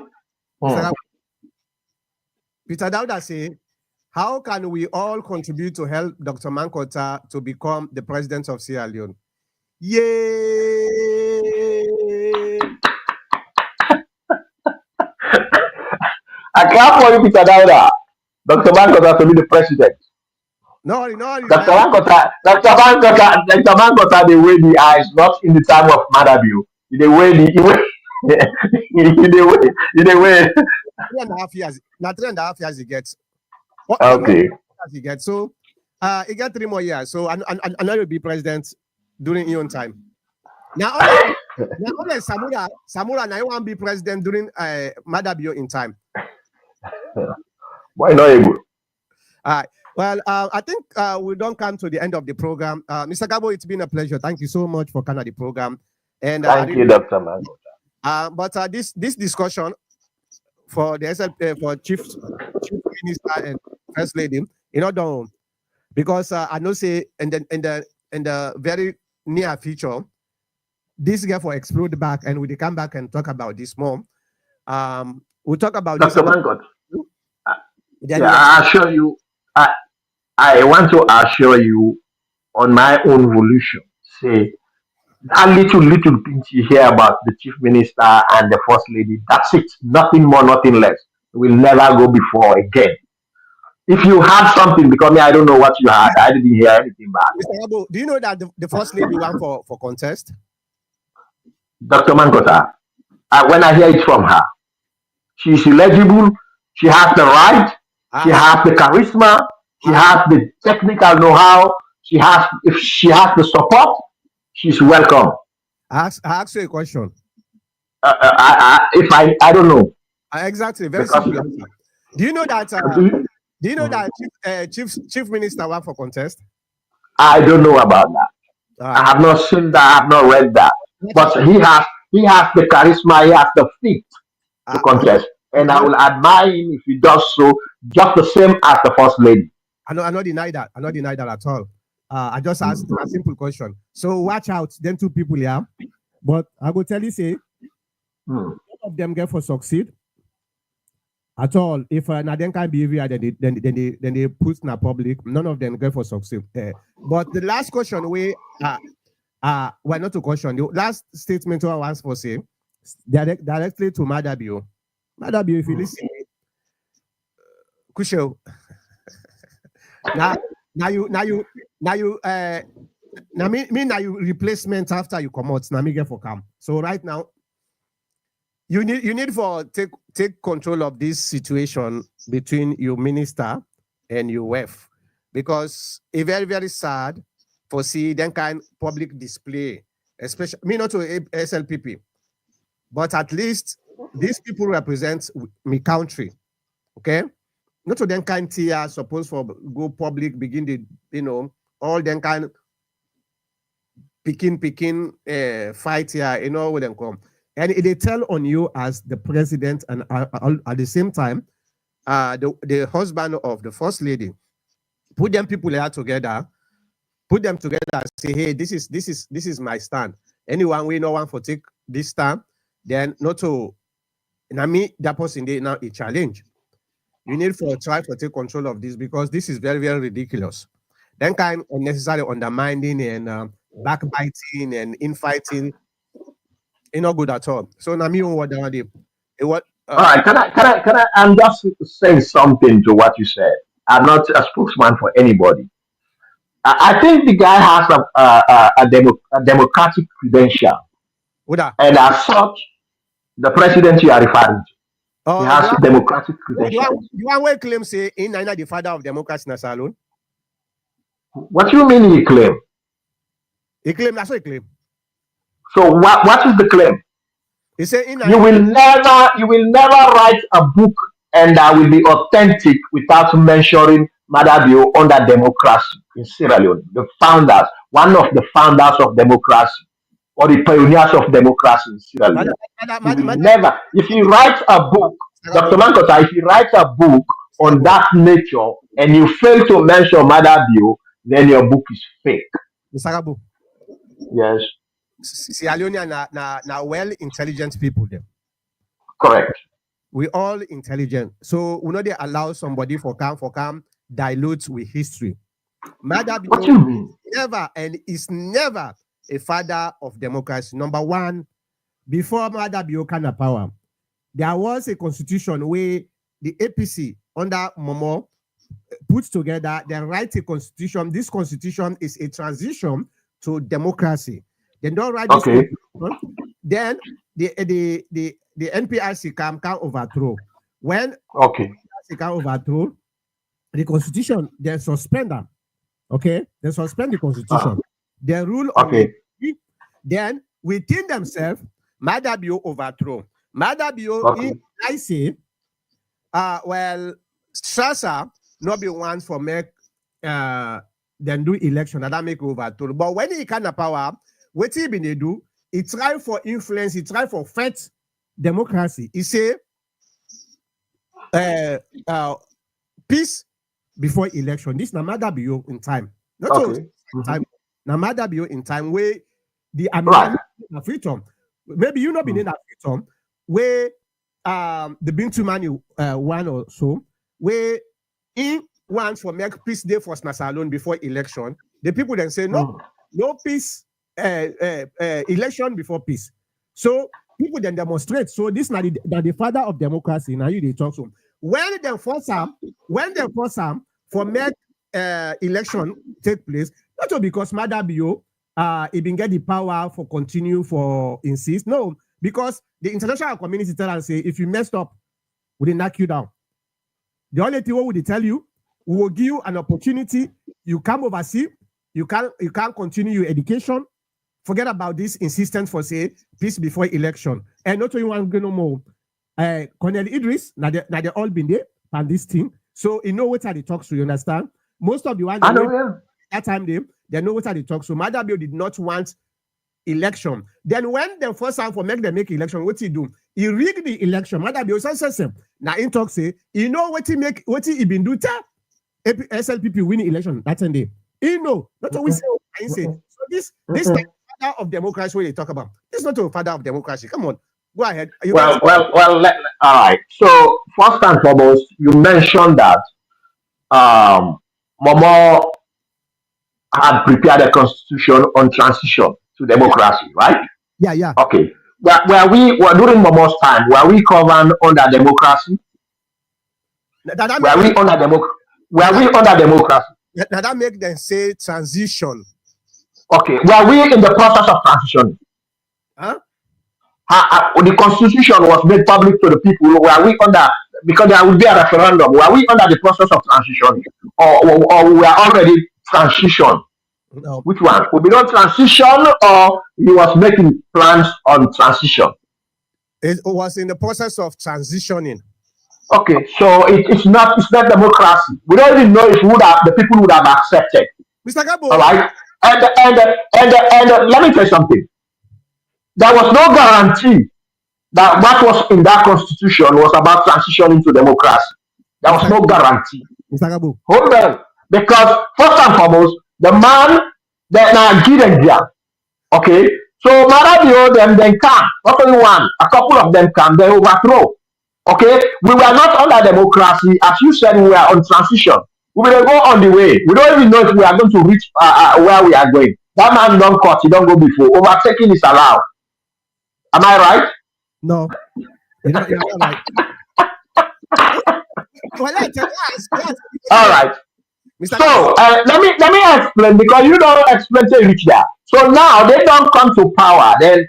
Peter Dauda say, how can we all contribute to help Dr. Mankota to become the president of Sierra Leone? Yay! I clap for you, Peter Dauda. Dr. Mankota to be the president. No. Dr. Mankota, the way the eyes, not in the time of Madabio. The way 3.5 years. Now 3.5 years he gets. Okay. He gets. So he got 3 more years. So I know you'll be president during your own time. Now only Samura now want to be president during Madabio in time. Why not able? All right. Well, I think we don't come to the end of the program. Mr. Gabo, it's been a pleasure. Thank you so much for coming to the program. And thank you, Dr. Mankota. But this discussion for the for Chief Minister and First Lady, done because I know say in the very near future, this guy will explode back, and we come back and talk about this more. We'll talk about Dr. this. Mankota. I assure you. I want to assure you on my own volition, say that little thing you hear about the chief minister and the first lady, that's it. Nothing more, nothing less. We'll never go before again. If you had something, because I don't know what you had, I didn't hear anything back. Mr. Gabo, do you know that the first lady ran for contest? Dr. Mankota, when I hear it from her, she's eligible, she has the right, she I, has the charisma, she I, has the technical know-how, if she has the support, she's welcome. I ask you a question. If I don't know, Exactly, very because simple answer. Do you know that? Do you know that chief minister work for contest? I don't know about that. I Uh, have not seen that. I have not read that. watch out. But he has the charisma. He has the feet to I know, contest, and I not, will admire him if he does so, just the same as the first lady. I not deny that. I not deny that at all. I just asked Mm. a simple question. So watch out, them two people here. But I go tell you, say, Mm. none of them get for succeed at all. If now them can behavior, then they put in a public. None of them get for succeed. But the last question we well, not to question. The last statement I want for say directly to Madabio. Madabio, if you listen, Kushel. now now me now you replacement after you come out. Now me get for come. So right now you need for take control of this situation between your minister and your wife, because it's very very sad for see them kind public display, especially me not to SLPP, but at least these people represent me country, okay? Not to them kind tia supposed for go public begin the all them kind picking fight here, where them come. And they tell on you as the president, and at the same time, the husband of the first lady, put them people here together, put them together, and say, hey, this is my stand. Anyone we no one for take this stand, then not to me that person they now a challenge. You need for try for take control of this, because this is very very ridiculous. Then kind unnecessary undermining and backbiting and infighting, not good at all. So now me what they what All right, can I? I'm just saying something to what you said. I'm not a spokesman for anybody. I think the guy has a democratic credential, would that and as such, the president you are referring to, he the has one democratic the one credentials. the one where claim say in Nina the father of democracy in a salon. What do you mean he claim? He claim that's what he claim. So what is the claim? He say in You will never write a book and that will be authentic without mentioning Madabio under democracy in Sierra Leone. One of the founders of democracy, or the pioneers of democracy in Sierra Mother, Leone. You will mother, never, if you write a book, Dr. Sagabo, Mankota, if you write a book on Sagabo, that nature and you fail to mention Madabio, then your book is fake. Sagabo. Yes, Sierra Leone na well intelligent people them. correct. We all intelligent. So we know they allow somebody for come dilute with history. What Madabio you mean? never and is never a father of democracy. Number one, before Madabio kind of power, there was a constitution where the APC under Momo put together, they write a constitution. This constitution is a transition to democracy. They don't write this Okay, constitution. Then the NPRC can overthrow. When okay. NPRC can overthrow the constitution, they suspend them. Okay, they suspend the Uh, constitution. They rule on okay. it. Then within themselves, Madabio overthrow. Madabio, Okay. I say, well, Strasser not be one for make then do election and that make overthrow. But when he kind of power, what he been they do, he try for influence, he try for fight democracy. He say peace before election. This Namada Bio in time. Not so Okay. time. Namada Bio in time where the Right. American freedom. Maybe you not been in that freedom where the Bintu Manu one or so where in one for make peace day for Nasalon before election. The people then say no peace election before peace. So people then demonstrate. So this now the father of democracy. Now you they talk to him. When they force him for make election take place, not just because Madabio he been get the power for continue for insist. No, because the international community tell and say, if you messed up, we will knock you down. The only thing what would they tell you, we will give you an opportunity. You come oversee, you can't continue your education. Forget about this insistence for say peace before election. And not only one no more. Colonel Idris, now they all been there on this thing. So you know what are the talks, you understand? Most of the ones that time they know what are the talks. So Mother Bio did not want election. Then when they force out for make them make election, what he do? He rigged the election. Mother Bio says now in talk say, you know what he been do SLPP win election that day. You know, not always say. So this father of democracy, what they talk about. This is not a father of democracy. Come on, go ahead. All right. So first and foremost, you mentioned that Momo had prepared a constitution on transition to democracy, right? Yeah. Okay. Were during Momo's time, were we governed under democracy? Were we under democracy? Now that make them say transition. Okay. Were we in the process of transition? Huh? The constitution was made public to the people. Were we under, because there would be a referendum, were we under the process of transition? Or we were already transition? No. Which one? Will be not transition, or he was making plans on transition? It was in the process of transitioning. Okay, so it's not democracy. We don't even know if the people would have accepted. Mr. Gabo. All right, and let me tell you something. There was no guarantee that what was in that constitution was about transitioning to democracy. There was no guarantee. Mr. Gabo. Hold on, because first and foremost, the man that now given here. Okay, so Maradio them come. Not only one, a couple of them come. They overthrow. Okay, we were not under democracy, as you said. We were on transition. We will go on the way. We don't even know if we are going to reach where we are going. That man don't cut. He don't go before. Overtaking is allowed. Am I right? No, you're not right. All right. So let me explain, because you don't explain to reach there. So now they don't come to power. Then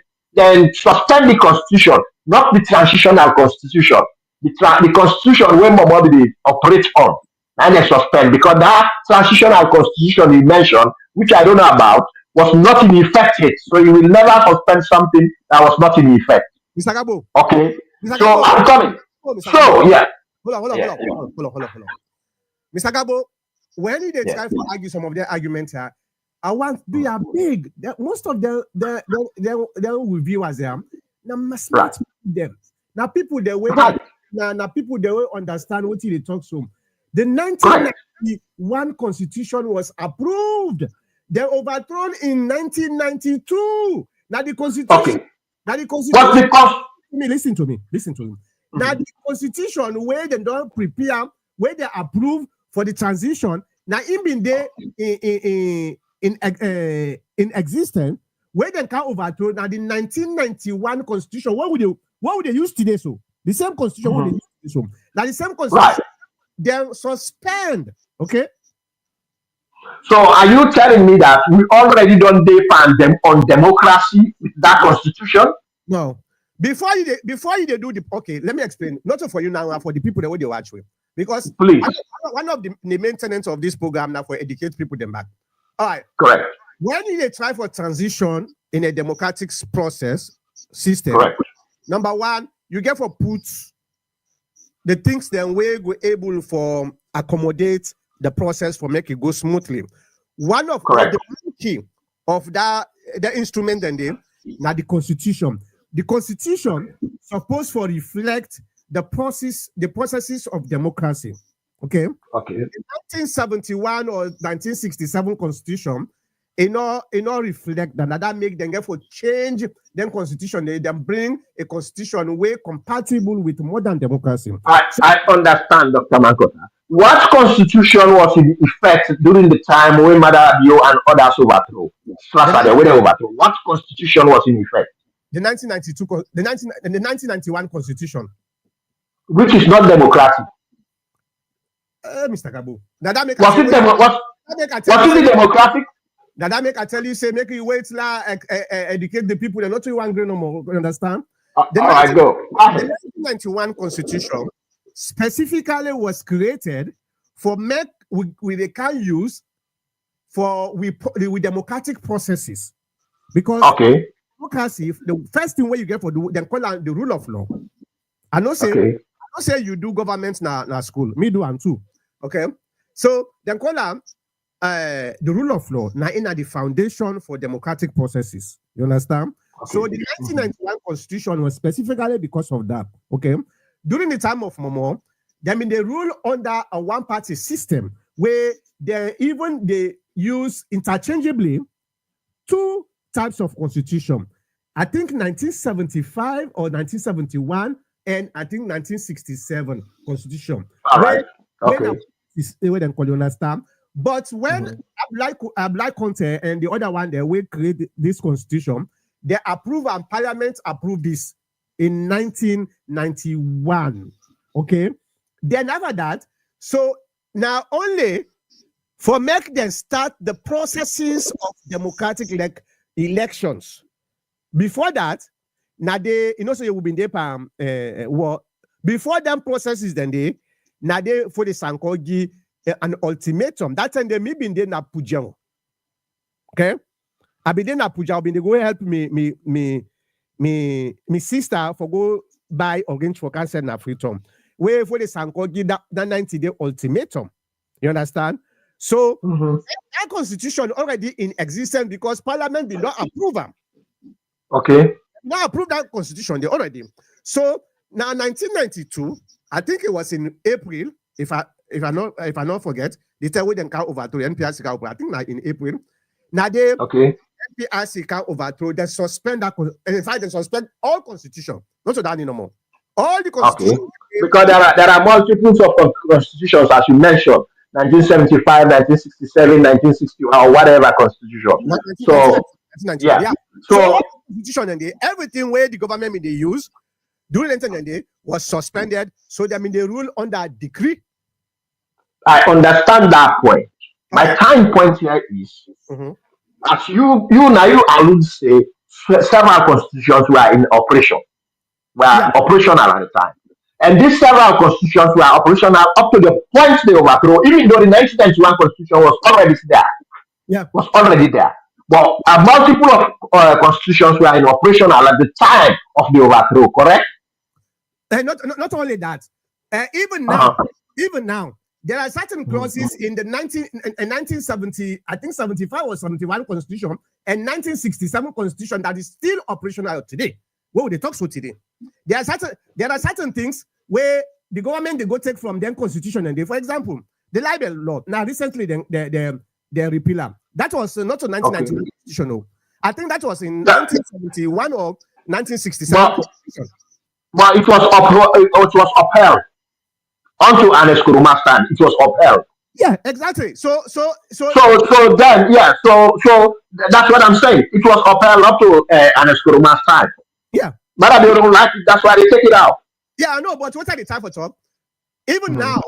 suspend the constitution, not the transitional constitution. The constitution where Momobi operates on, and they suspend, because that transitional constitution you mentioned, which I don't know about, was not in effect yet. So you will never suspend something that was not in effect. Mr. Gabo. Okay. Mr. So Gabo. I'm coming. So yeah. Hold on. Mr. Gabo, when they try to argue some of their arguments here, I want they are big. Most of their reviewers there now must them. Now people they will now people they will understand what they talk to. The 1991 constitution was approved. They overthrown in 1992. Now the constitution. Okay. Now the constitution. What's the Listen to me. Now the constitution where they don't prepare, where they approve for the transition. Now in been there in existence, where they can overthrow. Now the 1991 constitution. What would they use today? So the same constitution. What they use today, so now the same constitution. They suspend. Okay. So are you telling me that we already don't depend them on democracy with that constitution? No. Before you do the okay, let me explain. Not for you now, for the people that way they watch with. Because please, one of the maintenance of this program now for educate people them back. All right. Correct. When they try for transition in a democratic process system, correct. Number one, you get for put the things then we go able for accommodate the process for make it go smoothly. One of the key of that the instrument and then now the constitution. The constitution supposed to reflect the processes of democracy. Okay. Okay. The 1971 or 1967 constitution, it not reflect that make them get for change them constitution. They then bring a constitution way compatible with modern democracy. I understand, Dr. Mankota. What constitution was in effect during the time when Mother Bio and others overthrew? What constitution was in effect? The 1991 constitution, which is not democratic. Mr. Gabo. Now that make was it democratic? Now that make I tell you, say, make you wait la educate the people, they're not too angry no more. You understand? The all right, go. The 1991 Constitution specifically was created for make they can use for with democratic processes. Because democracy, the first thing where you get for then call it the rule of law. I know say you do government na school. Me do and too. Okay. So then call the rule of law now in the foundation for democratic processes. You understand? So the 1991 Constitution was specifically because of that. Okay. During the time of Momo, they rule under a one-party system where they use interchangeably two types of constitution. I think 1975 or 1971 and I think 1967 Constitution. All right. Where they call you understand. But when Abdullah Conte and the other one, they will create this Constitution, they approve and Parliament approved this in 1991. Okay. Then after that, so now only for make them start the processes of democratic elections. Before that, now they, so you will be there before them processes, then now they for the Sankogi an ultimatum. That time they may be in there na Pujao. Okay? I be there na Pujao, be they go help me sister for go buy orange for cancer na freedom. Where for the Sankogi that 90-day ultimatum. You understand? So that constitution already in existence because Parliament did not approve them. Okay. Now approve that constitution they already. So now 1992, I think it was in April, if I not forget, they tell we them can overthrow NPRC can overthrow. I think now in April. Now they NPRC can overthrow, they suspend that in fact they suspend all constitution. Not so that anymore. All the constitution. Because there are multiples of constitutions as you mentioned. 1975, 1967, 1960, or whatever constitution. So, yeah. So constitution and everything where the government they use during the was suspended. So they rule under decree. I understand that point. My time point here is as you allude say several constitutions were in operation, operational at the time. And these several constitutions were operational up to the point they overthrow, even though the 1991 constitution was already there. Was already there. But a multiple of constitutions were in operational at the time of the overthrow, correct? Not only that, even now, there are certain clauses in the 1970, I think 75 or 71 constitution and 1967 constitution that is still operational today. What would they talk so today? There are certain things where the government they go take from their constitution and for example, the libel law. Now recently the repealer. That was not a 1991 constitution. No. I think that was in 1971 or 1967. But it was upheld. Onto an Eskuruma stand, it was upheld. Yeah, exactly. So then, so that's what I'm saying. It was upheld up to an Eskuruma stand. Yeah. But they don't like it, that's why they take it out. Yeah, I know, but what are the time for talk? Even now,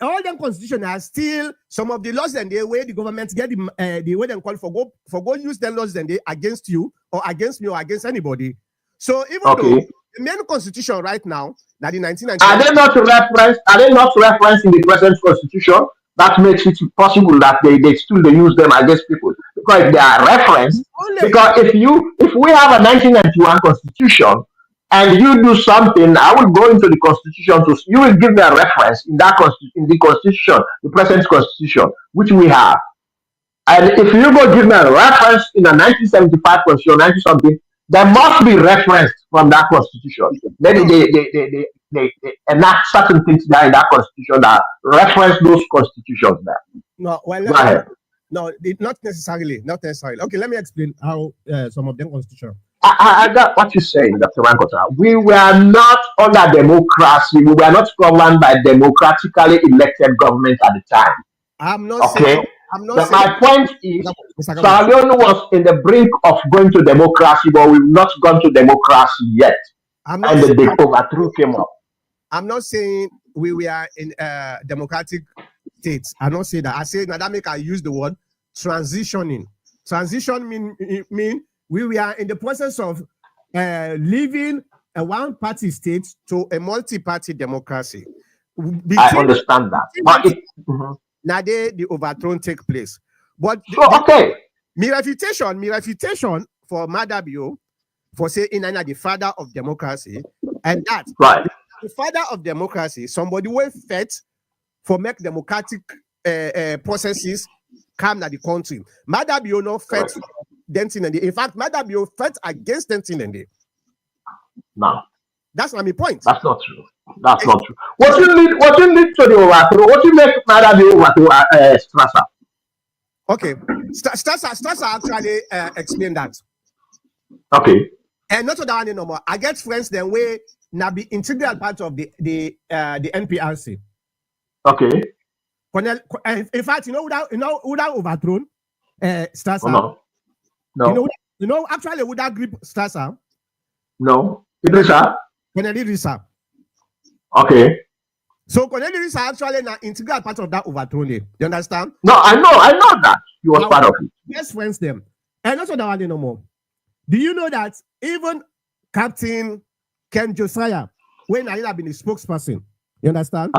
all them constitution are still some of the laws and the way the government get the way they call for go use their laws and they against you or against me or against anybody. So even though the main constitution right now, that in 1990 are they not referenced in the present constitution? That makes it possible that they still use them against people because if they are referenced. Because if we have a 1991 constitution and you do something, I will go into the constitution to you will give me a reference in that in the constitution, the present constitution, which we have. And if you go give me a reference in a 1975 constitution, 90 something, there must be reference from that constitution. Maybe they enact certain things there in that constitution that reference those constitutions there. No, well, go ahead. No, not necessarily. Okay, let me explain how some of them constitution. I got what you're saying, Dr. Rankota. We were not under democracy. We were not governed by democratically elected government at the time. I'm not saying. But my point is, Sierra Leone was in the brink of going to democracy, but we've not gone to democracy yet. And the overthrow came up. I'm not saying we are in democratic states. I don't say that. I say that I use the word transitioning. Transition mean we are in the process of leaving a one-party state to a multi-party democracy. I understand that. But now the overthrow take place. But okay. My refutation for Madabio for saying the father of democracy, and that right. The father of democracy, somebody will fight for make democratic processes come to the country. Madabio no fight Denton and in fact, Madabio fight against Denton and no. That's not my point. That's not true. That's not true. What you need to the overthrow? What you make Madabio overthrow Strasser? Okay, Strasser actually explained that. Okay. And not that one no more. I get friends then way now be integral part of the NPRC. Okay. In fact, without overthrown Strasser. Oh, no. Actually would that grip Strasser? No. Idrissa? Idrissa. Okay. So Idrissa actually an integral part of that overthrown. You understand? No, I know that. He was part of it. Yes, friends them. And not that one no more. Do you know that even Captain Ken Josiah, when I have been a spokesperson, you understand?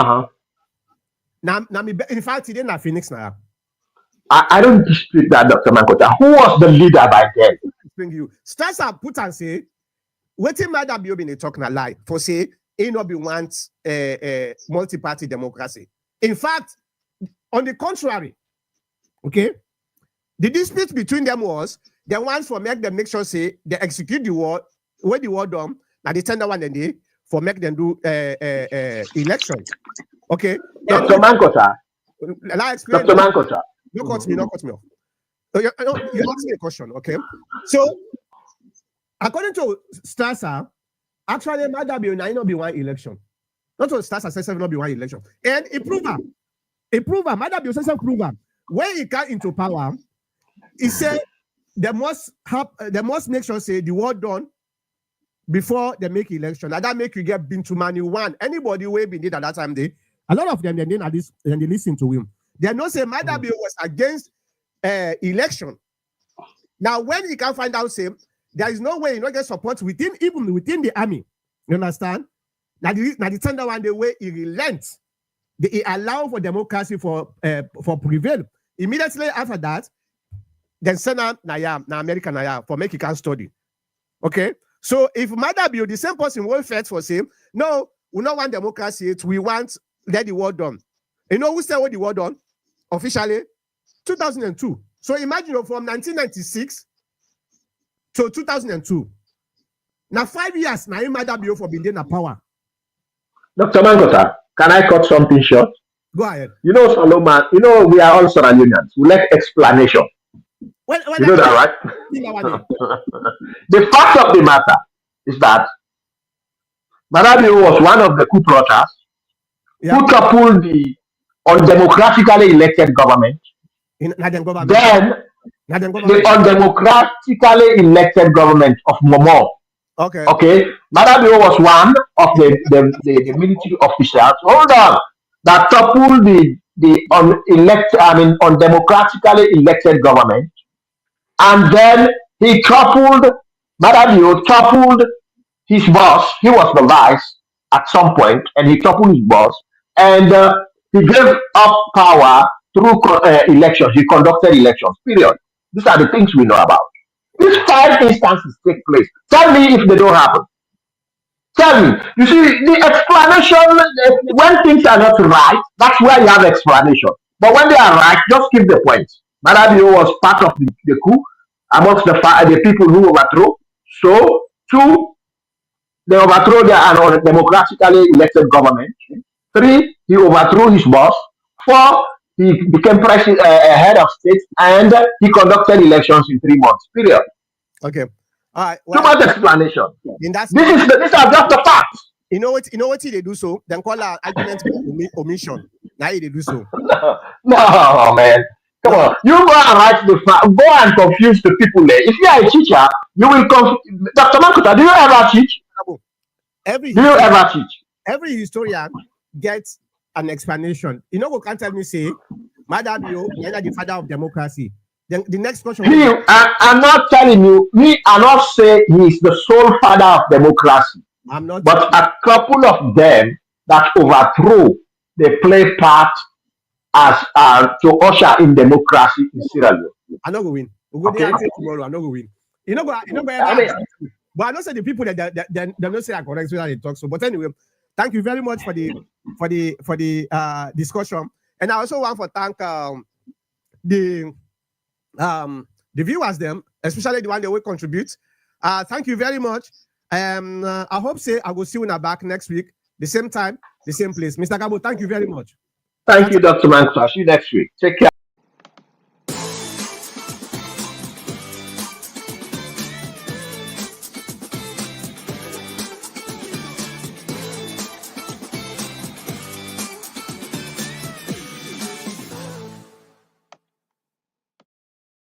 Now, in fact, he didn't have Phoenix now. I don't dispute that, Dr. Mankota. Who was the leader by then? Explain you. Strasser put and say, waiting Madabio been a talking a lie for say, nobody wants a multi-party democracy. In fact, on the contrary, okay, the dispute between them was the ones for make sure say they execute the war when the war done. Now they tender one and they for make them do elections. Okay. Dr. Mankota. Dr. Mankota. Don't cut me off. You asked me a question, okay? So according to Strasser, actually Madabio not be one election. Not to Strasser says not be one election. And a prover, Madabio says a prover. When he got into power, he said they must make sure say the war done before they make election. And that make you get Bintu Mani one. Anybody who been did at that time, a lot of them they listen to him. They know say Madabio was against election. Now when you can find out say there is no way you not get support within the army. You understand? Now the tender one the way he relents, he allow for democracy for prevail. Immediately after that, then send out na America for make you can study. Okay? So if Madabio, the same person will fight for say, no, we don't want democracy, we want let the war done. You know who said what the war done? Officially, 2002. So imagine from 1996 to 2002. Now 5 years, now Madabio for being in power. Dr. Mankota, can I cut something short? Go ahead. You know, Solomon, we are all Sierra Leoneans. We like explanation. You know that, right? The fact of the matter is that Madabio was one of the coup plotters who toppled the undemocratically elected government. Then the undemocratically elected government of Momo. Okay. Madabio was one of the military officials. Hold on. That toppled the undemocratically elected government. And then Madabio toppled his boss. He was the vice at some point, and he toppled his boss. And he gave up power through elections. He conducted elections, period. These are the things we know about. These 5 instances take place. Tell me if they don't happen. Tell me. You see, the explanation, when things are not right, that's where you have explanation. But when they are right, just keep the points. Madabio was part of the coup amongst the people who overthrew. So, 2, they overthrew their democratically elected government. 3, he overthrew his boss. 4, he became president, head of state, and he conducted elections in 3 months. Period. Okay. All right. Well, too much explanation. These are just the facts. You know what they do so? Then call our argument omission. Now they do so. No, man. Come on. You go and write the fact. Go and confuse the people there. If you are a teacher, you will confuse. Dr. Mankota, do you ever teach? Every historian gets an explanation. You know what can't tell me say, Madabio, the father of democracy. the next question. I'm not telling you, me, I not say he's the sole father of democracy, I'm not. but a couple of them that overthrow, they play part as to usher in democracy in Sierra Leone. I'm not going to win. We'll go there tomorrow. I'm not going to win. You know, I mean, but I don't say the people that they don't say are correct so that they talk so. But anyway, thank you very much for the discussion. And I also want to thank the viewers them, especially the one that will contribute. Thank you very much. I hope I will see you back next week, the same time, the same place. Mr. Gabo, thank you very much. Thank you, Dr. Mankwa. See you next week. Take care.